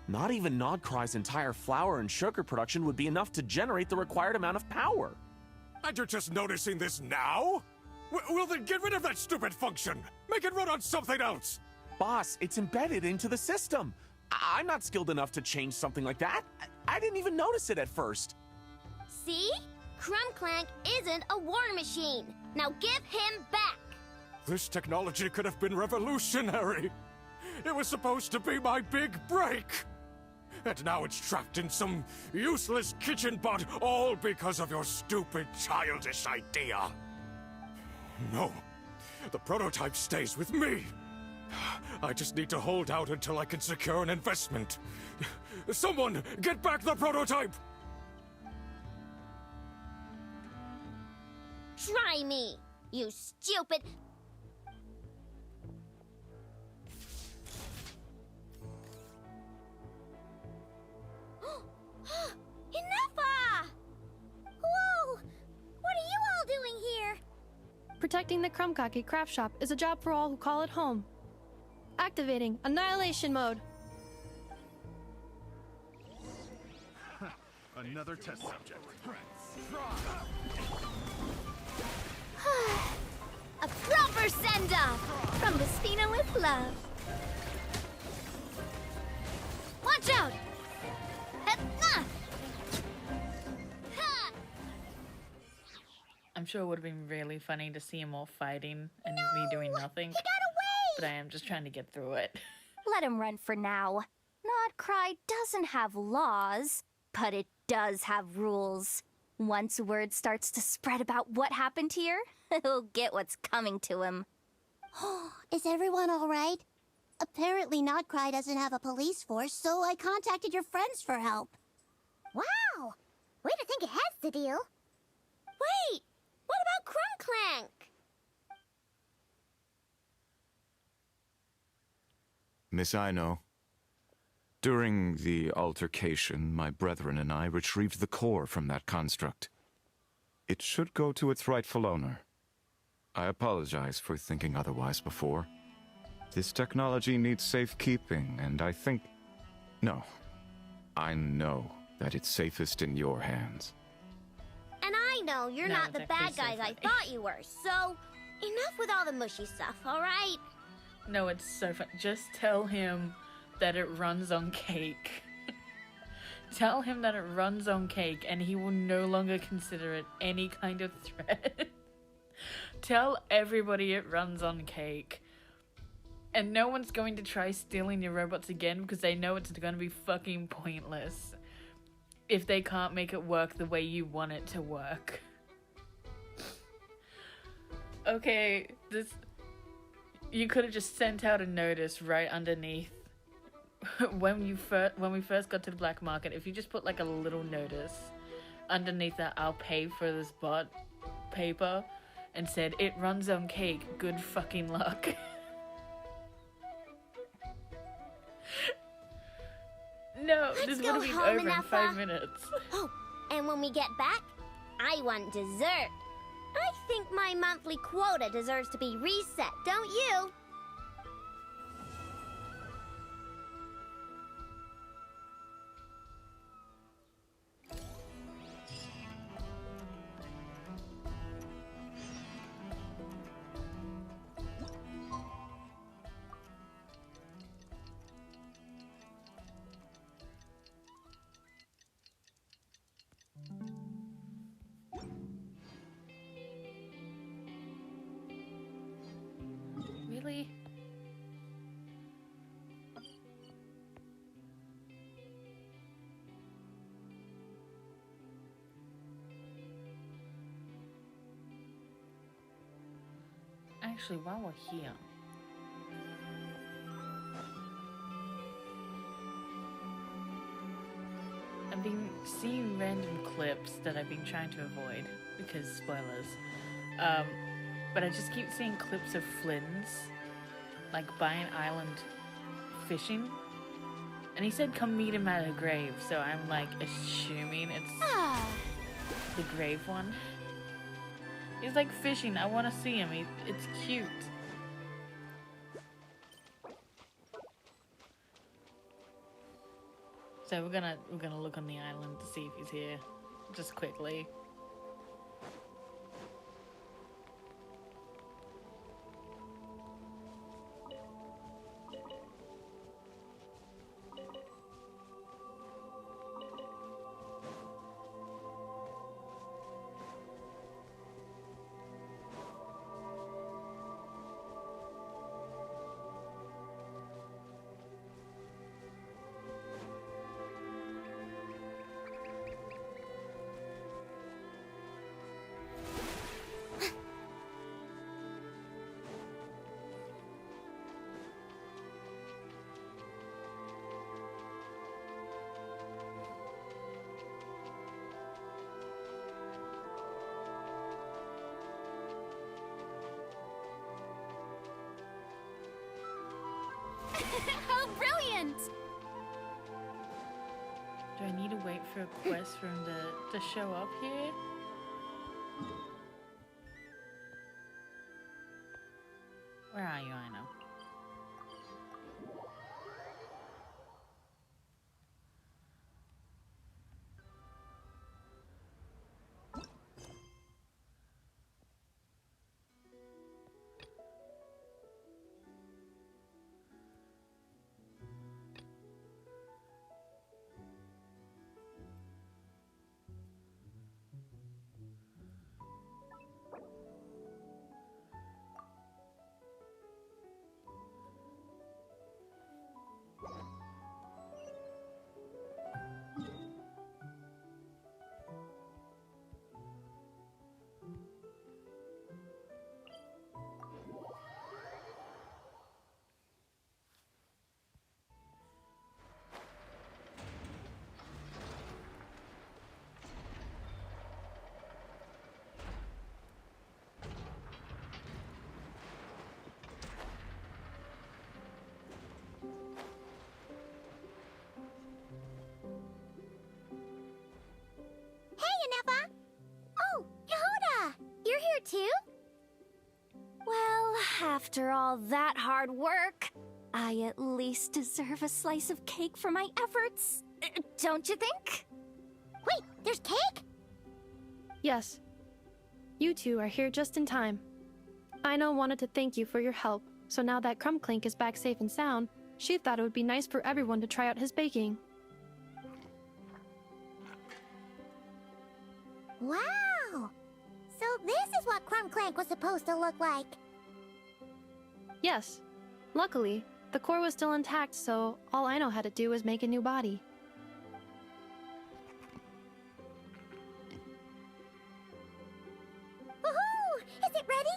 T: not even Nod-Krai's entire flour and sugar production would be enough to generate the required amount of power.
O: And you're just noticing this now? Well then get rid of that stupid function! Make it run on something else!
T: Boss, it's embedded into the system. I'm not skilled enough to change something like that. I didn't even notice it at first.
A: See? Crumbclank isn't a war machine. Now give him back.
O: This technology could have been revolutionary. It was supposed to be my big break. And now it's trapped in some useless kitchen bot, all because of your stupid childish idea. No, the prototype stays with me. I just need to hold out until I can secure an investment. Someone, get back the prototype!
A: Try me, you stupid...
S: Enough! Whoa! What are you all doing here?
C: Protecting the Crumbkake craft shop is a job for all who call it home. Activating Annihilation Mode.
U: Another test subject.
L: A proper send-off from Vespina with love. Watch out!
D: I'm sure it would have been really funny to see him all fighting and me doing nothing.
L: He got away!
D: But I am just trying to get through it.
L: Let him run for now. Nod-Krai doesn't have laws, but it does have rules. Once word starts to spread about what happened here, he'll get what's coming to him.
S: Is everyone all right? Apparently Nod-Krai doesn't have a police force, so I contacted your friends for help.
A: Wow! Way to think ahead, Cedille. Wait! What about Crumbclank?
V: Miss Aino.
P: During the altercation, my brethren and I retrieved the core from that construct. It should go to its rightful owner. I apologize for thinking otherwise before. This technology needs safekeeping, and I think... No. I know that it's safest in your hands.
A: And I know you're not the bad guys I thought you were, so enough with all the mushy stuff, alright?
D: No, it's so fun. Just tell him that it runs on cake. Tell him that it runs on cake and he will no longer consider it any kind of threat. Tell everybody it runs on cake. And no one's going to try stealing your robots again because they know it's going to be fucking pointless if they can't make it work the way you want it to work. Okay, this... You could have just sent out a notice right underneath when we first got to the black market. If you just put like a little notice underneath that "I'll pay for this bot" paper and said it runs on cake, good fucking luck. No, this would have been over in 5 minutes.
A: Oh, and when we get back, I want dessert. I think my monthly quota deserves to be reset, don't you?
D: Really? Actually, while we're here, I've been seeing random clips that I've been trying to avoid because spoilers. But I just keep seeing clips of Flynn's, like by an island fishing. And he said come meet him at a grave, so I'm like assuming it's the grave one. He's like fishing, I want to see him, it's cute. So we're gonna look on the island to see if he's here, just quickly.
A: How brilliant!
D: Do I need to wait for a quest for him to show up here? Where are you, I know?
L: After all that hard work, I at least deserve a slice of cake for my efforts. Don't you think?
S: Wait, there's cake?
C: Yes. You two are here just in time. Aino wanted to thank you for your help, so now that Crumbclink is back safe and sound, she thought it would be nice for everyone to try out his baking.
S: Wow! So this is what Crumbclank was supposed to look like.
C: Yes. Luckily, the core was still intact, so all Aino had to do was make a new body.
S: Woohoo! Is it ready?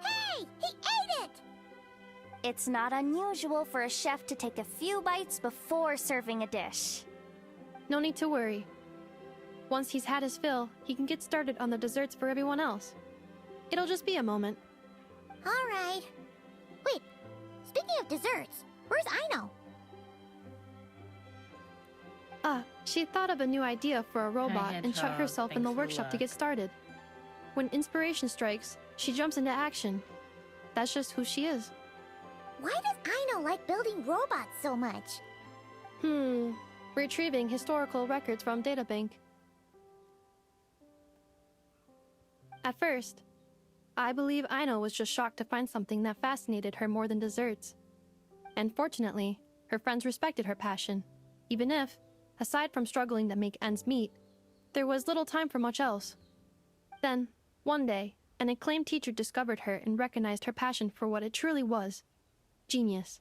S: Hey! He ate it!
L: It's not unusual for a chef to take a few bites before serving a dish.
C: No need to worry. Once he's had his fill, he can get started on the desserts for everyone else. It'll just be a moment.
S: All right. Wait, speaking of desserts, where's Aino?
C: She thought of a new idea for a robot and shut herself in the workshop to get started. When inspiration strikes, she jumps into action. That's just who she is.
S: Why does Aino like building robots so much?
C: Retrieving historical records from databank. At first, I believe Aino was just shocked to find something that fascinated her more than desserts. And fortunately, her friends respected her passion, even if, aside from struggling to make ends meet, there was little time for much else. Then, one day, an acclaimed teacher discovered her and recognized her passion for what it truly was: genius.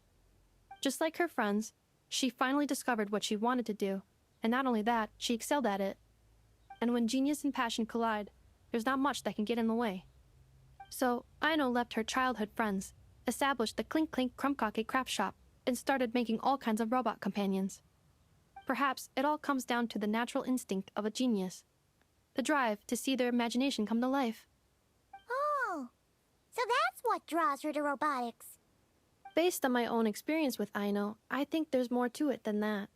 C: Just like her friends, she finally discovered what she wanted to do, and not only that, she excelled at it. And when genius and passion collide, there's not much that can get in the way. So, Aino left her childhood friends, established the Clink Clink Crumbkake craft shop, and started making all kinds of robot companions. Perhaps it all comes down to the natural instinct of a genius, the drive to see their imagination come to life.
S: Oh, so that's what draws her to robotics.
C: Based on my own experience with Aino, I think there's more to it than that.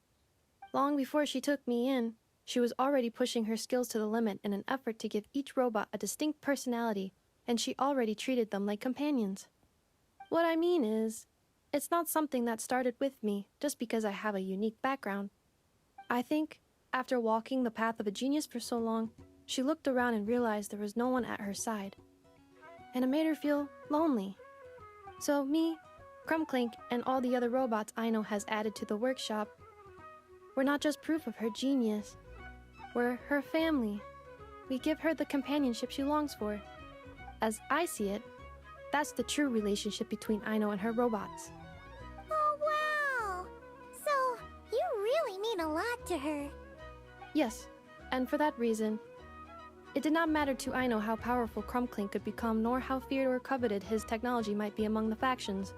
C: Long before she took me in, she was already pushing her skills to the limit in an effort to give each robot a distinct personality, and she already treated them like companions. What I mean is, it's not something that started with me just because I have a unique background. I think, after walking the path of a genius for so long, she looked around and realized there was no one at her side. And it made her feel lonely. So me, Crumbclink, and all the other robots Aino has added to the workshop, we're not just proof of her genius. We're her family. We give her the companionship she longs for. As I see it, that's the true relationship between Aino and her robots.
S: Oh, wow! So, you really mean a lot to her.
C: Yes, and for that reason, it did not matter to Aino how powerful Crumbclink could become, nor how feared or coveted his technology might be among the factions.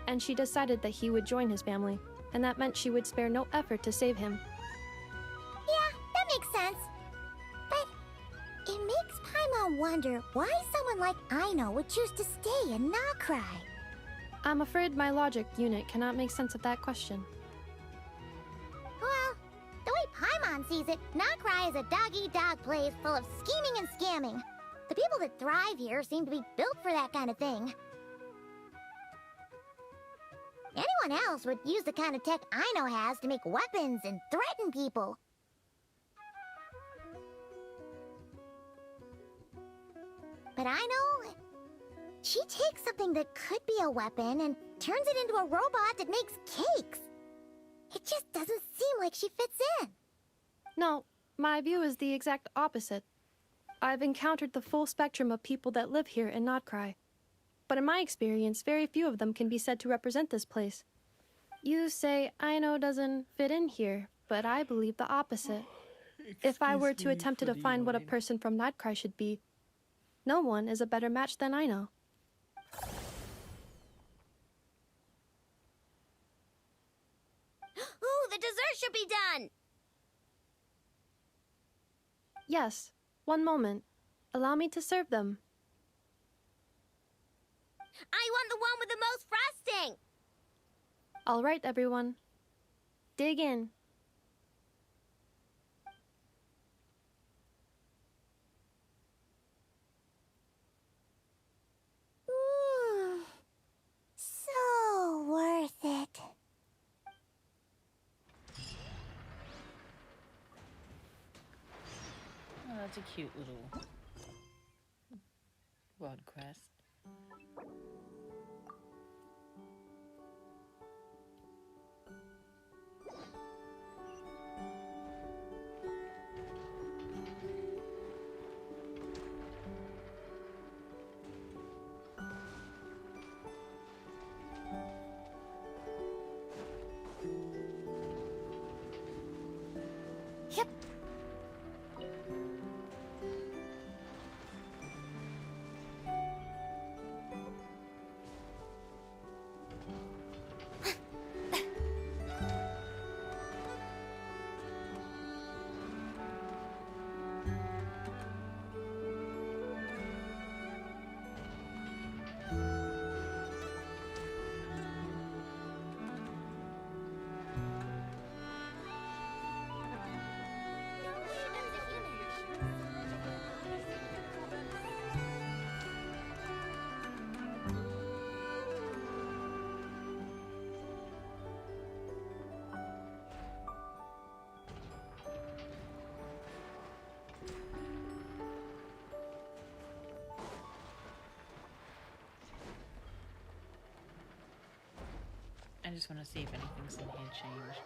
C: And she decided that he would join his family, and that meant she would spare no effort to save him.
S: Yeah, that makes sense. But it makes Paimon wonder why someone like Aino would choose to stay in Nod-Krai.
C: I'm afraid my logic unit cannot make sense of that question.
S: Well, the way Paimon sees it, Nod-Krai is a dog-eat-dog place full of scheming and scamming. The people that thrive here seem to be built for that kind of thing. Anyone else would use the kind of tech Aino has to make weapons and threaten people. But Aino, she takes something that could be a weapon and turns it into a robot that makes cakes. It just doesn't seem like she fits in.
C: No, my view is the exact opposite. I've encountered the full spectrum of people that live here in Nod-Krai. But in my experience, very few of them can be said to represent this place. You say Aino doesn't fit in here, but I believe the opposite. If I were to attempt to define what a person from Nod-Krai should be, no one is a better match than Aino.
A: Ooh, the dessert should be done!
C: Yes, one moment. Allow me to serve them.
A: I want the one with the most frosting!
C: All right, everyone. Dig in.
D: That's a cute little world quest. I just want to see if anything's in here changed.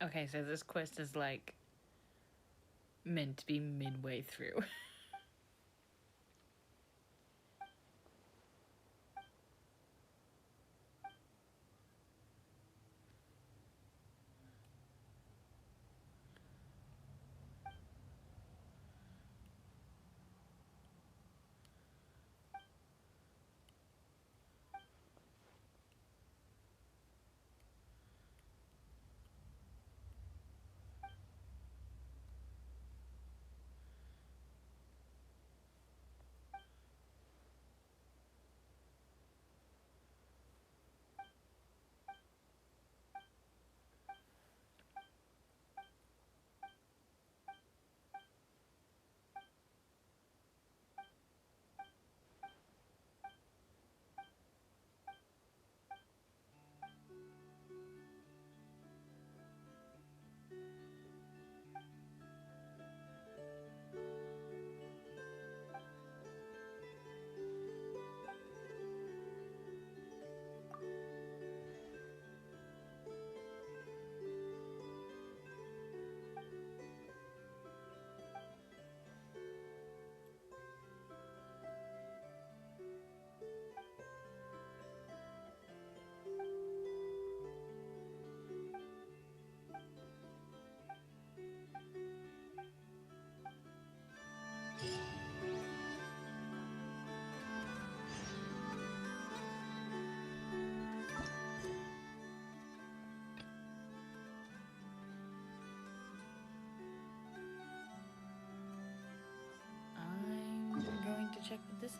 D: Okay, so this quest is like meant to be midway through.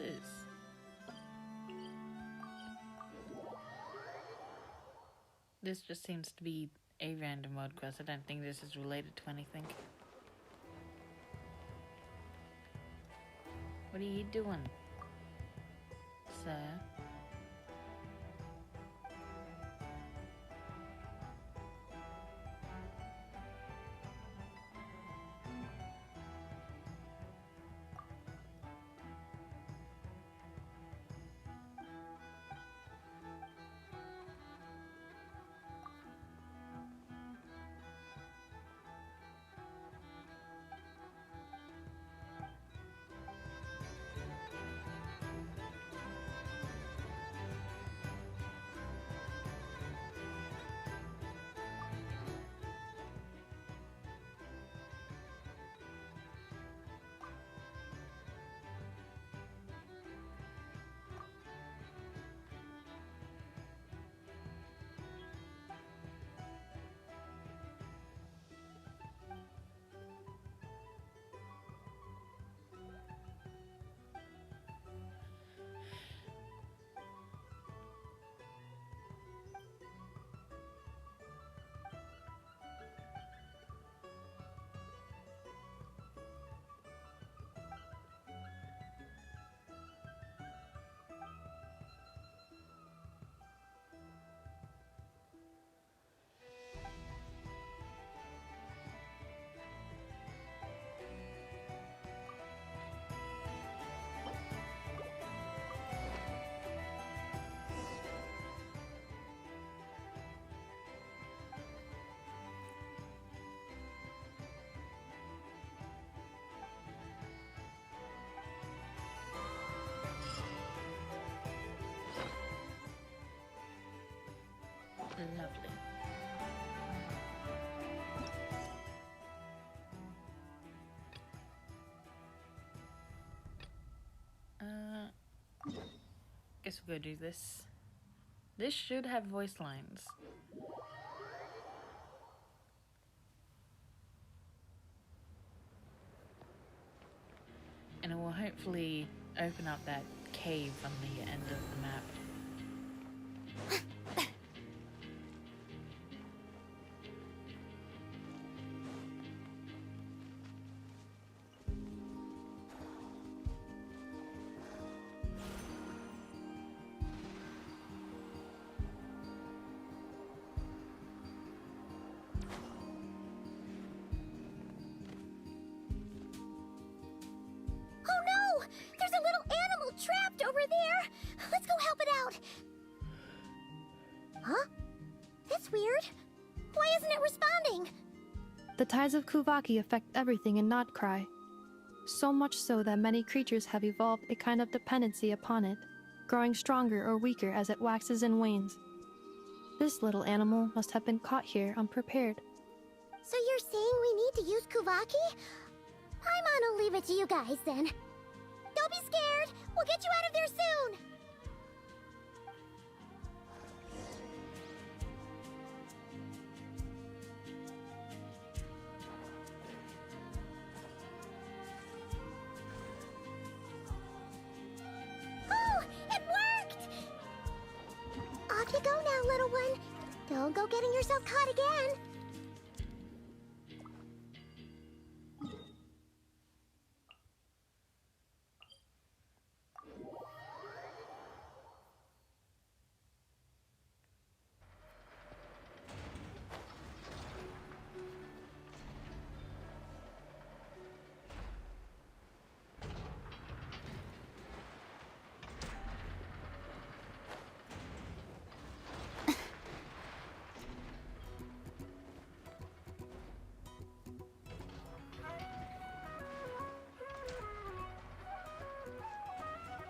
D: is. This just seems to be a random mode quest. I don't think this is related to anything. What are you doing, sir? Lovely. Guess we'll go do this. This should have voice lines. And it will hopefully open up that cave on the end of the map.
C: The tides of Kuvaki affect everything in Nod-Krai, so much so that many creatures have evolved a kind of dependency upon it, growing stronger or weaker as it waxes and wanes. This little animal must have been caught here unprepared.
S: So you're saying we need to use Kuvaki? I'm gonna leave it to you guys then. Don't be scared! We'll get you out of there soon! Off you go now, little one. Don't go getting yourself caught again.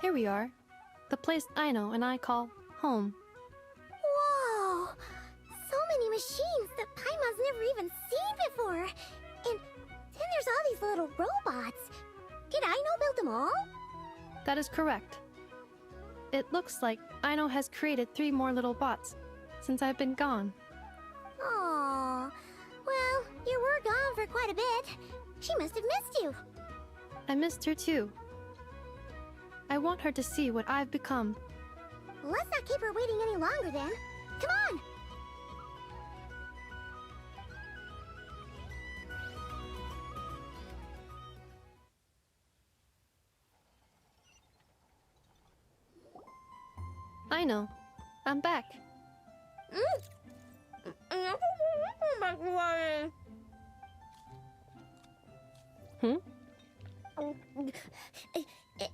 C: Here we are. The place Aino and I call home.
S: Whoa! So many machines that Paimon's never even seen before. And then there's all these little robots. Did Aino build them all?
C: That is correct. It looks like Aino has created 3 more little bots since I've been gone.
S: Aww. Well, you were gone for quite a bit. She must have missed you.
C: I missed her too. I want her to see what I've become.
S: Let's not keep her waiting any longer then. Come on!
C: I know. I'm back.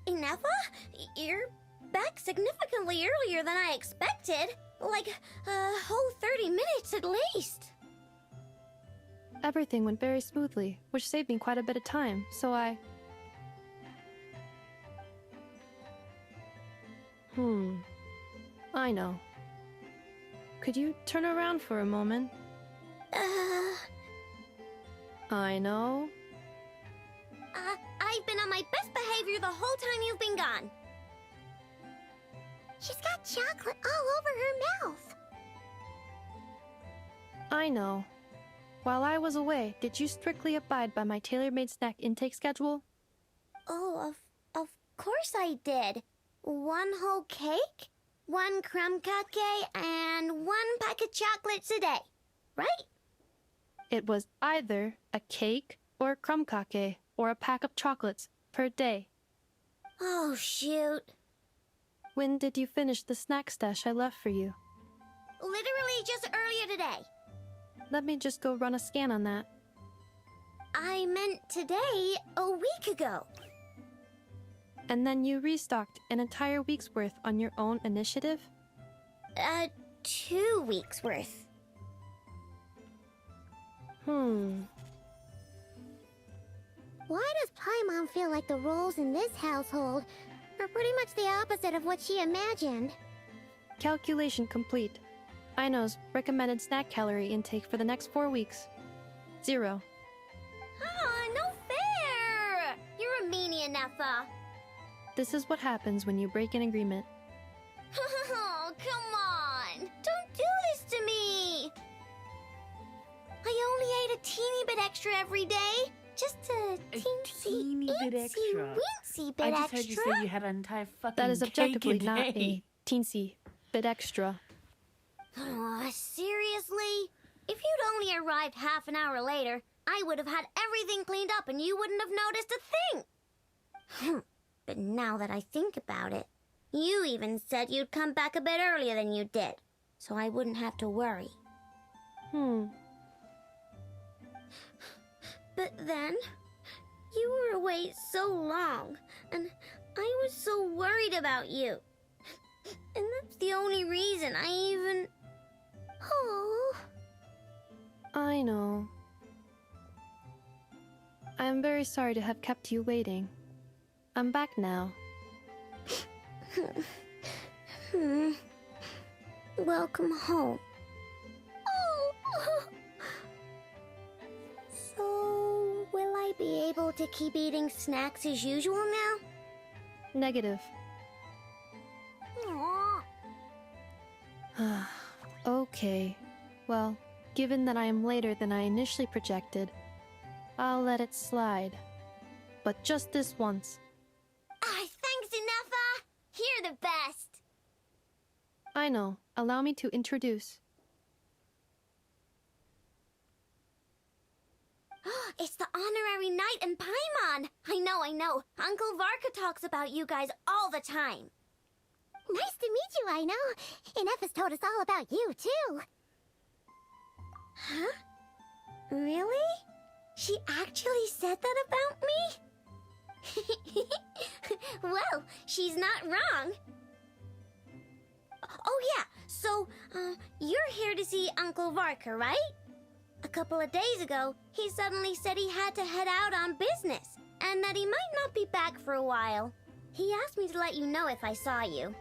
A: Ineffa? You're back significantly earlier than I expected. Like, a whole 30 minutes at least.
C: Everything went very smoothly, which saved me quite a bit of time, so I... I know. Could you turn around for a moment? I know.
A: I've been on my best behavior the whole time you've been gone.
S: She's got chocolate all over her mouth.
C: I know. While I was away, did you strictly abide by my tailor-made snack intake schedule?
A: Oh, of course I did. 1 whole cake, 1 crumb cake, and 1 pack of chocolates a day, right?
C: It was either a cake or a crumb cake or a pack of chocolates per day.
A: Oh, shoot.
C: When did you finish the snack stash I left for you?
A: Literally just earlier today.
C: Let me just go run a scan on that.
A: I meant today, a week ago.
C: And then you restocked an entire week's worth on your own initiative?
A: 2 weeks worth.
S: Why does Paimon feel like the roles in this household are pretty much the opposite of what she imagined?
C: Calculation complete. Aino's recommended snack calorie intake for the next 4 weeks. 0.
A: No fair! You're a meanie, Ineffa.
C: This is what happens when you break an agreement.
A: Oh, come on! Don't do this to me! I only ate a teeny bit extra every day. Just a teeny bit extra. Weensy bit extra.
D: I just heard you say you had an entire fucking
C: That is objectively
D: cake a
C: not
D: day.
C: a teensy bit extra.
A: Oh, seriously? If you'd only arrived half an hour later, I would have had everything cleaned up and you wouldn't have noticed a thing. But now that I think about it, you even said you'd come back a bit earlier than you did, so I wouldn't have to worry. But then, you were away so long, and I was so worried about you. And that's the only reason I even... Oh.
C: I know. I am very sorry to have kept you waiting. I'm back now.
A: Welcome home. Oh. So, will I be able to keep eating snacks as usual now?
C: Negative.
A: Aww.
C: Okay. Well, given that I am later than I initially projected, I'll let it slide. But just this once.
A: Thanks, Ineffa! You're the best!
C: I know. Allow me to introduce.
A: It's the honorary knight and Paimon! I know. Uncle Varka talks about you guys all the time.
S: Nice to meet you, I know. Ineffa's told us all about you, too.
A: Huh? Really? She actually said that about me? Well, she's not wrong. Oh yeah, so, you're here to see Uncle Varka, right? A couple of days ago, he suddenly said he had to head out on business, and that he might not be back for a while. He asked me to let you know if I saw you.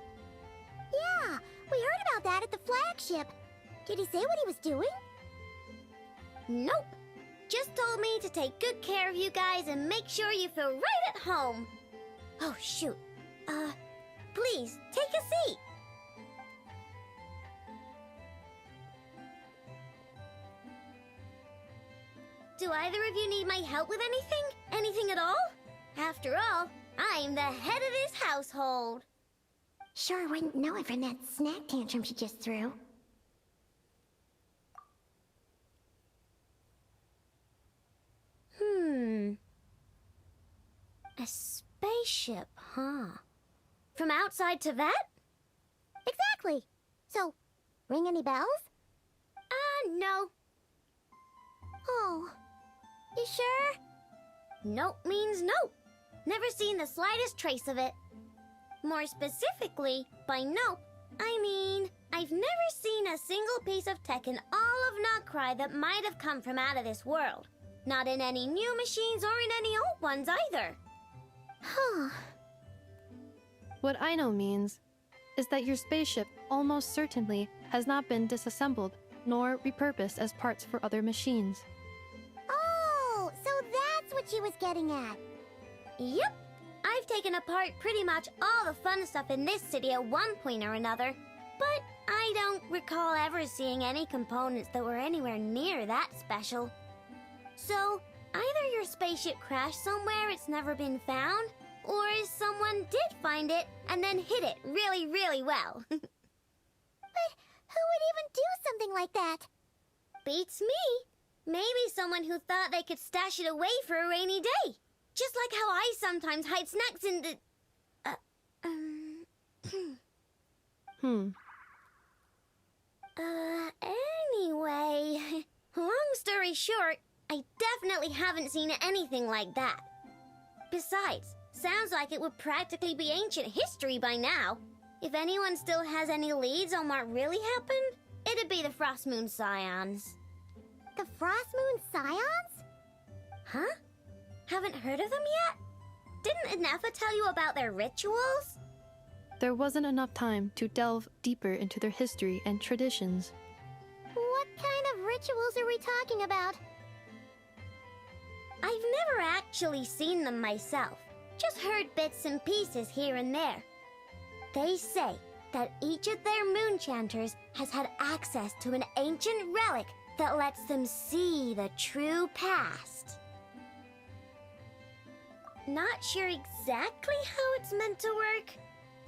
S: Yeah, we heard about that at the flagship. Did he say what he was doing?
A: Nope. Just told me to take good care of you guys and make sure you feel right at home. Oh, shoot. Please, take a seat. Do either of you need my help with anything? Anything at all? After all, I'm the head of this household.
S: Sure wouldn't know it from that snack tantrum she just threw.
A: A spaceship, huh? From outside to that?
S: Exactly. So, ring any bells?
A: No.
S: Oh, you sure?
A: Nope means nope. Never seen the slightest trace of it. More specifically, by nope, I mean, I've never seen a single piece of tech in all of Nod-Krai that might have come from out of this world. Not in any new machines or in any old ones either.
S: Huh.
C: What I know means is that your spaceship almost certainly has not been disassembled nor repurposed as parts for other machines.
S: Oh, so that's what she was getting at.
A: Yep. I've taken apart pretty much all the fun stuff in this city at one point or another, but I don't recall ever seeing any components that were anywhere near that special. So, either your spaceship crashed somewhere it's never been found, or someone did find it and then hid it really, really well.
S: But who would even do something like that?
A: Beats me. Maybe someone who thought they could stash it away for a rainy day. Just like how I sometimes hide snacks in the... Anyway, long story short, I definitely haven't seen anything like that. Besides, sounds like it would practically be ancient history by now. If anyone still has any leads on what really happened, it'd be the Frost Moon Scions.
S: The Frost Moon Scions?
A: Huh? Haven't heard of them yet? Didn't Inefa tell you about their rituals?
C: There wasn't enough time to delve deeper into their history and traditions.
S: What kind of rituals are we talking about?
A: I've never actually seen them myself, just heard bits and pieces here and there. They say that each of their moon chanters has had access to an ancient relic that lets them see the true past. Not sure exactly how it's meant to work.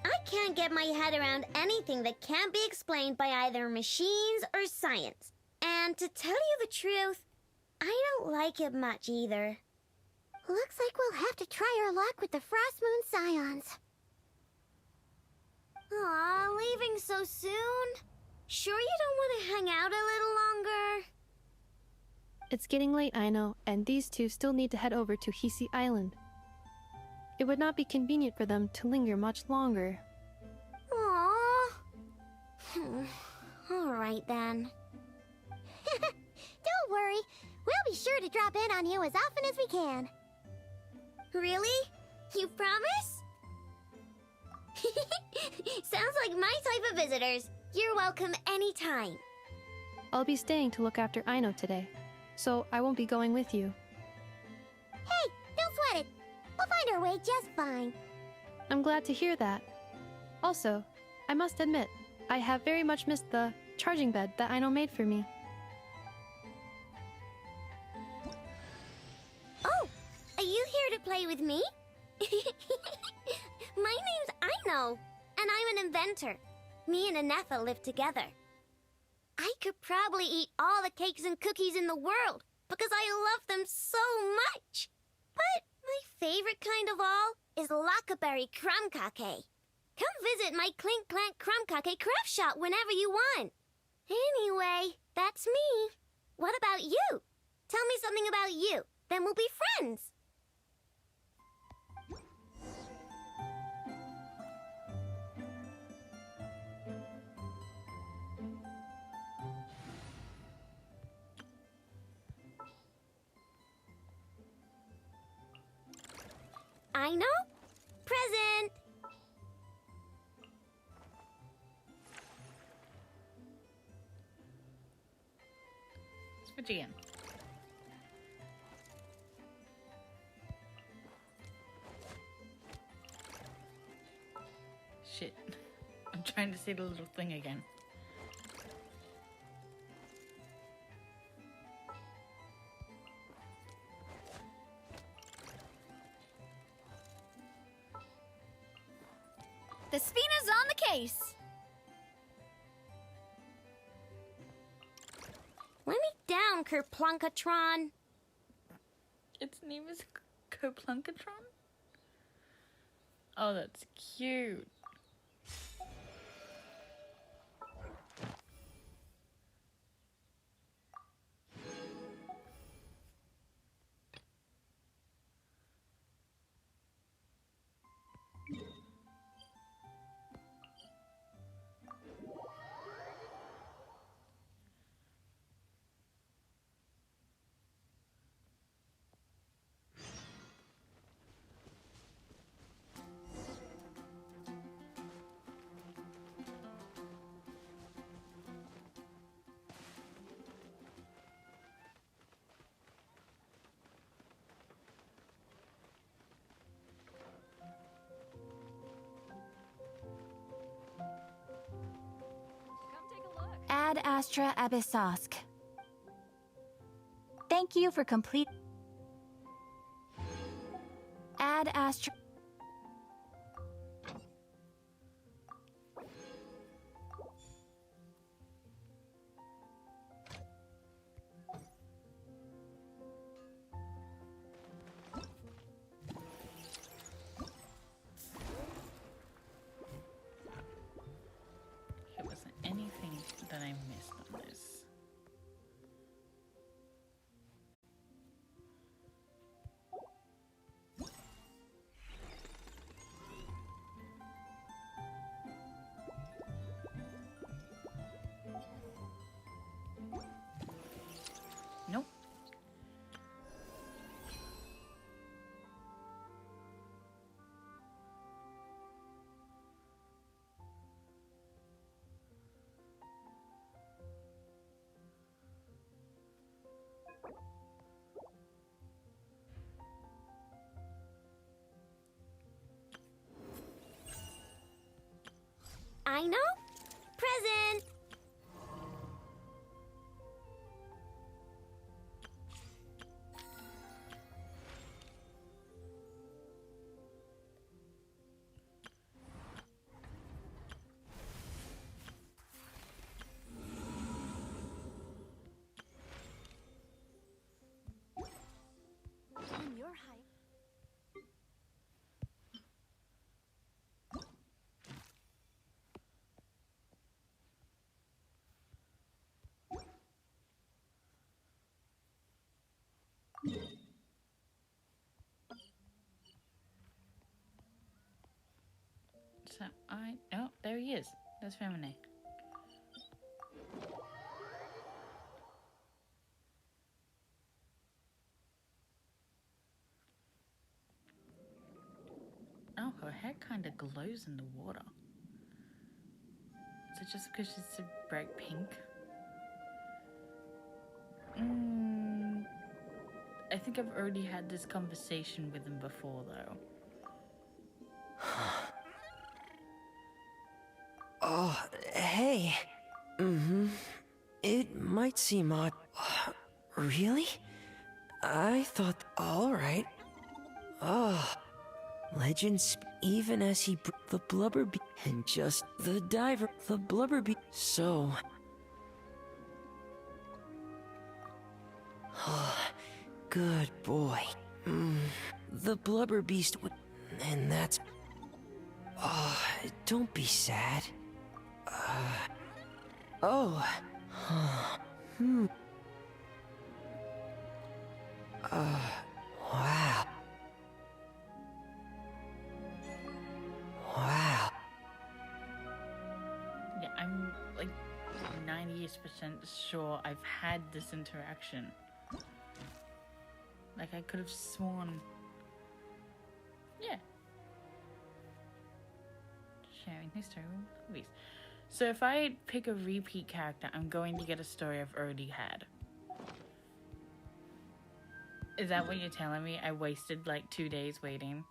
A: I can't get my head around anything that can't be explained by either machines or science. And to tell you the truth, I don't like it much either.
S: Looks like we'll have to try our luck with the Frost Moon Scions.
A: Aw, leaving so soon? Sure you don't want to hang out a little longer?
C: It's getting late, I know, and these two still need to head over to Hisi Island. It would not be convenient for them to linger much longer.
A: Aww. Alright then.
S: Don't worry. We'll be sure to drop in on you as often as we can.
A: Really? You promise? Sounds like my type of visitors. You're welcome anytime.
C: I'll be staying to look after Aino today, so I won't be going with you.
S: Hey, don't sweat it. We'll find our way just fine.
C: I'm glad to hear that. Also, I must admit, I have very much missed the charging bed that Aino made for me.
A: Oh, are you here to play with me? My name's Aino, and I'm an inventor. Me and Inefa live together. I could probably eat all the cakes and cookies in the world because I love them so much. But my favorite kind of all is Lackaberry Crumb Cake. Come visit my Clink Clank Crumb Cake craft shop whenever you want. Anyway, that's me. What about you? Tell me something about you, then we'll be friends. Aino? Present!
D: It's for Gian. Shit. I'm trying to see the little thing again.
B: The Spina's on the case.
A: Let me down, Kerplunkatron.
D: Its name is Kerplunkatron? Oh, that's cute.
H: Ad Astra Abyssosk. Thank you for complete. Ad Astra.
D: There wasn't anything that I missed on this. Nope.
A: I know. Present.
B: In your height.
D: So oh, there he is. That's Femine. Oh, her hair kind of glows in the water. Is it just because she's a bright pink? I think I've already had this conversation with him before, though.
U: Oh, hey. It might seem odd. Really? I thought, alright. Legends, even as he the blubber bee and just the diver, the blubber bee. So. Good boy. The blubber beast would. And that's. Don't be sad. Wow. Wow.
D: Yeah, I'm like 98% sure I've had this interaction. Like, I could have sworn. Yeah. Sharing history with movies. So if I pick a repeat character, I'm going to get a story I've already had. Is that what you're telling me? I wasted like 2 days waiting.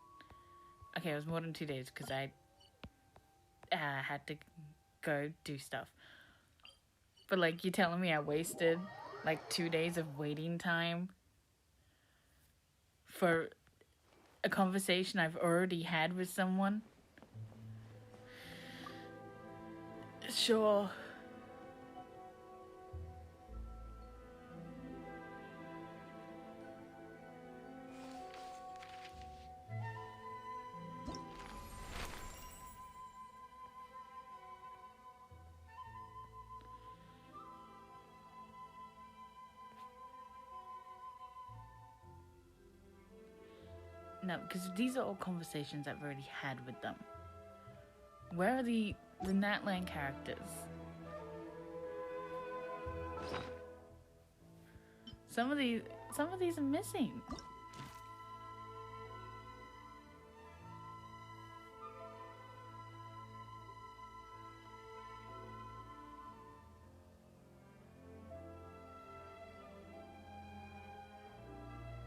D: Okay, it was more than 2 days because I had to go do stuff. But like, you're telling me I wasted like 2 days of waiting time for a conversation I've already had with someone? Sure. No, because these are all conversations I've already had with them. Where are the Natland characters? Some of these are missing.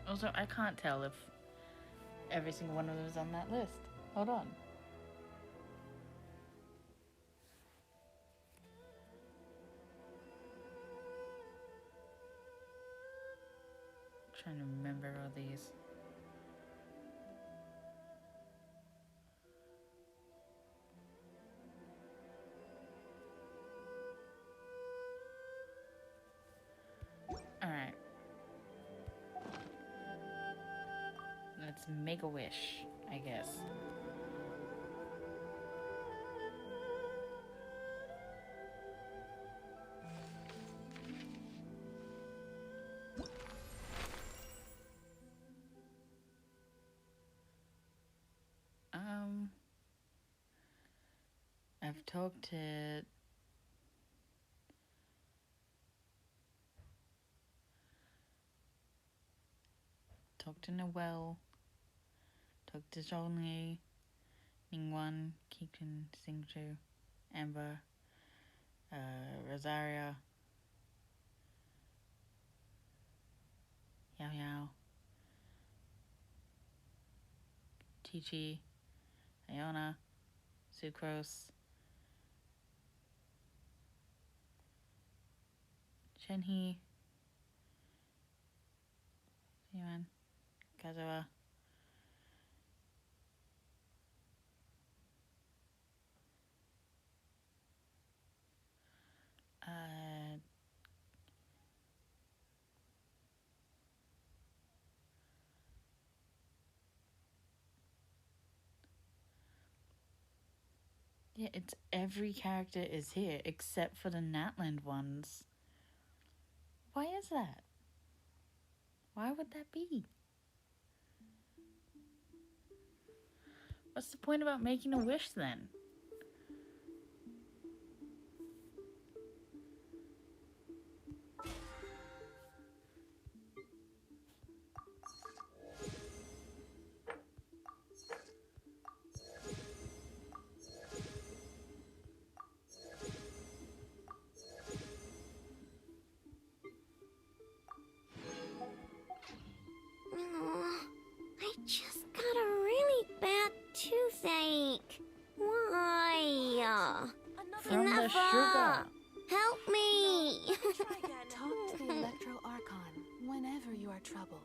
D: Also, I can't tell if every single one of them is on that list. Hold on. Trying to remember all these. All right. Let's make a wish, I guess. I've talked to Noelle, talked to Zhongli, Ningguan, Keaton, Xingzhu, Amber, Rosaria, Yao Yao, Chi-Chi, Iona, Sucrose, Shenhe, Yuan, Kazuha, yeah, it's every character is here except for the Natland ones. Why is that? Why would that be? What's the point about making a wish then?
S: I just got a really bad toothache. Why?
D: From the sugar.
S: Help me!
F: Talk to the Electro Archon whenever you are troubled.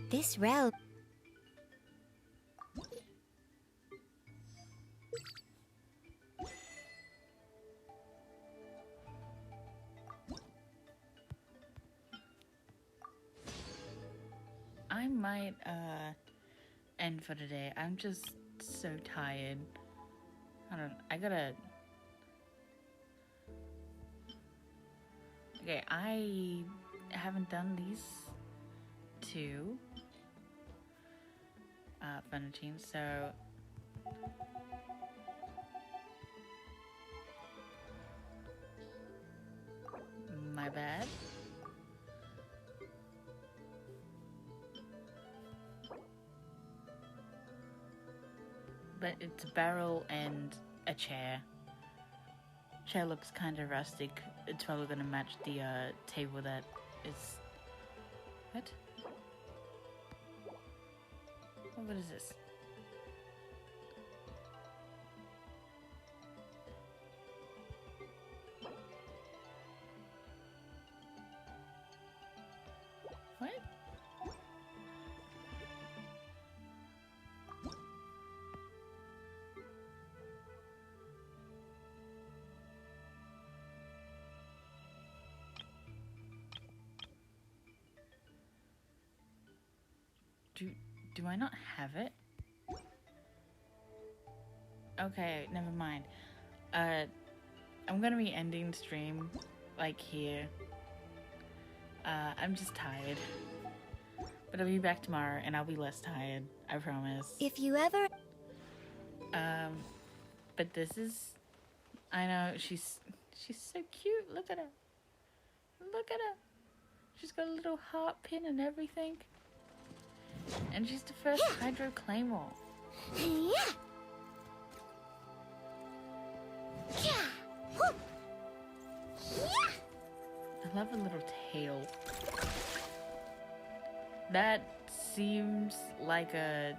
S: This route.
D: I might end for today. I'm just so tired. I gotta. Okay, I haven't done these two. Funatine, so my bad. But it's a barrel and a chair. Chair looks kind of rustic. It's probably gonna match the table that is. What? Oh, what is this? What? Do I not have it? Okay, never mind. I'm gonna be ending stream like here. I'm just tired. But I'll be back tomorrow and I'll be less tired, I promise.
S: If you ever...
D: But this is... I know, she's so cute. Look at her. Look at her. She's got a little heart pin and everything. And she's the first Hydro Claymore.
S: Yeah.
D: I love her little tail. That seems like a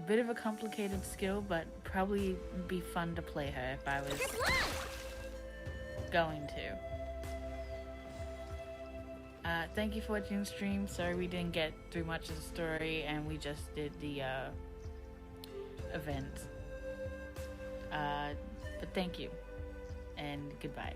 D: bit of a complicated skill, but probably be fun to play her if I was going to. Thank you for watching the stream. Sorry we didn't get through much of the story and we just did the event. But thank you and goodbye.